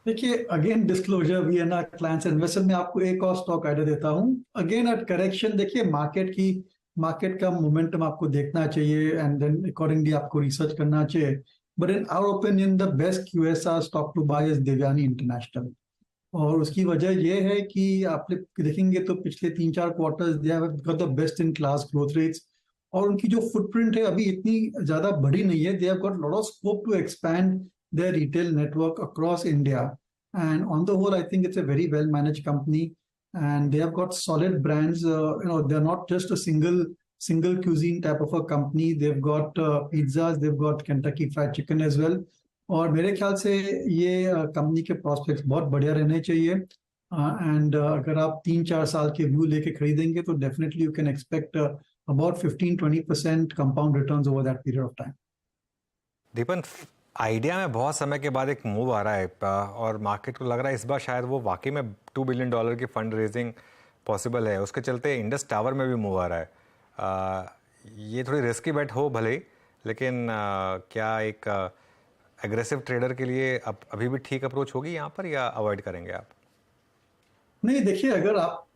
देखिए, again disclosure, we are not clients investor. मैं आपको एक और स्टॉक आइडिया देता हूँ. अगेन एट करेक्शन, देखिए मार्केट का मोमेंटम आपको देखना चाहिए एंड देन अकॉर्डिंगली आपको रिसर्च करना चाहिए. But in our opinion the best QSR stock to buy is Devyani International. और उसकी वजह ये है कि आप देखेंगे तो पिछले 3-4 quarters they have got the best in class growth rates. और उनकी जो फुटप्रिंट है अभी इतनी ज्यादा बड़ी नहीं है. They have got lot of scope to expand their retail network across India, and on the whole I think it's a very well managed company and they have got solid brands. They're not just a single cuisine type of a company. They've got pizzas, they've got Kentucky Fried Chicken as well. और मेरे ख्याल से ये company के prospects बहुत बढ़िया रहने चाहिए. एंड अगर आप 3-4 साल के व्यू लेके खरीदेंगे तो definitely you can expect about 15-20% compound returns over that period of time. Deepan, idea में बहुत समय के बाद एक मूव आ रहा है और मार्केट को लग रहा है इस बार शायद वो वाकई में $2 बिलियन की फंड रेजिंग पॉसिबल है. उसके चलते इंडस टावर में भी मूव आ रहा है. ये थोड़ी रिस्की बेट हो भले ही, लेकिन क्या एक एग्रेसिव ट्रेडर के लिए अभी भी ठीक अप्रोच होगी यहाँ पर, या अवॉइड करेंगे आप? नहीं, देखिए, अगर आप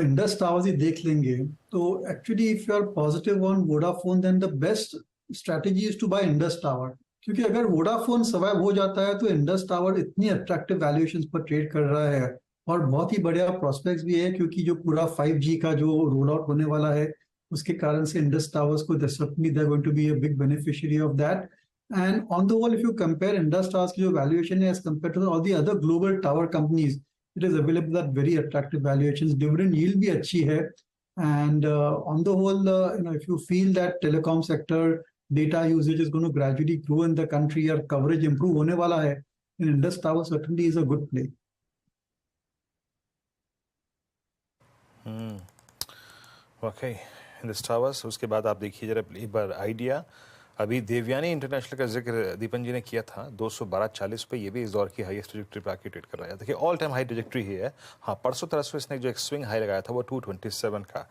इंडस टावर्स ही देख लेंगे तो actually if you are positive on Vodafone then the best strategy is to buy Indus tower. क्योंकि अगर वोडाफोन सर्वाइव हो जाता है तो इंडस टावर इतनी अट्रैक्टिव वैल्यूएशंस पर ट्रेड कर रहा है और बहुत ही बढ़िया प्रोस्पेक्ट्स भी है, क्योंकि जो पूरा 5G का जो रोल आउट होने वाला है उसके कारण से इंडस टावर्स को certainly they're going to be a big beneficiary of that. And on the whole, if you compare Indus Towers की जो valuation है as compared to all the other global tower companies, it is available at very attractive valuations. Dividend yield भी अच्छी है. And on the whole, if you feel that telecom sector data usage is going to gradually grow in the country or coverage improve होने वाला है, then Indus Towers certainly is a good play. Okay, Indus towers. उसके बाद आप देखिए जरा एक बार idea. अभी देवयानी इंटरनेशनल का जिक्र दीपन जी ने किया था 212.40 पे, ये भी इस दौर की हाईएस्ट ट्रेजेक्टरी पे आके ट्रेड कर रहा है. देखिए ऑल टाइम हाई ट्रेजेक्टरी ही है. हाँ, परसों तरसों इसने जो एक स्विंग हाई लगाया था वो 227 का.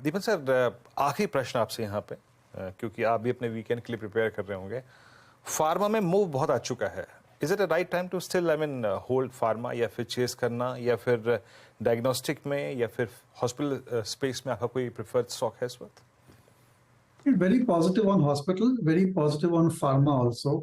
दीपन सर, आखिरी प्रश्न आपसे यहाँ पे, क्योंकि आप भी अपने वीकेंड के लिए प्रिपेयर कर रहे होंगे. फार्मा में मूव बहुत आ चुका है. Is it a right time to still hold pharma, या फिर चेस करना, या फिर डायग्नोस्टिक में, या फिर हॉस्पिटल स्पेस में आपका कोई प्रेफर्ड स्टॉक है इस वक्त? Very positive on hospital, very positive on pharma also.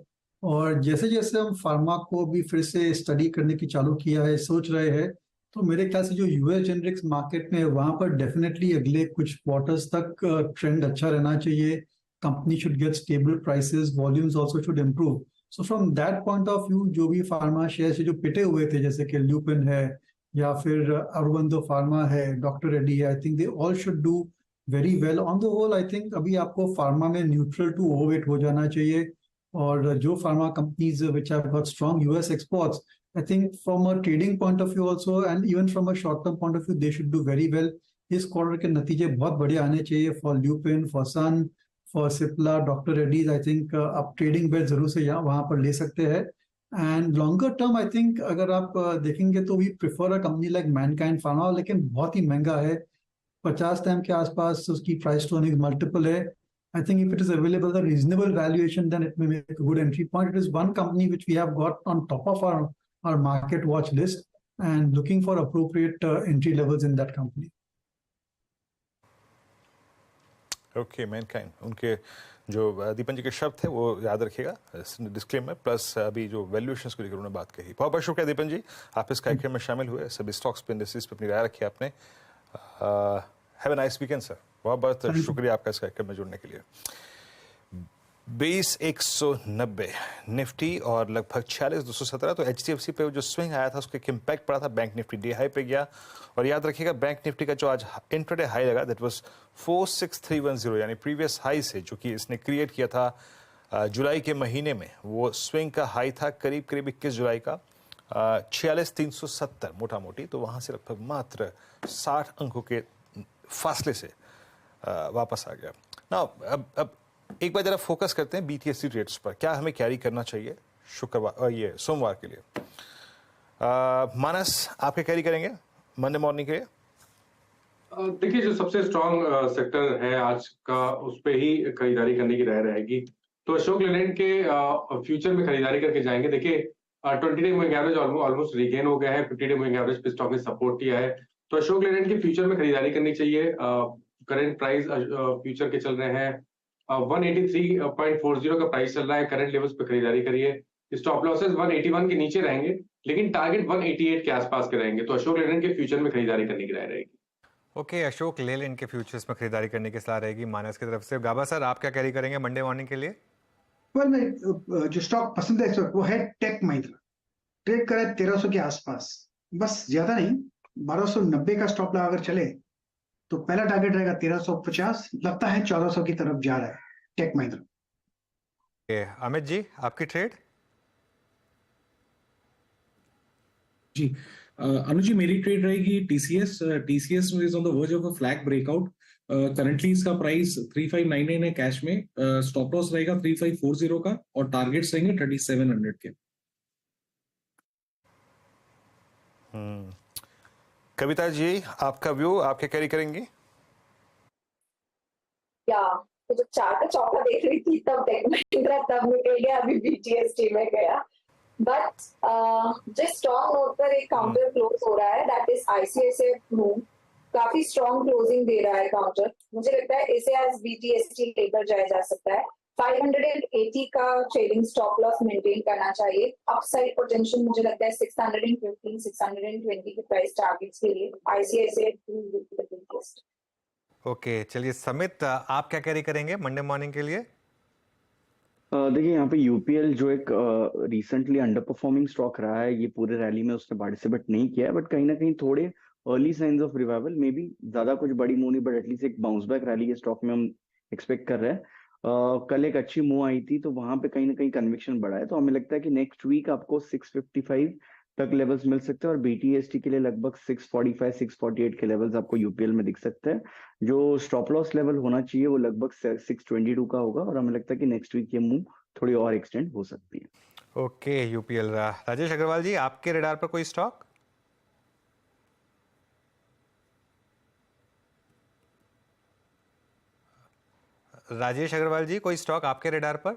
और जैसे जैसे हम फार्मा को भी फिर से स्टडी करने की चालू किया है, सोच रहे हैं, तो मेरे ख्याल से जो यूएस जेनरिक्स मार्केट में वहां पर डेफिनेटली अगले कुछ क्वार्टर्स तक ट्रेंड अच्छा रहना चाहिए. Company should get stable prices, volumes also should improve. So from that point of view जो भी फार्मा शेयर से जो पिटे हुए थे, जैसे कि ल्यूपिन है या फिर अरविंदो फार्मा है, डॉक्टर रेड्डी है, I think they all should do very well. On the whole I think अभी आपको फार्मा में न्यूट्रल टू ओवरवेट हो जाना चाहिए. और जो pharma companies which have got strong US exports, I think from a trading point of view also and even from a short-term point of view, they should do very well. इस quarter के नतीजे बहुत बढ़िया आने चाहिए for Lupin, for Sun, for Cipla, Dr. Reddy's. I think आप trading बेट जरूर से वहाँ पर ले सकते हैं. And longer term, I think अगर आप देखेंगे तो we prefer a company like Mankind Pharma, लेकिन बहुत ही महंगा है. 50 टाइम के आसपास उसकी प्राइस टू अर्निंग मल्टीपल है. I think if it is available at a reasonable valuation, then it may make a good entry point. It is one company which we have got on top of our market watch list and looking for appropriate entry levels in that company. Okay Mankind, उनके जो दीपन जी के शब्द थे वो याद रखिएगा disclaimer, plus अभी जो वैल्यूएशंस को लेकर उन्होंने बात कही। बहुत बहुत शुक्रिया दीपन जी, आप इस कार्यक्रम में शामिल हुए, सभी स्टॉक्स पे इंडस्ट्रीज पे अपनी राय रखी आपने। Have a nice weekend sir, बहुत बहुत शुक्रिया आपका इस कार्यक्रम में जुड़ने के लिए। 22,190 निफ्टी और लगभग 46,217, तो HDFC पे जो स्विंग आया था उसका एक इम्पैक्ट पड़ा था। बैंक निफ्टी डे हाई पे गया, और याद रखिएगा बैंक निफ्टी का जो आज इंट्राडे हाई लगा दैट वाज 46310, यानी प्रीवियस हाई से जो कि इसने क्रिएट किया था जुलाई के महीने में, वो स्विंग का हाई था करीब करीब 21 जुलाई का 46,370 मोटा मोटी, तो वहाँ से लगभग मात्र 60 अंकों के फासले से वापस आ गया ना। अब एक बार जरा फोकस करते हैं BTST ट्रेड्स पर, क्या हमें कैरी करना चाहिए शुक्रवार ये सोमवार के लिए। मानस आपके कैरी करेंगे मंडे मॉर्निंग के लिए? देखिए, जो सबसे स्ट्रॉन्ग सेक्टर है आज का, उस पे ही खरीदारी करने की राय रहेगी। तो अशोक लेलैंड के फ्यूचर में खरीदारी करके जाएंगे। देखिए 20 day moving average almost regain हो गया है, 50 डे मूविंग एवरेज पे स्टॉक ने सपोर्ट किया है, तो अशोक लेलैंड के फ्यूचर में खरीदारी करनी चाहिए। करंट प्राइस फ्यूचर के चल रहे हैं 183.40 का प्राइस चल रहा है, करंट लेवल्स पे खरीदारी करिए। स्टॉप लॉसेस 181 के नीचे रहेंगे, लेकिन टारगेट 188 के आसपास के रहेंगे, तो अशोक लेलैंड के फ्यूचर में खरीदारी करने की राय रहेगी। ओके, अशोक लेलैंड के फ्यूचर्स में खरीदारी करने की सलाह रहेगी मानस की तरफ से। गाबा सर, आप क्या कैरी करेंगे मंडे मॉर्निंग के लिए? मैं जो स्टॉक पसंद है इस वक्त वो है टेक महिंद्रा, ट्रेड कर रहा है 1300 के आसपास, बस ज्यादा नहीं, 1290 का स्टॉप लगा अगर चले तो पहला टारगेट रहेगा 1350, लगता है 1400 की तरफ जा रहा है टेक महिंद्रा। अमित जी, आपकी ट्रेड? जी अनुज जी, मेरी ट्रेड रहेगी TCS। TCS is on the verge of a flag breakout. Currently इसका प्राइस 3599 है कैश में, स्टॉप लॉस रहेगा 3540 का, और टारगेट्स रहेंगे 3700 के। कविता जी, आपका व्यू, आप क्या कैरी करेंगी? या तो जब चार का चौका देख रही थी तब टेक महिंद्रा तब निकल गया, अभी BTST में गया। बट जिस स्ट्रॉन्ग नोट पर एक काउंटर क्लोज हो रहा है, दैट इज ICICI मूव, काफी स्ट्रॉन्ग क्लोजिंग दे रहा है काउंटर। मुझे लगता है इसे आज BTST लेकर जाया जा सकता है। 580 का ट्रेडिंग स्टॉप लॉस मेंटेन करना चाहिए। अपसाइड पोटेंशियल मुझे लगता है 615, 620 के प्राइस टारगेट्स के लिए ICICI। ओके, चलिए समित, आप क्या कैरी करेंगे मंडे मॉर्निंग के लिए? देखिए यहाँ पे UPL जो एक रिसेंटली अंडर परफॉर्मिंग स्टॉक रहा है, ये पूरे रैली में उसने पार्टिसिपेट नहीं किया है, बट कहीं ना कहीं थोड़े early signs of revival, may be ज्यादा कुछ बड़ी मूव नहीं, बट एटलीस्ट एक बाउंस बैक रैली के स्टॉक में हम एक्सपेक्ट कर रहे हैं। कल एक अच्छी मूव आई थी, तो वहां पे कहीं ना कहीं कन्विक्शन बढ़ा है, तो हमें लगता है कि नेक्स्ट वीक आपको 655 तक लेवल्स मिल सकते हैं, और BTST के लिए लगभग 645 648 के लेवल्स आपको UPL में दिख सकते हैं। जो स्टॉप लॉस लेवल होना चाहिए वो लगभग 622 का होगा, और हमें लगता है कि नेक्स्ट वीक ये मूव थोड़ी और एक्सटेंड हो सकती है। ओके, UPL रहा। राजेश अग्रवाल जी, आपके रेडार पर कोई स्टॉक? राजेश अग्रवाल जी, कोई स्टॉक आपके रेडार पर?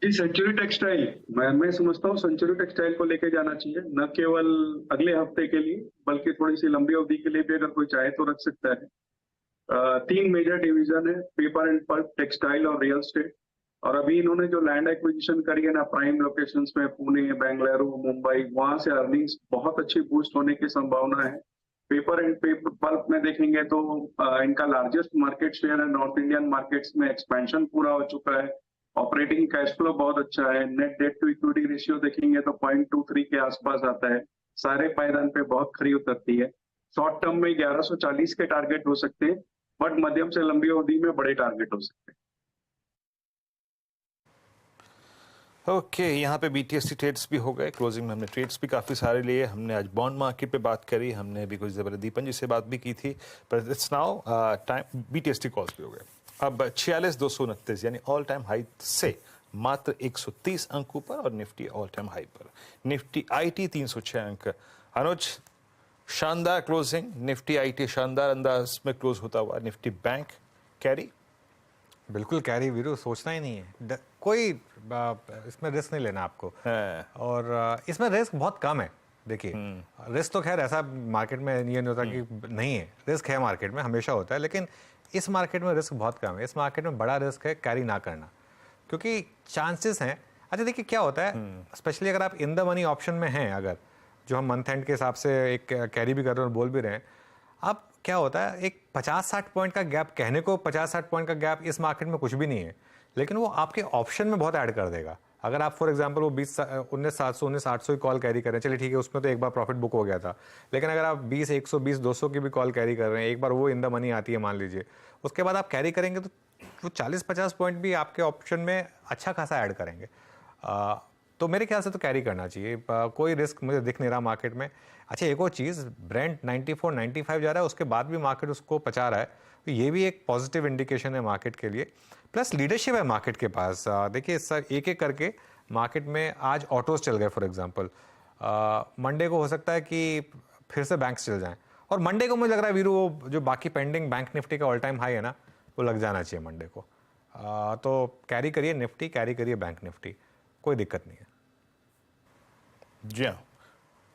जी, सेंचुरी टेक्सटाइल, मैं समझता हूँ सेंचुरी टेक्सटाइल को लेके जाना चाहिए, न केवल अगले हफ्ते के लिए बल्कि थोड़ी सी लंबी अवधि के लिए भी अगर कोई चाहे तो रख सकता है। 3 मेजर डिवीजन है, पेपर एंड पल्प, टेक्सटाइल और रियल एस्टेट, और अभी इन्होंने जो लैंड एक्विजिशन करी है ना प्राइम लोकेशंस में, पुणे, बेंगलुरु, मुंबई, वहां से अर्निंग्स बहुत अच्छी बूस्ट होने की संभावना है। पेपर एंड पल्प में देखेंगे तो इनका लार्जेस्ट मार्केट शेयर है, नॉर्थ इंडियन मार्केट्स में एक्सपेंशन पूरा हो चुका है, ऑपरेटिंग कैश फ्लो बहुत अच्छा है, net debt to equity ratio देखेंगे तो 0.23 के आसपास आता है, सारे पायदान पे बहुत खरी उतरती है। शॉर्ट टर्म में 1140 के टारगेट हो सकते हैं, बट मध्यम से लंबी अवधि में बड़े टारगेट हो सकते हैं। ओके, यहाँ पे BTST ट्रेड्स भी हो गए, क्लोजिंग में हमने ट्रेड्स भी काफ़ी सारे लिए, हमने आज बॉन्ड मार्केट पे बात करी, हमने अभी कुछ देर पहले दीपन जी से बात भी की थी, पर it's now time BTST calls भी हो गए। अब 46,229 यानी ऑल टाइम हाई से मात्र 130 अंक ऊपर, और निफ्टी ऑल टाइम हाई पर। निफ्टी IT 306 अंक। अनुज, शानदार क्लोजिंग, निफ्टी IT शानदार अंदाज में क्लोज होता हुआ। Nifty bank carry? बिल्कुल कैरी वीरू, सोचना ही नहीं है, कोई इसमें रिस्क नहीं लेना आपको, और इसमें रिस्क बहुत कम है। देखिए, रिस्क तो खैर ऐसा मार्केट में ये नहीं होता कि नहीं है, रिस्क है मार्केट में, हमेशा होता है, लेकिन इस मार्केट में रिस्क बहुत कम है। इस मार्केट में बड़ा रिस्क है कैरी ना करना, क्योंकि चांसेस हैं। अच्छा देखिए क्या होता है, स्पेशली अगर आप इन द मनी ऑप्शन में हैं, अगर जो हम मंथ एंड के हिसाब से एक कैरी भी कर रहे हैं और बोल भी रहे हैं, अब क्या होता है एक 50-60 पॉइंट का गैप, कहने को 50-60 पॉइंट का गैप इस मार्केट में कुछ भी नहीं है, लेकिन वो आपके ऑप्शन में बहुत ऐड कर देगा। अगर आप फॉर एग्जांपल वो 19,700 19,800 की कॉल कैरी कर रहे हैं, चलिए ठीक है उसमें तो एक बार प्रॉफिट बुक हो गया था, लेकिन अगर आप 20, 120, 200 की भी कॉल कैरी कर रहे हैं, एक बार वो इन द मनी आती है मान लीजिए, उसके बाद आप कैरी करेंगे तो वो 40-50 पॉइंट भी आपके ऑप्शन में अच्छा खासा ऐड करेंगे। तो मेरे ख्याल से तो कैरी करना चाहिए, कोई रिस्क मुझे दिख नहीं रहा मार्केट में। अच्छा एक और चीज़, ब्रेंट 94-95 जा रहा है, उसके बाद भी मार्केट उसको पचा रहा है, तो ये भी एक पॉजिटिव इंडिकेशन है मार्केट के लिए। प्लस लीडरशिप है मार्केट के पास। देखिए सर एक एक करके मार्केट में आज ऑटोज चल गए फॉर एग्जांपल, मंडे को हो सकता है कि फिर से बैंक्स चल जाएं, और मंडे को मुझे लग रहा है वीरू वो जो बाकी पेंडिंग बैंक निफ्टी का ऑल टाइम हाई है ना, वो लग जाना चाहिए मंडे को। तो कैरी करिए निफ्टी, कैरी करिए बैंक निफ्टी, कोई दिक्कत नहीं है। जी हाँ,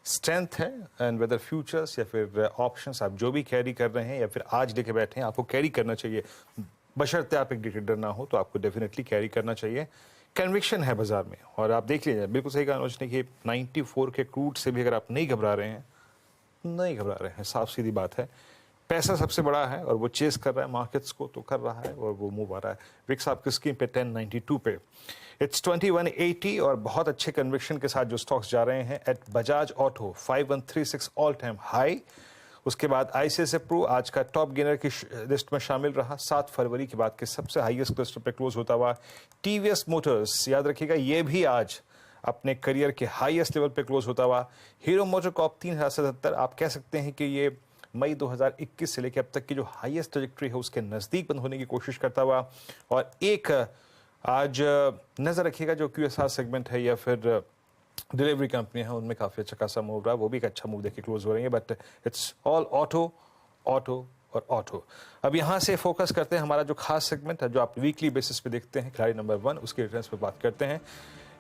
स्ट्रेंथ है, एंड वेदर फ्यूचर्स या फिर ऑप्शंस आप जो भी कैरी कर रहे हैं या फिर आज लेके बैठे हैं, आपको कैरी करना चाहिए, बशर्ते आप एक ट्रेडर ना हो तो आपको डेफिनेटली कैरी करना चाहिए। कन्विक्शन है बाजार में, और आप देख लीजिए बिल्कुल सही कहा अनुज ने कि 94 के क्रूड से भी अगर आप नहीं घबरा रहे हैं, साफ सीधी बात है, पैसा सबसे बड़ा है और वो चेस कर रहा है मार्केट्स को, तो कर रहा है और वो मूव आ रहा है। विक्स आपकी स्क्रीन पे 1092 पे, इट्स 2180, और बहुत अच्छे कन्विक्शन के साथ जो स्टॉक्स जा रहे हैं। At Bajaj auto 5136 all time high, उसके बाद आईसीआईसीआई प्रू आज का टॉप गेनर की लिस्ट में शामिल रहा, 7 फरवरी के बाद के सबसे हाईएस्ट क्लस्टर पे क्लोज होता हुआ। टीवीएस मोटर्स याद रखिएगा ये भी आज अपने करियर के हाईएस्ट लेवल पे क्लोज होता हुआ। हीरो मोटर कॉर्प 3077, आप कह सकते हैं कि ये मई 2021 से लेकर अब तक की जो हाईएस्ट ट्रैजेक्टरी है उसके नज़दीक बंद होने की कोशिश करता हुआ। और एक आज नज़र रखिएगा जो QSR सेगमेंट है या फिर डिलीवरी कंपनी है, उनमें काफ़ी अच्छा खासा मूव रहा है, वो भी एक अच्छा मूव देके क्लोज हो रही है, but it's all auto auto और ऑटो। अब यहाँ से फोकस करते हैं हमारा जो खास सेगमेंट है जो आप वीकली बेसिस पे देखते हैं, खिलाड़ी नंबर 1, उसके रिटर्न्स पे बात करते हैं।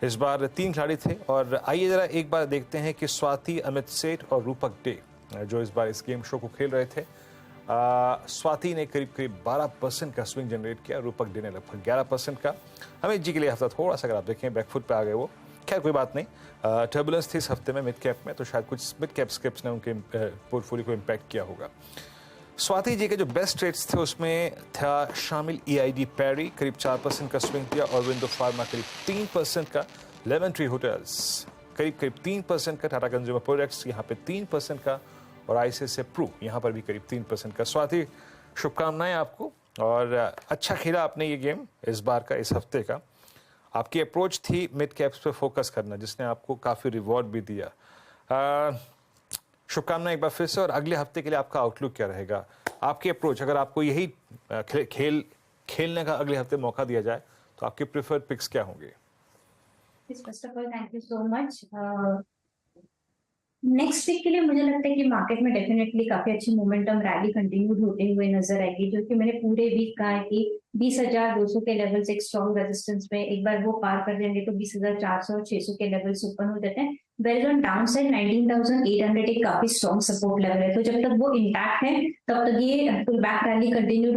इस बार 3 खिलाड़ी थे, और आइए जरा एक बार देखते हैं कि स्वाति, अमित सेठ और रूपक डे जो इस बार इस गेम शो को खेल रहे थे। स्वाति ने करीब 12% का स्विंग जनरेट किया, रूपक डे ने लगभग 11% का। अमित जी के लिए हफ्ता थोड़ा सा अगर आप देखें बैकफुट पे आ गए वो, खैर कोई बात नहीं, टर्बुलेंस थी इस हफ्ते में मिड कैप में, तो शायद कुछ मिड कैप स्क्रिप्ट्स ने उनके पोर्टफोलियो को इम्पैक्ट किया होगा। स्वाति जी के जो बेस्ट ट्रेड्स थे उसमें था शामिल EID पैरी, करीब 4% का स्विंग दिया, और विंडो फार्मा करीब 3% का, लेमन ट्री होटल्स करीब 3% का, टाटा कंज्यूमर प्रोडक्ट्स यहाँ पे 3% का, और आईसीआईसीआई प्रू यहाँ पर भी करीब 3% का। स्वाति शुभकामनाएं आपको, और अच्छा खेला आपने ये गेम इस बार का, इस हफ्ते का। आपकी अप्रोच थी मिड कैप्स पे फोकस करना, जिसने आपको काफ़ी रिवॉर्ड भी दिया। शुभकामनाएं एक बार फिर से, और अगले हफ्ते के लिए आपका आउटलुक क्या रहेगा, आपकी अप्रोच, अगर आपको यही खेलने का अगले हफ्ते मौका दिया जाए तो आपके प्रेफर्ड पिक्स क्या होंगे? First of all thank you so much. Next week के लिए मुझे लगता है कि मार्केट में डेफिनेटली काफी अच्छी मोमेंटम रैली कंटिन्यूड होते हुए नजर आएगी, जो कि मैंने पूरे वीक कहा है कि 20,200 के लेवल से एक स्ट्रॉन्ग रेजिस्टेंस में एक बार वो पार कर जाएंगे तो 20,400 और 600 के लेवल से ऊपर हो जाते हैं। वेल ऑन डाउन साइड 19,800 एक काफी स्ट्रॉन्ग सपोर्ट लेवल है, तो जब तक वो इंटैक्ट है तब तक ये पुल बैक रैली कंटिन्यूड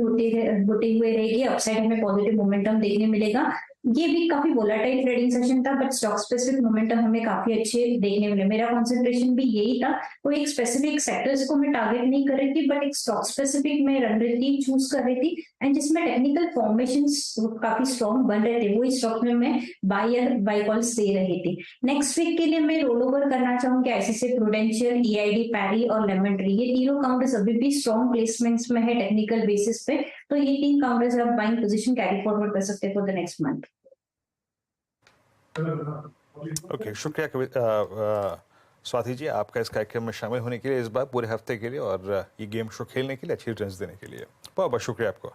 होते हुए रहेगी। अपसाइड हमें पॉजिटिव मोमेंटम देखने मिलेगा। ये भी काफी वोलेटाइल ट्रेडिंग सेशन था, बट स्टॉक स्पेसिफिक मोमेंटम हमें काफी अच्छे देखने मिले। मेरा कंसंट्रेशन भी यही था, कोई एक स्पेसिफिक सेक्टर्स को मैं टारगेट नहीं कर रही थी, बट एक स्टॉक स्पेसिफिक में रणनीति चूज कर रही थी, एंड जिसमें टेक्निकल फॉर्मेशंस काफी स्ट्रॉन्ग बन रहे थे, वो स्टॉक में मैं बाय कॉल्स दे रही थी। नेक्स्ट वीक के लिए मैं रोल ओवर करना चाहूंगी आईसीआईसीआई प्रूडेंशियल, EID पैरी और लेमन ट्री, ये तीनों काउंटर्स अभी भी स्ट्रॉन्ग प्लेसमेंट्स में है टेक्निकल बेसिस पे, तो ये 3 काउंटर्स आप बाइंग पोजीशन कैरी फॉरवर्ड कर सकते हैं for the next month. Okay, शुक्रिया स्वाति जी आपका इस कार्यक्रम में शामिल होने के लिए इस बार पूरे हफ्ते के लिए, और ये गेम शो खेलने के लिए, अच्छी रिटर्न्स देने के लिए बहुत बहुत शुक्रिया आपको।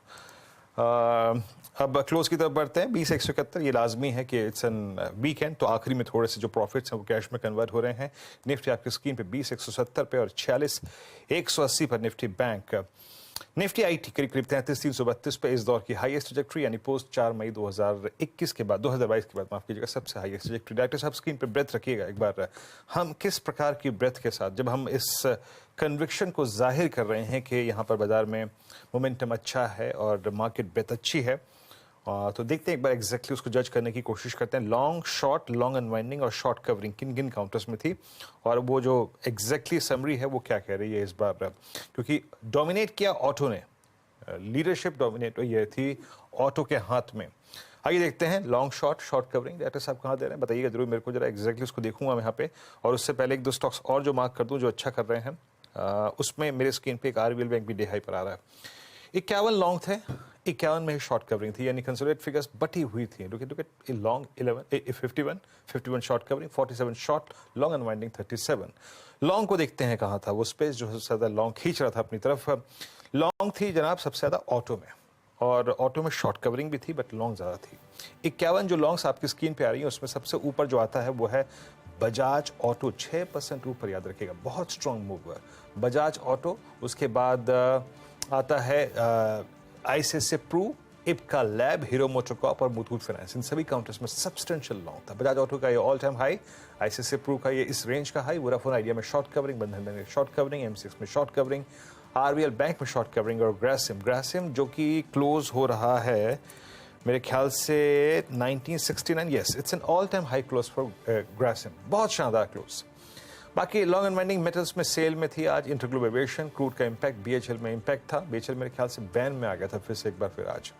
अब क्लोज की तरफ बढ़ते हैं। 20,171 ये लाजमी है कि इट्स एन वीकेंड, तो आखिरी में थोड़े से जो प्रॉफिट्स हैं वो कैश में कन्वर्ट हो रहे हैं। निफ्टी आपकी स्क्रीन पे 20,170 पे और 46,180 पर निफ्टी बैंक। निफ्टी आईटी करीब करीब 33,332 पे इस दौर की हाईएस्ट ट्रैजेक्टरी यानी पोस्ट 4 मई 2021 के बाद 2022 के बाद माफ कीजिएगा सबसे हाईएस्ट ट्रैजेक्टरी। डायरेक्टर साहब स्क्रीन पे ब्रेथ रखिएगा एक बार, हम किस प्रकार की ब्रेथ के साथ जब हम इस कन्विक्शन को जाहिर कर रहे हैं कि यहाँ पर बाजार में मोमेंटम अच्छा है और मार्केट ब्रेथ अच्छी है, तो देखते हैं एक बार एग्जैक्टली उसको जज करने की कोशिश करते हैं। लॉन्ग शॉर्ट, लॉन्ग अनवाइंडिंग और शॉर्ट कवरिंग किन किन काउंटर्स में थी और वो जो एग्जैक्टली समरी है वो क्या कह रही है इस बार, क्योंकि डोमिनेट किया ऑटो ने, लीडरशिप डोमिनेट ये थी ऑटो के हाथ में। आइए देखते हैं long short, short covering director साहब कहाँ दे रहे हैं बताइएगा जरूर मेरे को, जरा एग्जैक्टली उसको देखूंगा मैं यहाँ पे। और उससे पहले एक दो स्टॉक्स और जो मार्क कर दूं जो अच्छा कर रहे हैं, उसमें मेरे स्क्रीन पे एक आरबीएल बैंक भी डे हाई पर आ रहा है। 51 लॉन्ग थे, 51 में ही शॉर्ट कवरिंग थी, यानी कंसोलिडेट फिगर्स बटी हुई थी। Look at long 51 short covering, 47 short, long unwinding 37। Long को देखते हैं कहाँ था वो स्पेस जो सबसे ज्यादा लॉन्ग खींच रहा था अपनी तरफ। लॉन्ग थी जनाब सबसे ज्यादा ऑटो में, और ऑटो में शॉर्ट कवरिंग भी थी बट लॉन्ग ज्यादा थी। 51 जो लॉन्ग्स आपकी स्क्रीन पे आ रही है उसमें सबसे ऊपर जो आता है वो है बजाज ऑटो, 6% ऊपर, याद रखिएगा बहुत स्ट्रॉन्ग मूव है बजाज ऑटो। उसके बाद आता है ICICI Pru, Ipca lab, Hero MotoCorp और मुथूट फाइनेंस। इन सभी काउंटर्स में सब्सटेंशियल लॉन्ग था। बजाज ऑटो का ये all time high, ICICI Pru का ये इस रेंज का हाई, वोडाफोन आइडिया में शॉर्ट कवरिंग, बंधन बैंक में शॉर्ट कवरिंग, एम6 में शॉर्ट कवरिंग, आरबीएल बैंक में शॉर्ट कवरिंग और ग्रासिम जो कि क्लोज हो रहा है मेरे ख्याल से 1969। Yes, it's an all time high close for Grasim, बहुत शानदार क्लोज। बाकी लॉन्ग एंड मेटल्स में सेल में थी आज इंटरग्लोब एविएशन, क्रूड का इंपैक्ट, बीएचएल में इंपैक्ट था, बीएचएल मेरे ख्याल से बैन में आ गया था फिर से एक बार फिर आज।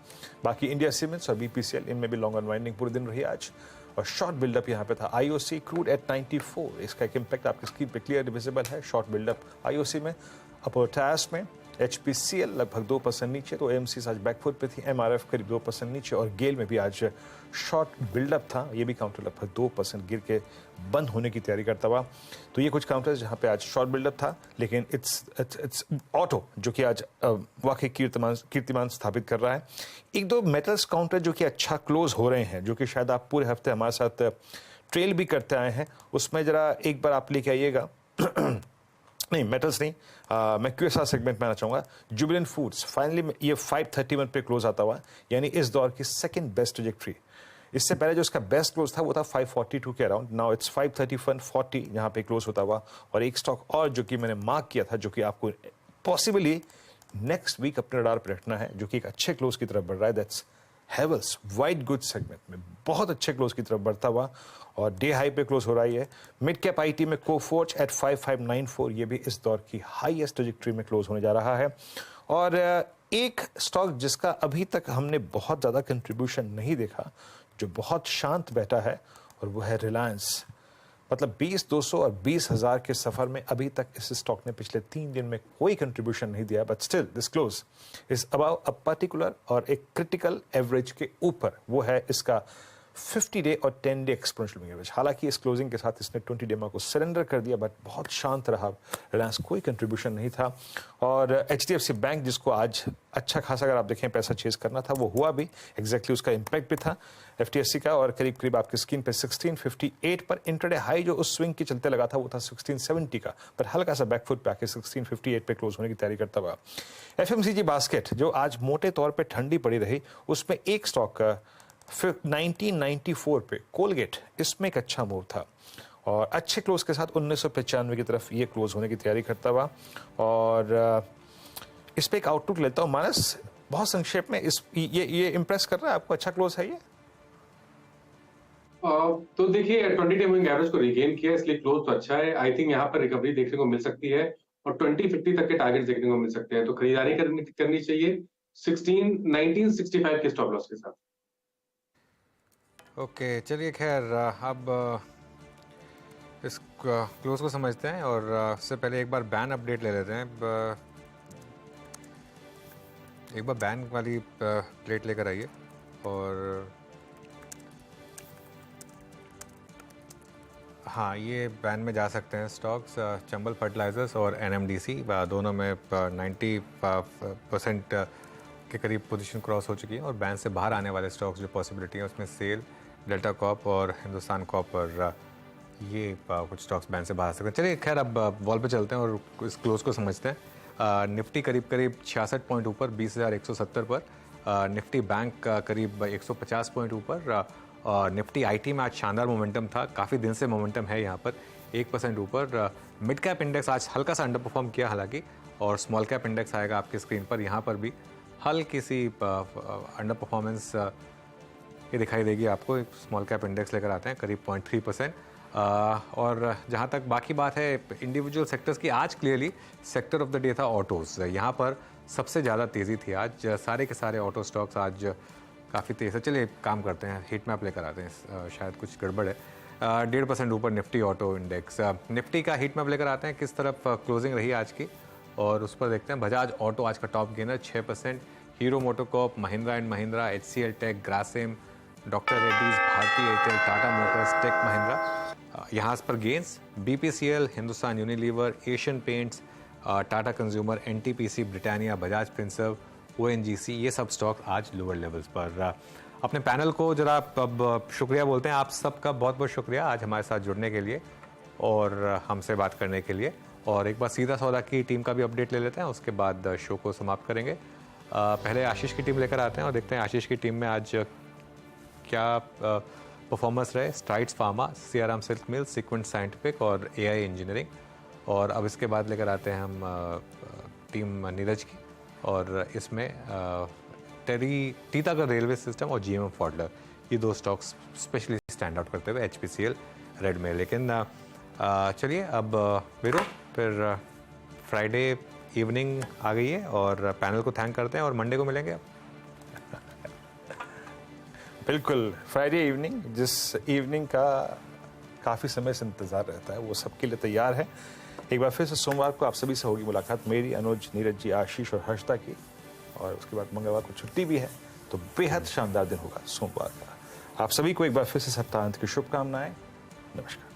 बाकी इंडिया सीमेंट्स और बीपीसीएल इनमें भी लॉन्ग अनवाइंडिंग पूरे दिन रही आज, और शॉर्ट बिल्डअप यहाँ पे था आईओसी क्रूड एट 94, इसका एक इंपैक्ट आपकी स्क्रीन पे क्लियर विजिबल है। शॉर्ट बिल्डअप आईओसी में, अपोटास में, एचपीसीएल लगभग 2% नीचे, तो एएमसी आज बैकफुट पे थी, एमआरएफ करीब 2% नीचे, और गेल में भी आज शॉर्ट बिल्डअप था, ये भी काउंटर लगभग 2% गिर के बंद होने की तैयारी करता हुआ। तो ये कुछ काउंटर्स जहाँ पे आज शॉर्ट बिल्डअप था, लेकिन इट्स ऑटो जो कि आज वाकई कीर्तिमान स्थापित कर रहा है। एक दो मेटल्स काउंटर जो कि अच्छा क्लोज हो रहे हैं, जो कि शायद आप पूरे हफ्ते हमारे साथ ट्रेल भी करते आए हैं, उसमें जरा एक बार आप लेके आइएगा। नहीं मेटल्स नहीं, मैं क्यूएसआर सेगमेंट में आना चाहूँगा। जुबिलेंट फूड्स फाइनली ये 531 पे क्लोज आता हुआ, यानी इस दौर की सेकंड बेस्ट ट्रैजेक्टरी। इससे पहले जो इसका बेस्ट क्लोज था वो था 542 के अराउंड, नाउ इट्स 531.40 यहाँ पे क्लोज होता हुआ। और एक स्टॉक और जो कि मैंने मार्क किया था, जो कि आपको पॉसिबली नेक्स्ट वीक अपने रडार पर रखना है, जो कि एक अच्छे क्लोज की तरफ बढ़ रहा है, that's Havells white goods segment में बहुत अच्छे क्लोज की तरफ बढ़ता हुआ, और डे हाई पे क्लोज हो रही है। मिड कैप आईटी में कोफोर्ज एट 5594, ये भी इस दौर की हाईएस्ट ट्रैजेक्टरी में क्लोज होने जा रहा है। और एक स्टॉक जिसका अभी तक हमने बहुत ज़्यादा कंट्रीब्यूशन नहीं देखा, जो बहुत शांत बैठा है, और वो है रिलायंस। मतलब 20,200 और 20,000 के सफर में अभी तक इस स्टॉक ने पिछले 3 दिन में कोई कंट्रीब्यूशन नहीं दिया, but still this close is about a particular और एक क्रिटिकल एवरेज के ऊपर, वो है इसका 50 डे और 10 डे एक्सपोनेंशियल मूविंग एवरेज। हालांकि इस क्लोजिंग के साथ इसने 20 डे को सरेंडर कर दिया, बट बहुत शांत रहा, रिलायंस कोई कंट्रीब्यूशन नहीं था। और एचडीएफसी बैंक जिसको आज अच्छा खासा अगर आप देखें पैसा चेज करना था, वो हुआ भी, एग्जैक्टली उसका इंपैक्ट भी था एफटीएससी का, और करीब करीब आपकी स्क्रीन पे 1658 पर इंट्राडे हाई जो उस स्विंग के चलते लगा था वो था 1670 का, पर हल्का सा बैकफुट पे आके 1658 पे क्लोज होने की तैयारी करता हुआ। एफएमसीजी बास्केट जो आज मोटे तौर पर ठंडी पड़ी रही, उसमें एक स्टॉक का 1994 पे कोलगेट, इसमें एक अच्छा मूव था, और अच्छे क्लोज के साथ 1995 की तरफ ये क्लोज होने की तैयारी करता हुआ। और इस पे एक आउटलुक लेता हूँ मानस, बहुत संक्षेप में, इस ये इंप्रेस कर रहा है आपको, अच्छा क्लोज है ये? तो देखिए 20 डे मूविंग एवरेज को रिगेन किया, इसलिए क्लोज तो अच्छा है। आई थिंक यहाँ पर रिकवरी देखने को मिल सकती है, और 2050 तक के टारगेट देखने को मिल सकते हैं, तो खरीदारी करनी चाहिए 1965 के स्टॉप लॉस के साथ। ओके चलिए, खैर अब इस क्लोज को समझते हैं, और उससे पहले एक बार बैन अपडेट ले लेते हैं। एक बार बैन वाली प्लेट लेकर आइए, और हाँ ये बैन में जा सकते हैं स्टॉक्स, चंबल फर्टिलाइजर्स और एनएमडीसी, दोनों में 90% के करीब पोजीशन क्रॉस हो चुकी है, और बैन से बाहर आने वाले स्टॉक्स जो पॉसिबिलिटी है उसमें सेल, डेल्टा कॉप और हिंदुस्तान कॉपर, ये कुछ स्टॉक्स बैन से बाहर आ सकते हैं। चलिए खैर अब वॉल पे चलते हैं और इस क्लोज को समझते हैं। निफ्टी करीब 66 पॉइंट ऊपर 20,170 पर, निफ्टी बैंक करीब 150 पॉइंट ऊपर, निफ्टी आईटी में आज शानदार मोमेंटम था, काफ़ी दिन से मोमेंटम है यहाँ पर 1% ऊपर। मिड कैप इंडेक्स आज हल्का सा अंडर परफॉर्म किया हालांकि, और स्मॉल कैप इंडेक्स आएगा आपकी स्क्रीन पर, यहाँ पर भी हल्की सी अंडर परफॉर्मेंस ये दिखाई देगी आपको। स्मॉल कैप इंडेक्स लेकर आते हैं करीब 0.3%। और जहाँ तक बाकी बात है इंडिविजुअल सेक्टर्स की, आज clearly sector of the day था ऑटोज़, यहाँ पर सबसे ज़्यादा तेज़ी थी आज, सारे के सारे ऑटो स्टॉक्स आज काफ़ी तेज़ है। चलिए काम करते हैं, हीट मैप लेकर आते हैं, शायद कुछ गड़बड़ है। 1.5% ऊपर निफ्टी ऑटो इंडेक्स, निफ्टी का हीट मैप लेकर आते हैं किस तरफ क्लोजिंग रही आज की, और उस पर देखते हैं। बजाज ऑटो आज का top gainer 6%, Hero MotoCorp, Mahindra and Mahindra, HCL tech, Grasim, doctor Reddy's, Bharti Airtel, Tata Motors, Tech Mahindra, यहाँ पर gains. BPCL, Hindustan Unilever, Asian Paints, Tata Consumer, NTPC, Britannia, Bajaj Finserv, ONGC, ये सब स्टॉक आज लोअर लेवल्स पर। अपने पैनल को जरा अब शुक्रिया बोलते हैं, आप सबका बहुत बहुत शुक्रिया आज हमारे साथ जुड़ने के लिए और हमसे बात करने के लिए। और एक बार सीधा सौदा की टीम का भी अपडेट ले लेते हैं, उसके बाद शो को समाप्त करेंगे। पहले आशीष की टीम लेकर आते हैं और देखते हैं आशीष की टीम में आज क्या परफॉर्मेंस रहे। स्ट्राइड्स फार्मा, CRM सिल्क मिल, सीक्वेंट साइंटिफिक और AI इंजीनियरिंग। और अब इसके बाद लेकर आते हैं हम टीम नीरज की, और इसमें टीटागढ़ रेलवे सिस्टम और GMM फॉडलर, ये दो स्टॉक्स स्पेशली स्टैंड आउट करते हुए, HPCL रेड में। लेकिन चलिए अब वीरो, फिर फ्राइडे इवनिंग आ गई है और पैनल को थैंक करते हैं और मंडे को मिलेंगे अब। बिल्कुल, फ्राइडे इवनिंग, जिस इवनिंग का काफ़ी समय से इंतज़ार रहता है, वो सबके लिए तैयार है। एक बार फिर से सोमवार को आप सभी से होगी मुलाकात, मेरी, अनुज, नीरज जी, आशीष और हर्षदा की, और उसके बाद मंगलवार को छुट्टी भी है, तो बेहद शानदार दिन होगा सोमवार का। आप सभी को एक बार फिर से सप्ताहांत की शुभकामनाएं। नमस्कार।